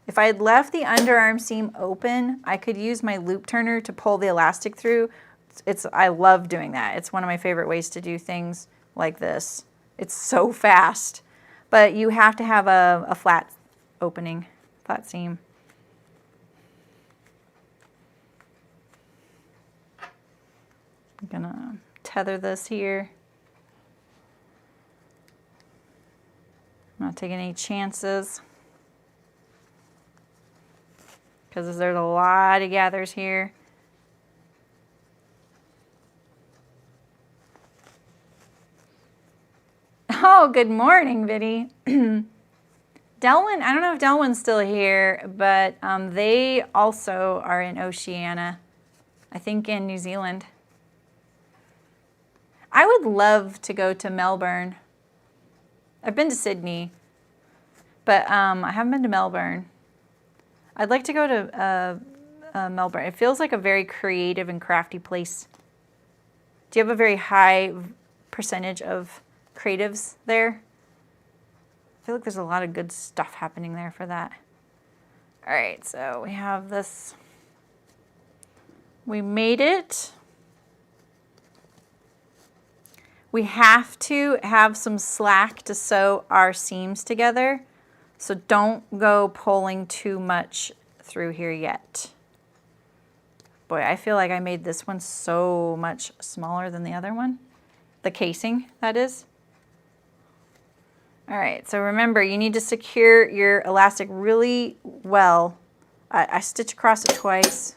If I had left the underarm seam open, I could use my loop turner to pull the elastic through. I love doing that. It's one of my favorite ways to do things like this. It's so fast, but you have to have a flat opening, flat seam. I'm gonna tether this here. I'm not taking any chances because there's a lot of gathers here. Oh, good morning, Viddy. Delwyn, I don't know if Delwyn's still here, but they also are in Oceania, I think in New Zealand. I would love to go to Melbourne. I've been to Sydney, but I haven't been to Melbourne. I'd like to go to Melbourne. It feels like a very creative and crafty place. Do you have a very high percentage of creatives there? I feel like there's a lot of good stuff happening there for that. All right, so we have this. We made it. We have to have some slack to sew our seams together, so don't go pulling too much through here yet. Boy, I feel like I made this one so much smaller than the other one. The casing, that is. All right, so remember, you need to secure your elastic really well. I stitch across it twice.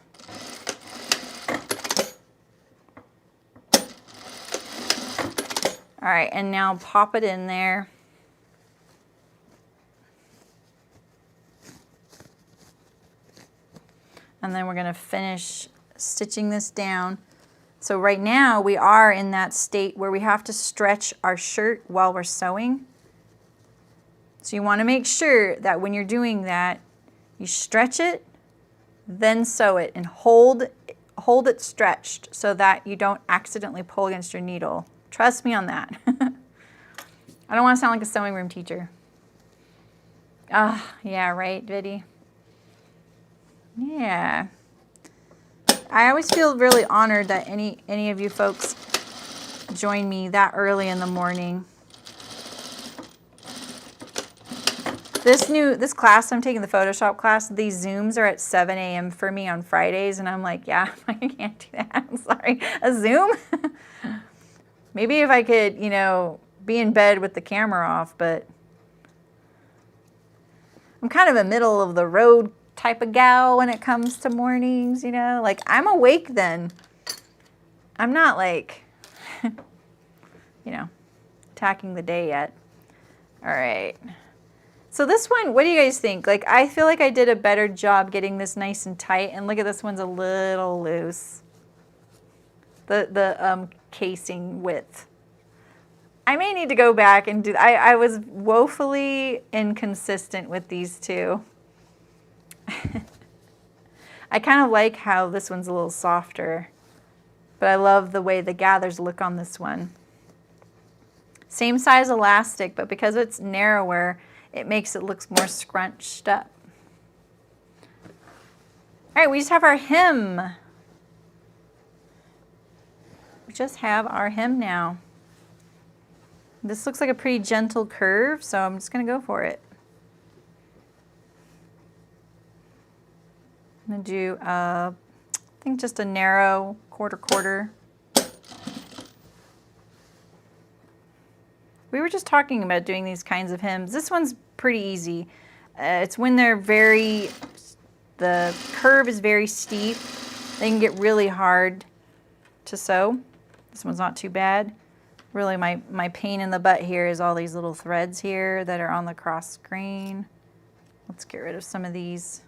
All right, and now pop it in there. And then we're gonna finish stitching this down. So right now we are in that state where we have to stretch our shirt while we're sewing. So you wanna make sure that when you're doing that, you stretch it, then sew it, and hold hold it stretched so that you don't accidentally pull against your needle. Trust me on that. I don't want to sound like a sewing room teacher. Ah, yeah, right, Viddy? Yeah. I always feel really honored that any of you folks join me that early in the morning. This class, I'm taking the Photoshop class, these Zooms are at 7 a.m. for me on Fridays, and I'm like, yeah, I can't do that. I'm sorry. A Zoom? Maybe if I could, you know, be in bed with the camera off, but I'm kind of a middle of the road type of gal when it comes to mornings, you know? Like, I'm awake then. I'm not like, you know, attacking the day yet. All right. So this one, what do you guys think? Like, I feel like I did a better job getting this nice and tight, and look at this one's a little loose. The casing width. I may need to go back and do, I was woefully inconsistent with these two. I kind of like how this one's a little softer, but I love the way the gathers look on this one. Same size elastic, but because it's narrower, it makes it look more scrunched up. All right, we just have our hem. We just have our hem now. This looks like a pretty gentle curve, so I'm just gonna go for it. I'm gonna do, I think just a narrow quarter. We were just talking about doing these kinds of hems. This one's pretty easy. It's when they're the curve is very steep. They can get really hard to sew. This one's not too bad. Really my pain in the butt here is all these little threads here that are on the cross grain. Let's get rid of some of these.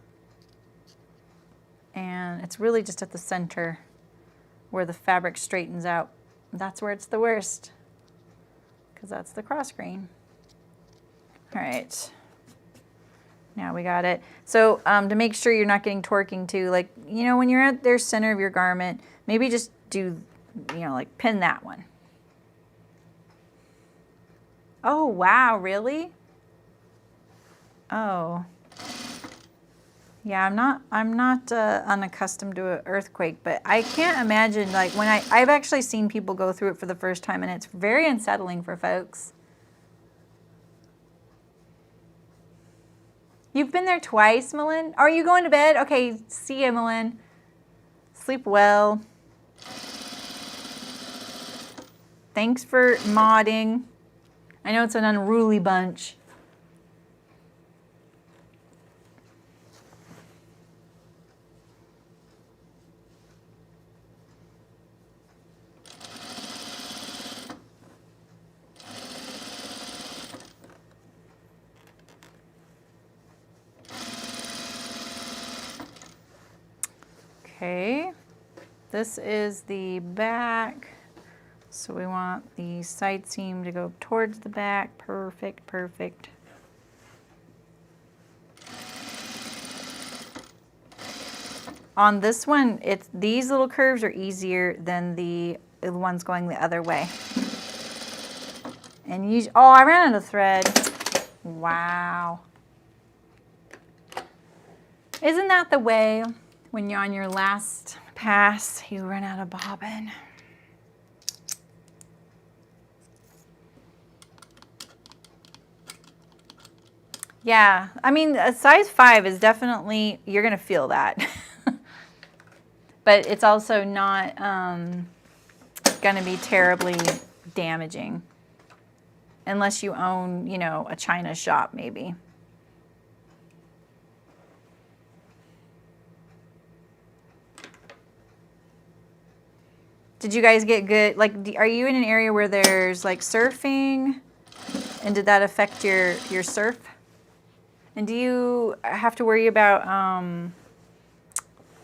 And it's really just at the center where the fabric straightens out. That's where it's the worst, because that's the cross grain. All right, now we got it. So to make sure you're not getting torquing too, like, you know, when you're at the center of your garment, maybe just do, you know, like pin that one. Oh, wow, really? Oh. Yeah, I'm not unaccustomed to an earthquake, but I can't imagine, like, when I've actually seen people go through it for the first time, and it's very unsettling for folks. You've been there twice, Malin? Are you going to bed? Okay, see you, Malin. Sleep well. Thanks for modding. I know it's an unruly bunch. Okay, this is the back, so we want the side seam to go towards the back. Perfect, perfect. On this one, these little curves are easier than the ones going the other way. And oh, I ran out of thread. Wow. Isn't that the way? When you're on your last pass, you run out of bobbin. Yeah, I mean, a size 5 is definitely, you're gonna feel that. But it's also not gonna be terribly damaging. Unless you own, you know, a China shop maybe. Did you guys get good, like, are you in an area where there's like surfing? And did that affect your surf? And do you have to worry about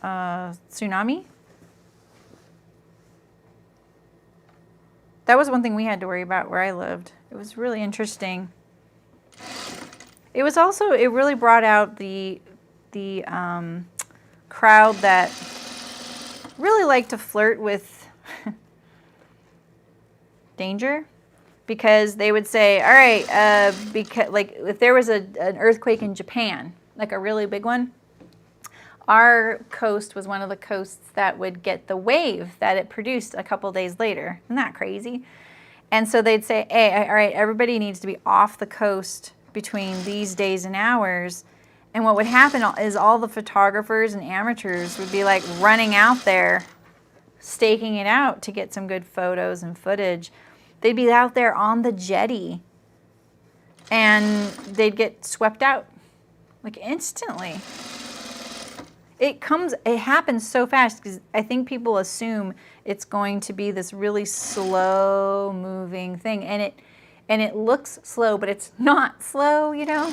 tsunami? That was one thing we had to worry about where I lived. It was really interesting. It was also, it really brought out the crowd that really like to flirt with danger, because they would say, all right, because like if there was an earthquake in Japan, like a really big one, our coast was one of the coasts that would get the wave that it produced a couple days later. Isn't that crazy? And so they'd say, hey, all right, everybody needs to be off the coast between these days and hours. And what would happen is all the photographers and amateurs would be like running out there, staking it out to get some good photos and footage. They'd be out there on the jetty and they'd get swept out like instantly. It happens so fast because I think people assume it's going to be this really slow moving thing, and it looks slow, but it's not slow, you know?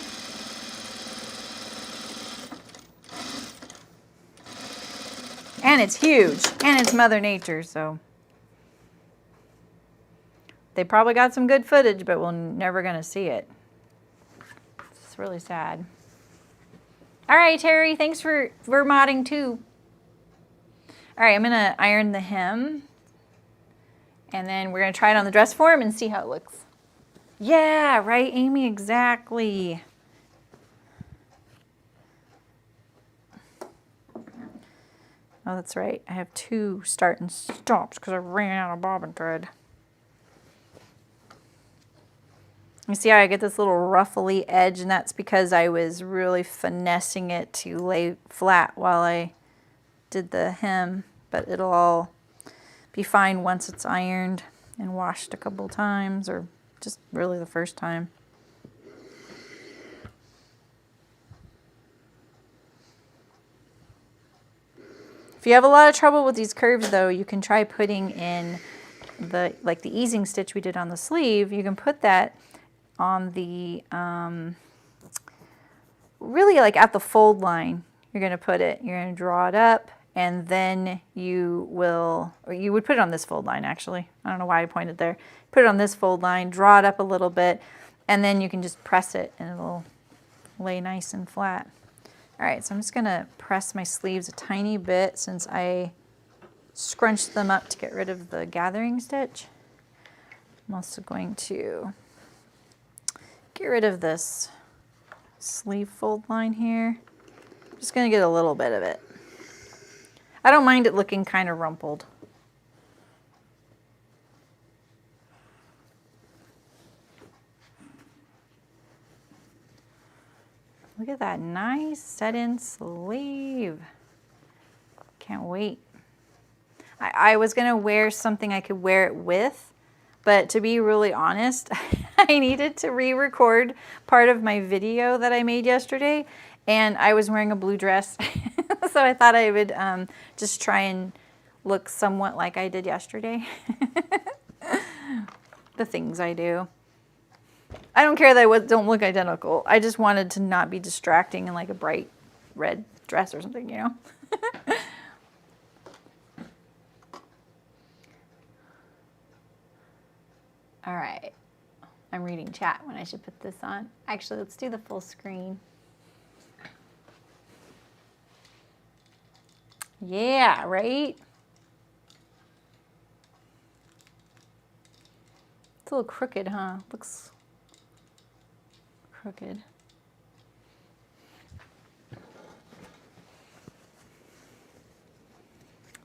And it's huge, and it's Mother Nature, so they probably got some good footage, but we're never gonna see it. It's really sad. All right, Terry, thanks for modding too. All right, I'm gonna iron the hem, and then we're gonna try it on the dress form and see how it looks. Yeah, right, Amy, exactly. Oh, that's right. I have 2 start and stops because I ran out of bobbin thread. You see how I get this little ruffly edge, and that's because I was really finessing it to lay flat while I did the hem, but it'll all be fine once it's ironed and washed a couple times, or just really the first time. If you have a lot of trouble with these curves though, you can try putting in the easing stitch we did on the sleeve. You can put that on the, really like at the fold line. You're gonna put it, you're gonna draw it up, and then you would put it on this fold line actually. I don't know why I pointed there. Put it on this fold line, draw it up a little bit, and then you can just press it and it'll lay nice and flat. All right, so I'm just gonna press my sleeves a tiny bit since I scrunched them up to get rid of the gathering stitch. I'm also going to get rid of this sleeve fold line here. I'm just gonna get a little bit of it. I don't mind it looking kind of rumpled. Look at that nice set-in sleeve. Can't wait. I was gonna wear something I could wear it with, but to be really honest, I needed to re-record part of my video that I made yesterday, and I was wearing a blue dress. So I thought I would just try and look somewhat like I did yesterday. The things I do. I don't care that I don't look identical. I just wanted to not be distracting in like a bright red dress or something, you know? All right. I'm reading chat when I should put this on. Actually, let's do the full screen. Yeah, right? It's a little crooked, huh? Looks crooked.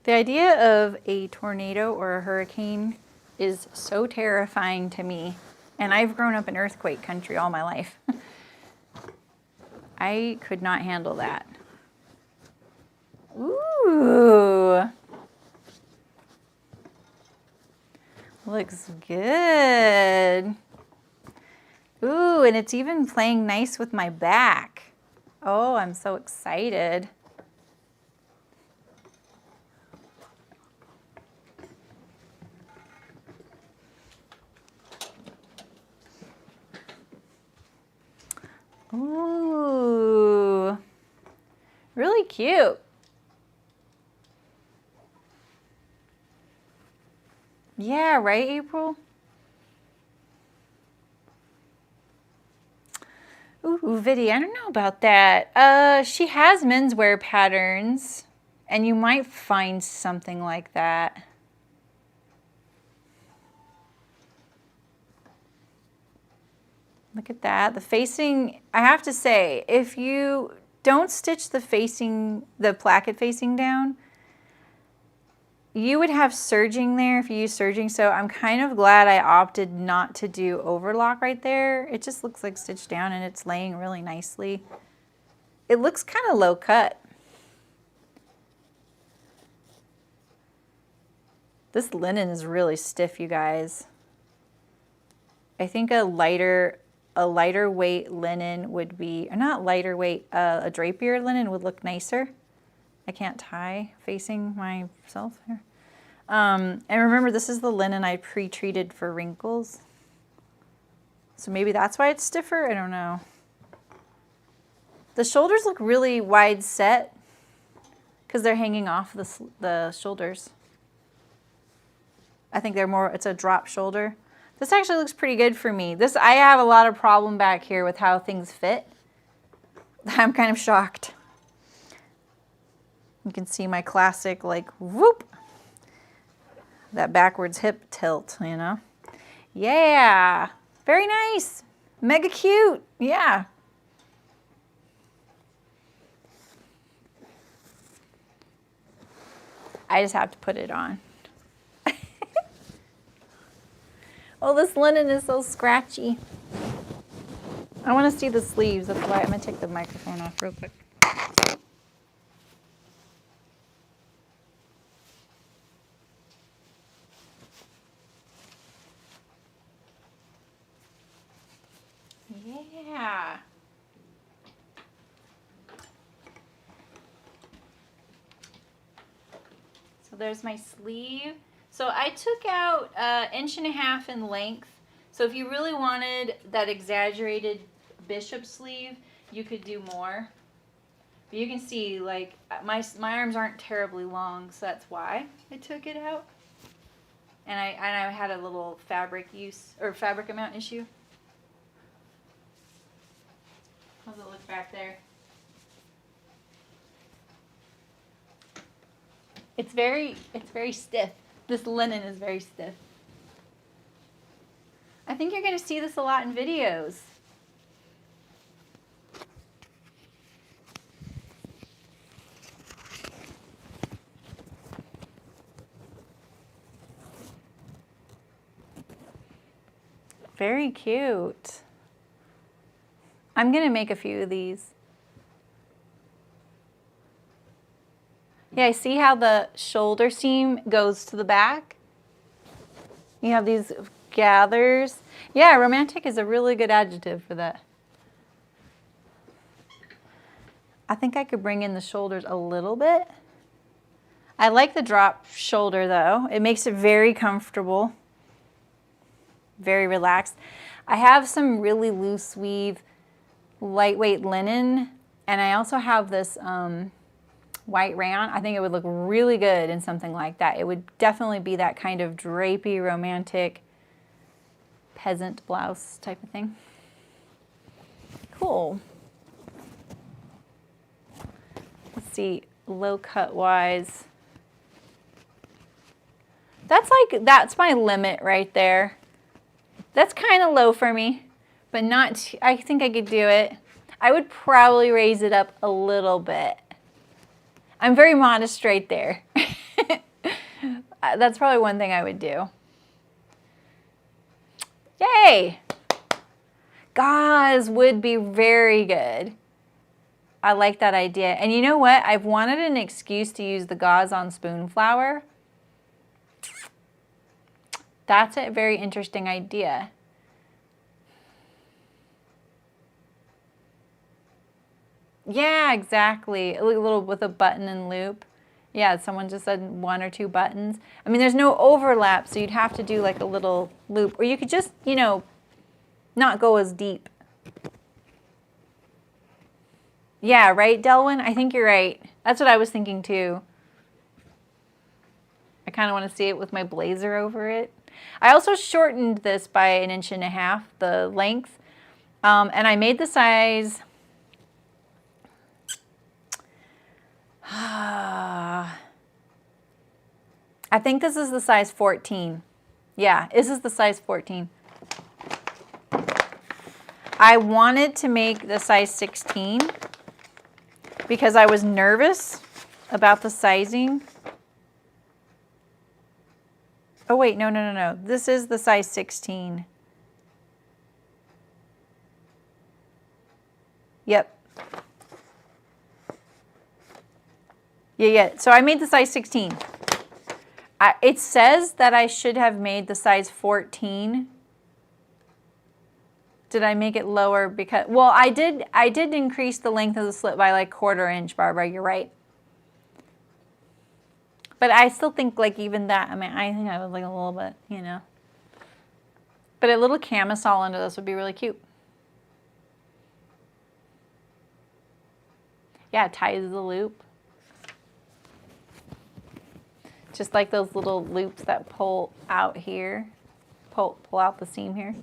The idea of a tornado or a hurricane is so terrifying to me, and I've grown up in earthquake country all my life. I could not handle that. Ooh. Looks good. Ooh, and it's even playing nice with my back. Oh, I'm so excited. Ooh, really cute. Yeah, right, April? Ooh, Viddy, I don't know about that. She has menswear patterns, And you might find something like that. Look at that. The facing, I have to say, if you don't stitch the placket facing down, you would have serging there if you use serging. So I'm kind of glad I opted not to do overlock right there. It just looks like stitched down and it's laying really nicely. It looks kind of low cut. This linen is really stiff, you guys. I think a lighter weight linen would be, or not lighter weight, a drapier linen would look nicer. I can't tie facing myself here. And remember, this is the linen I pre-treated for wrinkles. So maybe that's why it's stiffer, I don't know. The shoulders look really wide set because they're hanging off the shoulders. I think they're more, it's a drop shoulder. This actually looks pretty good for me. I have a lot of problem back here with how things fit. I'm kind of shocked. You can see my classic, like, whoop, that backwards hip tilt, you know? Yeah, very nice. Mega cute, yeah. I just have to put it on. Oh, this linen is so scratchy. I want to see the sleeves. That's why I'm going to take the microphone off real quick. Yeah. So there's my sleeve. So I took out 1.5 inches in length. So if you really wanted that exaggerated bishop sleeve, you could do more. But you can see, like, my arms aren't terribly long, so that's why I took it out. And I had a little fabric amount issue. How's it look back there? It's very stiff. This linen is very stiff. I think you're going to see this a lot in videos. Very cute. I'm going to make a few of these. Yeah, see how the shoulder seam goes to the back? You have these gathers. Yeah, romantic is a really good adjective for that. I think I could bring in the shoulders a little bit. I like the drop shoulder though. It makes it very comfortable, very relaxed. I have some really loose weave, lightweight linen, and I also have this white rayon. I think it would look really good in something like that. It would definitely be that kind of drapey, romantic, peasant blouse type of thing. Cool. Let's see, low cut wise. That's my limit right there. That's kind of low for me, but not, I think I could do it. I would probably raise it up a little bit. I'm very modest right there. That's probably one thing I would do. Yay! Gauze would be very good. I like that idea. And you know what? I've wanted an excuse to use the gauze on spoon flower. That's a very interesting idea. Yeah, exactly. A little with a button and loop. Yeah, someone just said 1 or 2 buttons. I mean, there's no overlap, so you'd have to do like a little loop. Or you could just, you know, not go as deep. Yeah, right, Delwyn? I think you're right. That's what I was thinking too. I kind of want to see it with my blazer over it. I also shortened this by 1.5 inches, the length. And I made the size I think this is the size 14. Yeah, this is the size 14. I wanted to make the size 16 because I was nervous about the sizing. Oh wait, no. This is the size 16. Yep. Yeah. So I made the size 16. It says that I should have made the size 14. Did I make it lower? Because, well, I did increase the length of the slit by like 1/4 inch, Barbara. You're right. But I still think like even that, I mean, I think I was like a little bit, you know. But a little camisole under this would be really cute. Yeah, it ties the loop. Just like those little loops that pull out here. Pull out the seam here.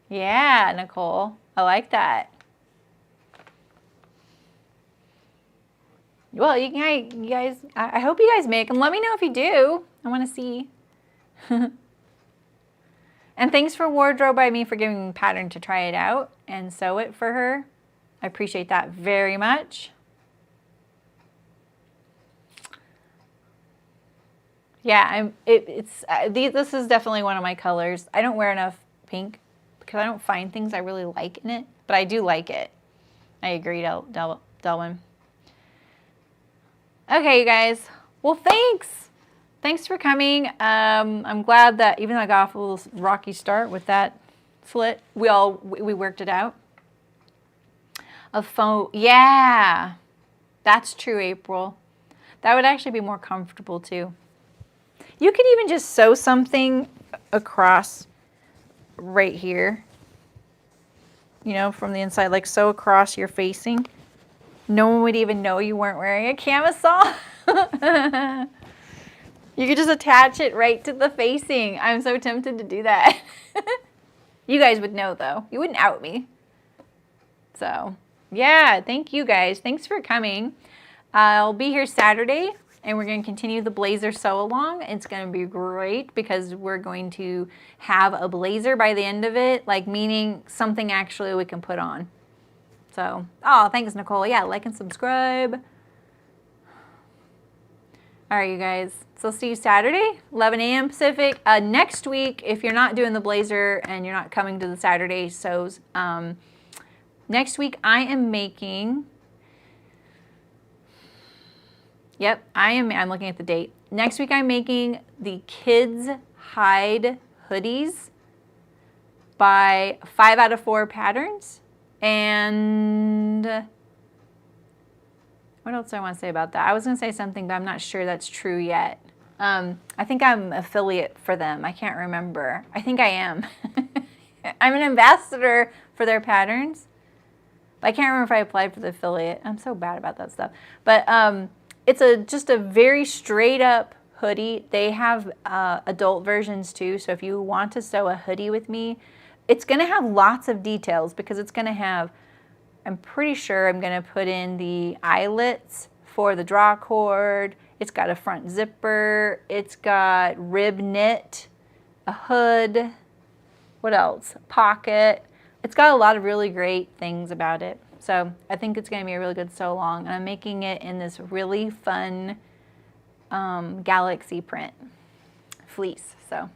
Yeah, Nicole. I like that. Well, you guys, I hope you guys make them. Let me know if you do. I want to see. And thanks for Wardrobe by Me for giving me a pattern to try it out and sew it for her. I appreciate that very much. Yeah, this is definitely one of my colors. I don't wear enough pink because I don't find things I really like in it, but I do like it. I agree, Delwyn. Okay, you guys. Well, thanks. Thanks for coming. I'm glad that even though I got off a little rocky start with that slit, we worked it out. A faux, yeah, that's true, April. That would actually be more comfortable too. You could even just sew something across right here, you know, from the inside, like sew across your facing. No one would even know you weren't wearing a camisole. You could just attach it right to the facing. I'm so tempted to do that. You guys would know though. You wouldn't out me. So yeah, thank you guys. Thanks for coming. I'll be here Saturday and we're going to continue the blazer sew along. It's going to be great because we're going to have a blazer by the end of it, like meaning something actually we can put on. So, oh, thanks, Nicole. Yeah, like and subscribe. All right, you guys. So see you Saturday, 11 a.m. Pacific. Next week, if you're not doing the blazer and you're not coming to the Saturday sews, next week I am making, yep, I'm looking at the date. Next week I'm making the kids hide hoodies by 5 out of 4 patterns. And what else do I want to say about that? I was going to say something, but I'm not sure that's true yet. I think I'm affiliate for them. I can't remember. I think I am. I'm an ambassador for their patterns. I can't remember if I applied for the affiliate. I'm so bad about that stuff. But it's just a very straight up hoodie. They have adult versions too. So if you want to sew a hoodie with me, it's going to have lots of details because it's going to have, I'm pretty sure I'm going to put in the eyelets for the draw cord. It's got a front zipper. It's got rib knit, a hood. What else? Pocket. It's got a lot of really great things about it. So I think it's going to be a really good sew along. And I'm making it in this really fun galaxy print fleece. So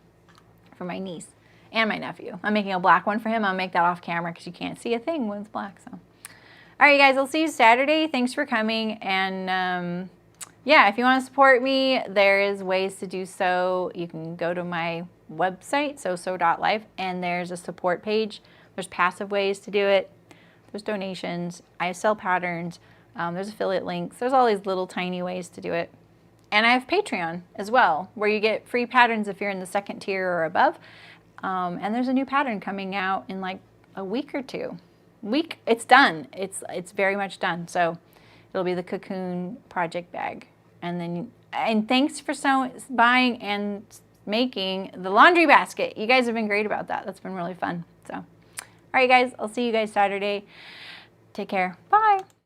for my niece and my nephew. I'm making a black one for him. I'll make that off camera because you can't see a thing when it's black. So, all right, you guys, I'll see you Saturday. Thanks for coming. And yeah, if you want to support me, there is ways to do so. You can go to my website, sew.life, and there's a support page. There's passive ways to do it. There's donations. I sell patterns. There's affiliate links. There's all these little tiny ways to do it. And I have Patreon as well, where you get free patterns if you're in the 2nd tier or above. And there's a new pattern coming out in like a week or 2. It's done. It's very much done. So it'll be the cocoon project bag. And thanks for buying and making the laundry basket. You guys have been great about that. That's been really fun. So, all All right, guys, I'll see you guys Saturday. Take care. Bye.